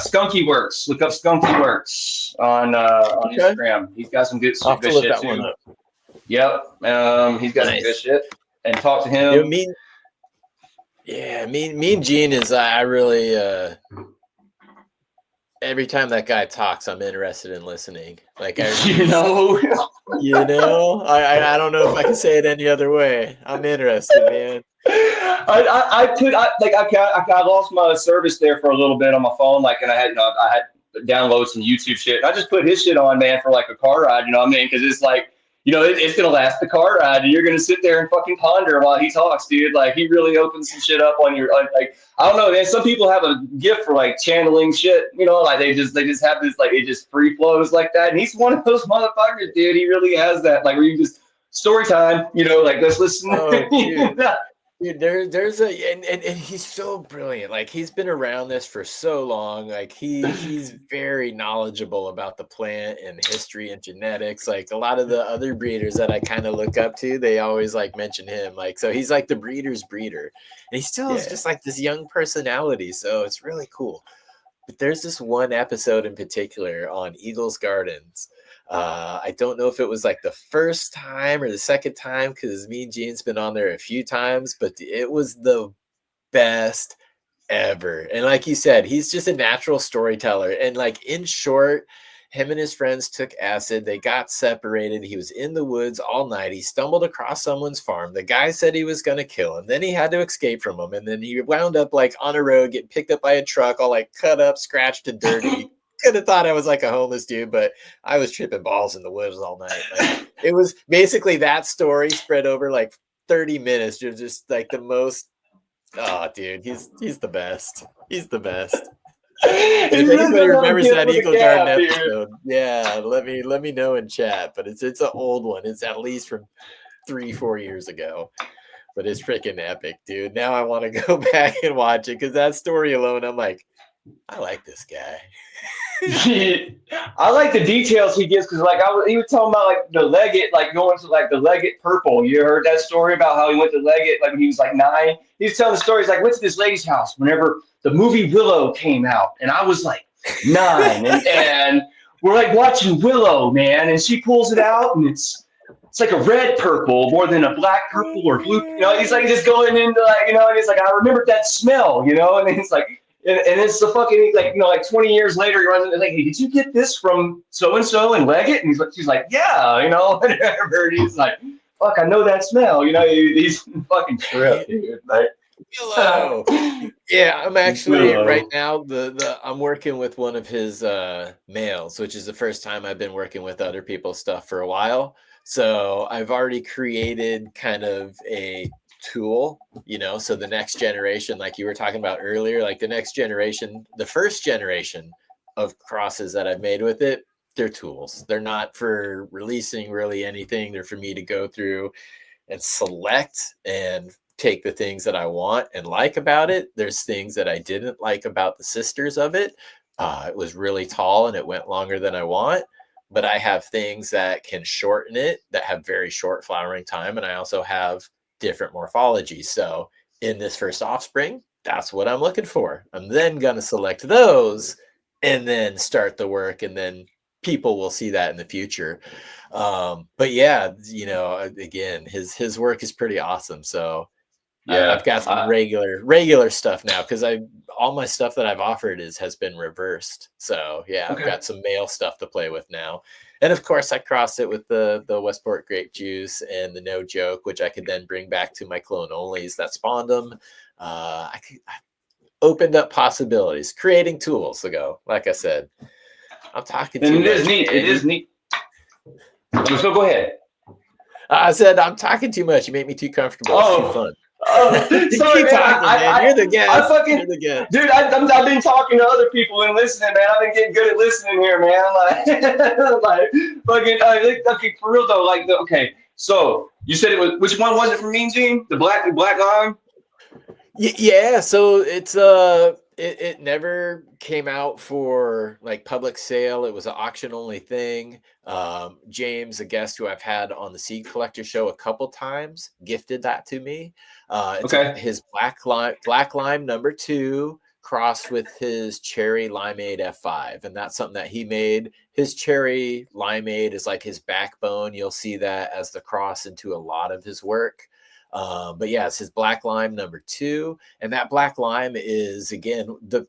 Skunky Works. Look up Skunky Works on
Okay.
Instagram. He's got some good
I'll have to
good
look
shit
that one
too.
up.
Yep. He's got some good
Nice.
shit. And talk to
You know,
him.
Mean Gene is, I really every time that guy talks, I'm interested in listening. Like
You know.
I don't know if I can say it any other way. I'm interested, man.
I lost my service there for a little bit on my phone, like, and I had download some YouTube shit. And I just put his shit on, man, for like a car ride. You know what I mean? Because it's like, it's gonna last the car ride, and you're gonna sit there and fucking ponder while he talks, dude. Like, he really opens some shit up on your like. I don't know, man. Some people have a gift for like channeling shit. Like they just have this, like, it just free flows like that. And he's one of those motherfuckers, dude. He really has that, like, where you just story time. Like, let's listen.
Oh, dude. Dude, there's and he's so brilliant. Like, he's been around this for so long. Like, he's very knowledgeable about the plant and history and genetics. Like, a lot of the other breeders that I kind of look up to, they always like mention him. Like, so he's like the breeder's breeder, and he still is
Yeah.
just like this young personality. So it's really cool. But there's this one episode in particular on Eagles Gardens. I don't know if it was like the first time or the second time, because Mean Gene's been on there a few times, but it was the best ever. And like you said, he's just a natural storyteller. And like, in short, him and his friends took acid. They got separated. He was in the woods all night. He stumbled across someone's farm. The guy said he was going to kill him. Then he had to escape from him. And then he wound up like on a road, getting picked up by a truck, all like cut up, scratched, and dirty. Could have thought I was like a homeless dude, but I was tripping balls in the woods all night. Like, it was basically that story spread over like 30 minutes. You're just like the most. Oh, dude, he's the best. He's the best. If anybody remembers that Eagle Garden episode, yeah, let me know in chat. But it's an old one. It's at least from 3-4 years ago. But it's freaking epic, dude. Now I want to go back and watch it, because that story alone, I'm like, I like this guy.
I like the details he gives, because like he was talking about like the Leggett, like going to like the Leggett Purple. You heard that story about how he went to Leggett like when he was like 9? He was telling the stories like, went to this lady's house whenever the movie Willow came out, and I was like 9, and we're like watching Willow, man, and she pulls it out, and it's like a red purple more than a black purple or blue. He's like just going into like, and he's like, I remember that smell, and it's like. And it's the fucking, like, like 20 years later, you're like, hey, did you get this from so-and-so in Leggett? And she's like, yeah, whatever. And he's like, fuck, I know that smell. He's fucking tripped, dude. Like,
Willow. Yeah, I'm actually right
Willow.
now I'm working with one of his males, which is the first time I've been working with other people's stuff for a while. So I've already created kind of a tool, so the next generation, like you were talking about earlier, like the next generation, the first generation of crosses that I've made with it, they're tools. They're not for releasing really anything. They're for me to go through and select and take the things that I want and like about it. There's things that I didn't like about the sisters of it. It was really tall and it went longer than I want. But I have things that can shorten it that have very short flowering time. And I also have different morphology. So in this first offspring, that's what I'm looking for. I'm then going to select those and then start the work. And then people will see that in the future. But yeah, again, his work is pretty awesome. So I've
Yeah.
got some regular stuff now because I all my stuff that I've offered has been reversed. So yeah, I've
Okay.
got some male stuff to play with now. And of course I crossed it with the Westport grape juice and the no joke, which I could then bring back to my clone onlys that spawned them. I opened up possibilities, creating tools ago. Like I said, I'm talking
And
too
it is
much,
neat. It
man.
is neat. So go ahead.
I said I'm talking too much. You make me too comfortable. It's too
Oh,
fun.
sorry,
Keep
man.
talking, man. You're the
I
guest.
fucking,
You're the guest.
dude. I've been talking to other people and listening, man. I've been getting good at listening here, man. Like, like fucking. Okay, for real though. Like, okay. So you said it was. Which one was it from Mean Gene? The black line.
Yeah, so it never came out for like public sale. It was an auction only thing. James, a guest who I've had on the Seed Collector Show a couple times, gifted that to me.
Okay.
His black lime #2 crossed with his cherry limeade F5, and that's something that he made. His cherry limeade is like his backbone. You'll see that as the cross into a lot of his work. But yeah, it's his black lime #2, and that black lime is again the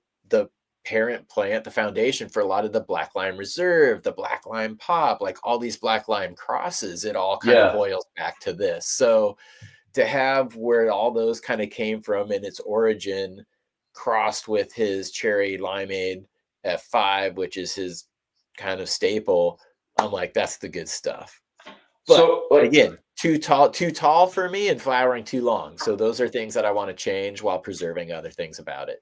parent plant, the foundation for a lot of the black lime reserve, the black lime pop, like all these black lime crosses. It all kind of
Yeah.
boils back to this. So to have where all those kind of came from in its origin, crossed with his cherry limeade F5, which is his kind of staple, I'm like, that's the good stuff. But
So like,
again, too tall for me and flowering too long. So those are things that I want to change while preserving other things about it.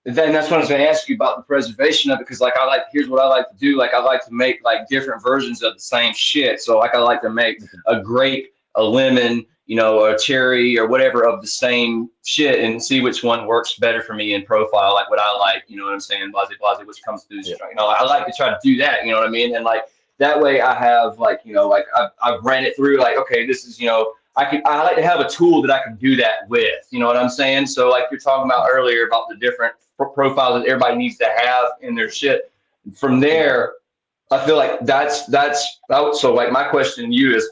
then that's what I was going to ask you about the preservation of it, because like here's what I like to do. Like I like to make like different versions of the same shit. So like I like to make a grape, a lemon, a cherry or whatever of the same shit and see which one works better for me in profile, like what I like, you know what I'm saying, blase, which comes through,
Yeah.
I like to try to do that, you know what I mean? And like that way I have like, like I've ran it through like, okay, this is, I like to have a tool that I can do that with, you know what I'm saying? So like you're talking about earlier about the different profiles that everybody needs to have in their shit. From there, I feel like that's so like my question to you is,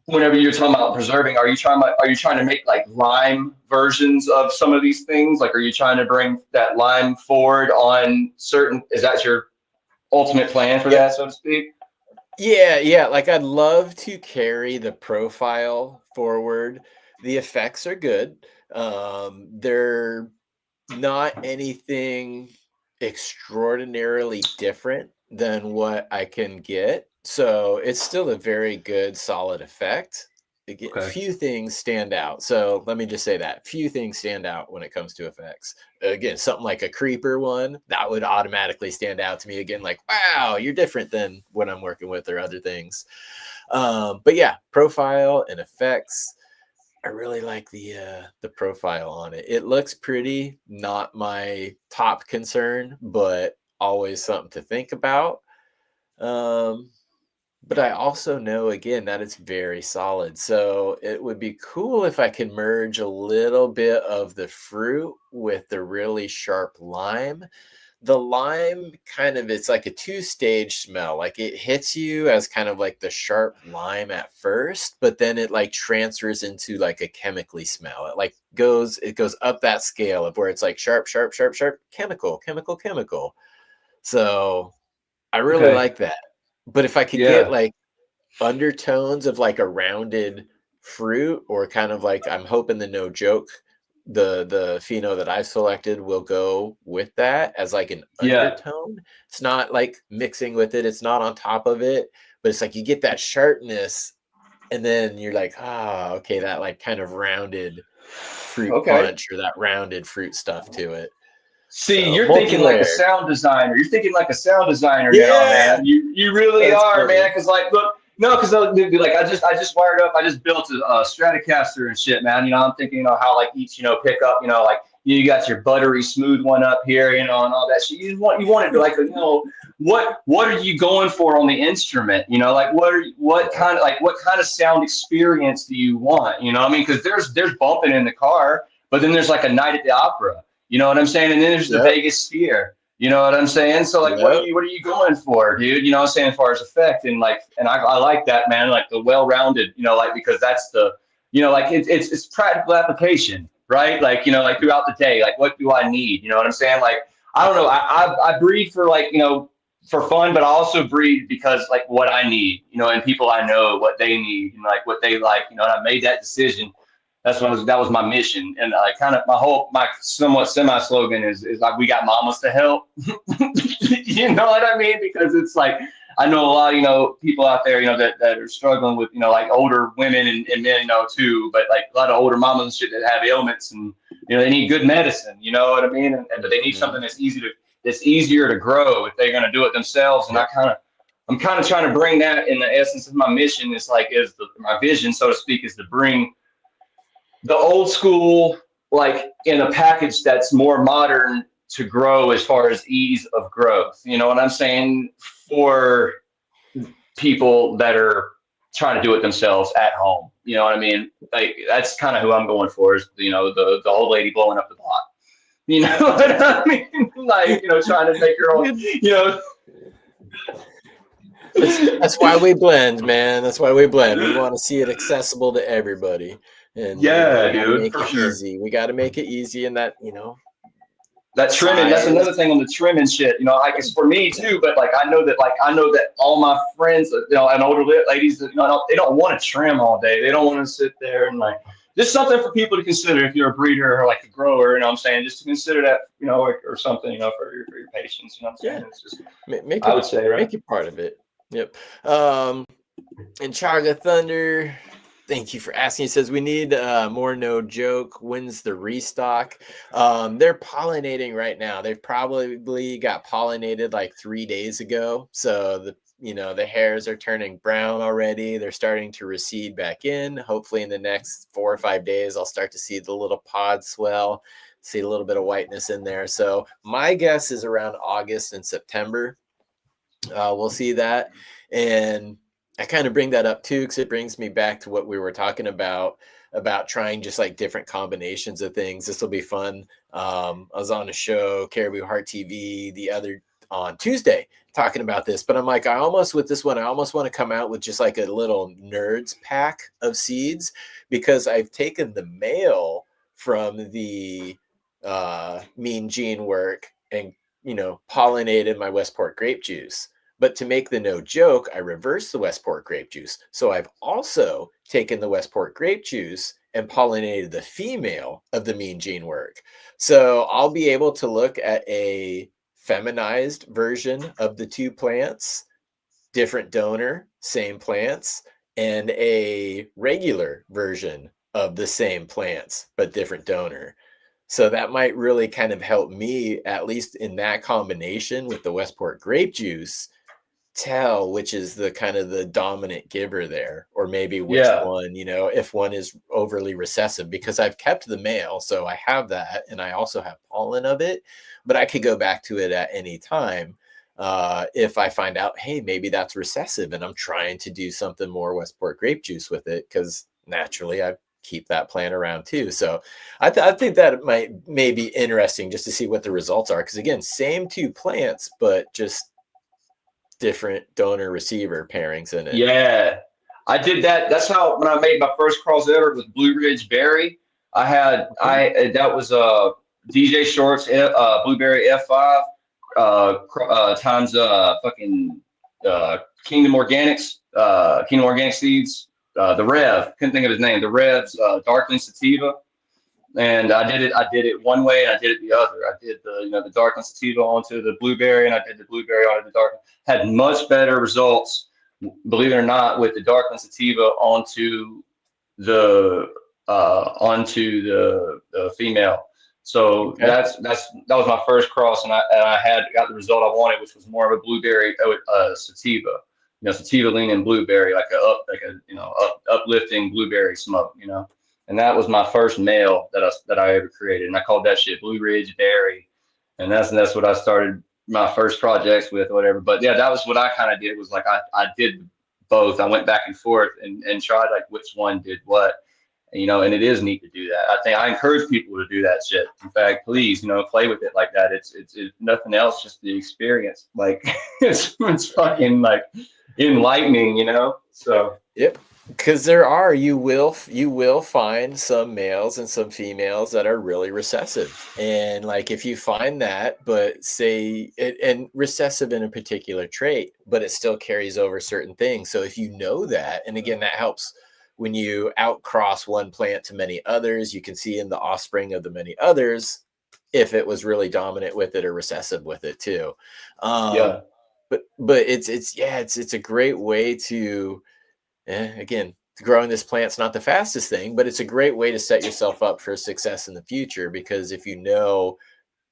whenever you're talking about preserving, are you trying to make like lime versions of some of these things? Like, are you trying to bring that lime forward on certain? Is that your ultimate plan for that, so to speak?
Yeah. Like I'd love to carry the profile forward. The effects are good. They're not anything extraordinarily different than what I can get. So it's still a very good, solid effect. Again,
Okay.
few things stand out. So let me just say that few things stand out when it comes to effects. Again, something like a creeper one that would automatically stand out to me. Again, like, wow, you're different than what I'm working with or other things. But yeah, profile and effects. I really like the profile on it. It looks pretty, not my top concern, but always something to think about. Um, but I also know again that it's very solid. So it would be cool if I could merge a little bit of the fruit with the really sharp lime. The lime kind of, it's like a two-stage smell. Like it hits you as kind of like the sharp lime at first, but then it like transfers into like a chemically smell. It goes up that scale of where it's like sharp, sharp, sharp, sharp, chemical, chemical, chemical. So I really
Okay.
like that. But if I could get
Yeah.
like undertones of like a rounded fruit, or kind of like I'm hoping the no joke the pheno that I've selected will go with that as like an
Yeah.
undertone. It's not like mixing with it. It's not on top of it, but it's like you get that sharpness, and then you're like, ah, okay, that like kind of rounded fruit
Okay.
punch or that rounded fruit stuff to it.
See,
So
you're thinking like a
multi-layered.
sound designer. You're thinking like a sound designer now,
Yeah,
man. You really
that's
are, man.
funny.
Because like, look, no, because they'll be like, I just wired up. I just built a Stratocaster and shit, man. You know, I'm thinking, you know, how like each, you know, pickup, you know, like you got your buttery smooth one up here, you know, and all that shit. You want it to like, you know, what are you going for on the instrument? You know, like what kind of sound experience do you want? You know, I mean, because there's bumping in the car, but then there's like a night at the opera. You know what I'm saying? And then there's the
Yep,
Vegas Sphere. You know what I'm saying? So like,
yep.
what are you going for, dude? You know what I'm saying? As far as effect and like, and I like that, man. Like the well-rounded, you know, like because that's the, you know, like it's practical application, right? Like, you know, like throughout the day, like what do I need? You know what I'm saying? Like, I don't know. I breed for like, you know, for fun, but I also breed because like what I need, you know, and people I know what they need and like what they like, you know, and I made that decision. That was my mission, and I kind of my somewhat semi slogan is like we got mamas to help. You know what I mean? Because it's like I know a lot, you know, people out there, you know, that are struggling with, you know, like older women and men, you know, too, but like a lot of older mamas and shit that have ailments and you know they need good medicine. You know what I mean? And but they need something that's easier to grow if they're gonna do it themselves. And
Yep.
I'm kind of trying to bring that in the essence of my mission is like my vision, so to speak, is to bring the old school like in a package that's more modern to grow as far as ease of growth. You know what I'm saying? For people that are trying to do it themselves at home. You know what I mean? Like that's kind of who I'm going for is, you know, the old lady blowing up the block. You know what I mean? Like, you know, trying to make her own, you know.
That's why we blend, man. That's why we blend. We want to see it accessible to everybody. And you know,
Yeah,
we got to
dude,
make
for
it
sure.
easy. We got to make it easy, and that, you know,
That trimming, that's
size.
another thing on the trimming shit. You know, like it's for me too, but like I know that all my friends, you know, and older ladies, you know, they don't want to trim all day. They don't want to sit there and like just something for people to consider if you're a breeder or like a grower. You know what I'm saying? Just to consider that, you know, or something, you know, for your patients. You know what I'm
Yeah,
saying? It's just
make
I
it
would say, right?
part of it. Yep. And Chaga Thunder, thank you for asking. He says we need more. No joke. When's the restock? They're pollinating right now. They've probably got pollinated like 3 days ago. So the hairs are turning brown already. They're starting to recede back in. Hopefully in the next 4 or 5 days, I'll start to see the little pod swell, see a little bit of whiteness in there. So my guess is around August and September. We'll see that. And I kind of bring that up too, because it brings me back to what we were talking about trying just like different combinations of things. This will be fun. I was on a show, Caribou Heart TV, on Tuesday talking about this, but I'm like, I almost want to come out with just like a little nerds pack of seeds, because I've taken the male from the Mean Gene work and pollinated my Westport grape juice. But to make the no joke, I reversed the Westport grape juice. So I've also taken the Westport grape juice and pollinated the female of the Mean Gene work. So I'll be able to look at a feminized version of the two plants, different donor, same plants, and a regular version of the same plants, but different donor. So that might really kind of help me, at least in that combination with the Westport grape juice, tell which is the kind of the dominant giver there, or maybe which
Yeah.
one, if one is overly recessive, because I've kept the male, so I have that, and I also have pollen of it, but I could go back to it at any time if I find out, hey, maybe that's recessive and I'm trying to do something more Westport grape juice with it, because naturally I keep that plant around too. So I think that may be interesting just to see what the results are, because again, same two plants, but just different donor receiver pairings in it.
Yeah, I did that. That's how when I made my first cross ever with Blue Ridge Berry. That was DJ Shorts Blueberry F5 times fucking Kingdom Organic Seeds, the Rev, couldn't think of his name, the Rev's Darkling Sativa. And I did it one way and I did it the other. I did the dark sativa onto the blueberry, and I did the blueberry onto the dark. Had much better results, believe it or not, with the dark sativa the onto the female. So
Okay.
that was my first cross, and I had got the result I wanted, which was more of a blueberry sativa, sativa leaning blueberry, like uplifting blueberry smoke, and that was my first male that I ever created, and I called that shit Blue Ridge Berry, and that's what I started my first projects with, or whatever. But yeah, that was what I kind of did. Was like I did both. I went back and forth and tried like which one did what, and it is neat to do that. I think I encourage people to do that shit. In fact, please, play with it like that. It's nothing else, just the experience. Like it's fucking like enlightening, So
Yep. Because you will find some males and some females that are really recessive, and like if you find that, but say it, and recessive in a particular trait, but it still carries over certain things. So if you know that, and again, that helps when you outcross one plant to many others, you can see in the offspring of the many others if it was really dominant with it or recessive with it too.
yeah.
But it's a great way to. Again, growing this plant's not the fastest thing, but it's a great way to set yourself up for success in the future, because if you know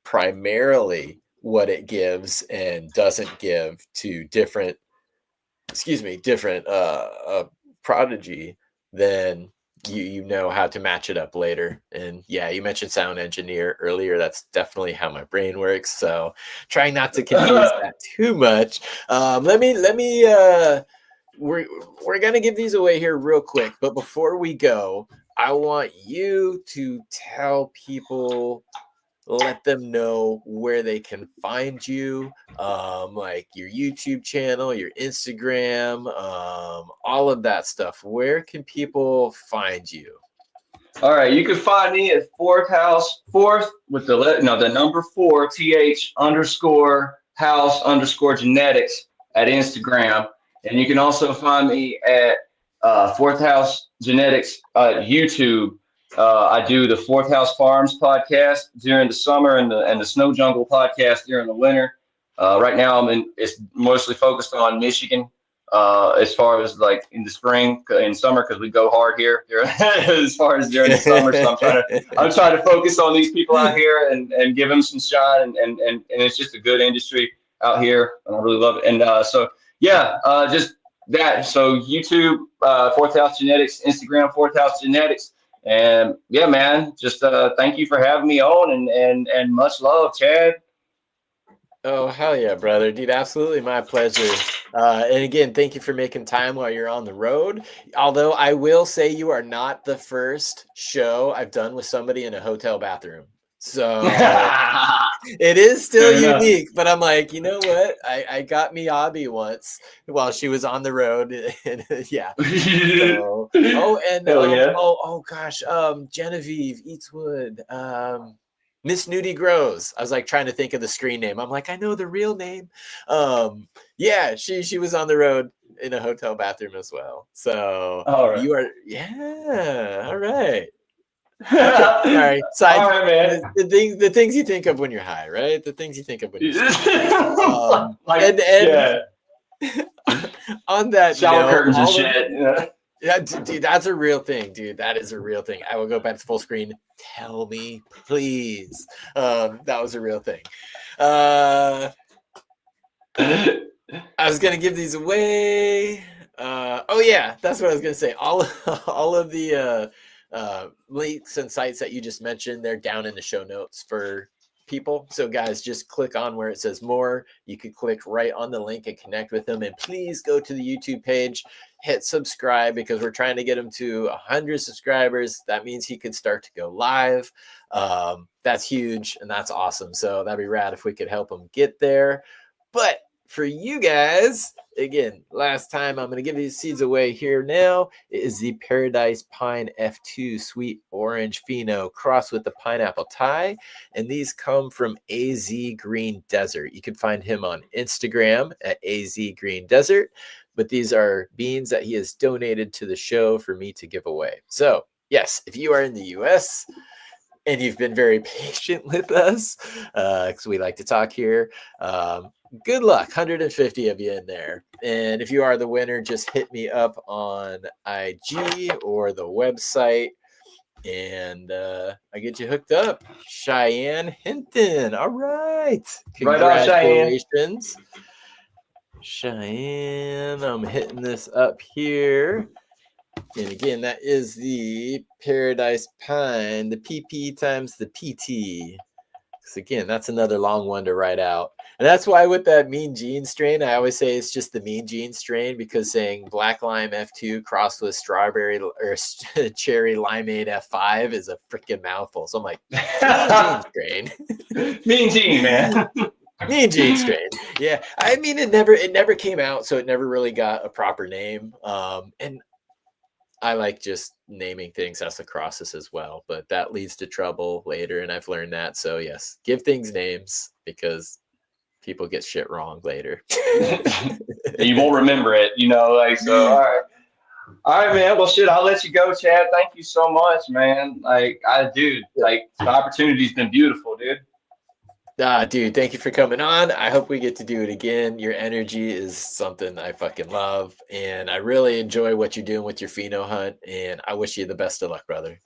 primarily what it gives and doesn't give to different prodigy, then you know how to match it up later. And yeah, you mentioned sound engineer earlier. That's definitely how my brain works. So trying not to confuse that too much. Let me we're gonna give these away here real quick, but before we go, I want you to tell people, let them know where they can find you, like your YouTube channel, your Instagram, all of that stuff. Where can people find you?
All right, you can find me at fourth with the number 4 th_house_genetics at Instagram, and you can also find me at Fourth House Genetics YouTube. I do the Fourth House Farms podcast during the summer and the Snow Jungle podcast during the winter. Right now, it's mostly focused on Michigan. As far as like in the spring and summer, because we go hard here as far as during the summer. So I'm trying to focus on these people out here and give them some shine, and it's just a good industry out here, and I really love it. And so yeah, just that. So YouTube, Fourth House Genetics, Instagram, Fourth House Genetics, and yeah, man, just thank you for having me on, and much love, Chad.
Oh, hell yeah, brother. Dude, absolutely my pleasure. And again, thank you for making time while you're on the road. Although I will say you are not the first show I've done with somebody in a hotel bathroom. So it is still unique, but I'm like, you know what? I got Miyabi once while she was on the road. And, yeah. So, gosh. Genevieve Eatswood. Miss Nudie Grows. I was like trying to think of the screen name. I'm like, I know the real name. Yeah, she was on the road in a hotel bathroom as well. So
all right.
You are, yeah, all right. Okay, sorry.
All right, man.
The things you think of when you're high, right? The things you think of when you're on that
shower
note,
curtains and shit.
Yeah, dude, that's a real thing, dude. That is a real thing. I will go back to full screen. Tell me, please. That was a real thing. I was gonna give these away. Oh yeah, that's what I was gonna say. All of the links and sites that you just mentioned, they're down in the show notes for people. So guys, just click on where it says more. You could click right on the link and connect with them. And please go to the YouTube page, hit subscribe, because we're trying to get him to 100 subscribers. That means he could start to go live. That's huge and that's awesome. So that'd be rad if we could help him get there. But for you guys, again, last time, I'm going to give these seeds away here now. It is the Paradise Pine F2 Sweet Orange Pheno crossed with the Pineapple Thai. And these come from AZ Green Desert. You can find him on Instagram at AZ Green Desert. But these are beans that he has donated to the show for me to give away. So, yes, if you are in the U.S., and you've been very patient with us because we like to talk here. Good luck, 150 of you in there. And if you are the winner, just hit me up on IG or the website, and I get you hooked up. Cheyenne Hinton. All right.
Right on, Cheyenne.
Congratulations. Cheyenne, I'm hitting this up here. And again, that is the Paradise Pine, the PP times the PT. Because again, that's another long one to write out. And that's why with that Mean Gene strain, I always say it's just the Mean Gene strain, because saying Black Lime F2 crossed with strawberry or cherry limeade F5 is a freaking mouthful. So I'm like, Mean Gene strain.
Mean Gene, man.
Mean Gene strain. Yeah. I mean, it never came out, so it never really got a proper name. And I like just naming things as the crosses as well, but that leads to trouble later, and I've learned that. So yes, give things names because people get shit wrong later.
You won't remember it, you know. Like, so, all right, man. Well, shit, I'll let you go, Chad. Thank you so much, man. Like, the opportunity's been beautiful, dude.
Dude, thank you for coming on. I hope we get to do it again. Your energy is something I fucking love, and I really enjoy what you're doing with your pheno hunt, and I wish you the best of luck, brother.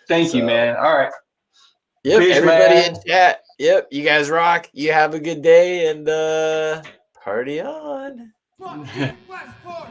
Thank you, man. All right.
Yep,
Peace,
everybody
man.
in chat. Yep, you guys rock. You have a good day, and party on.
Fuck you, Westport.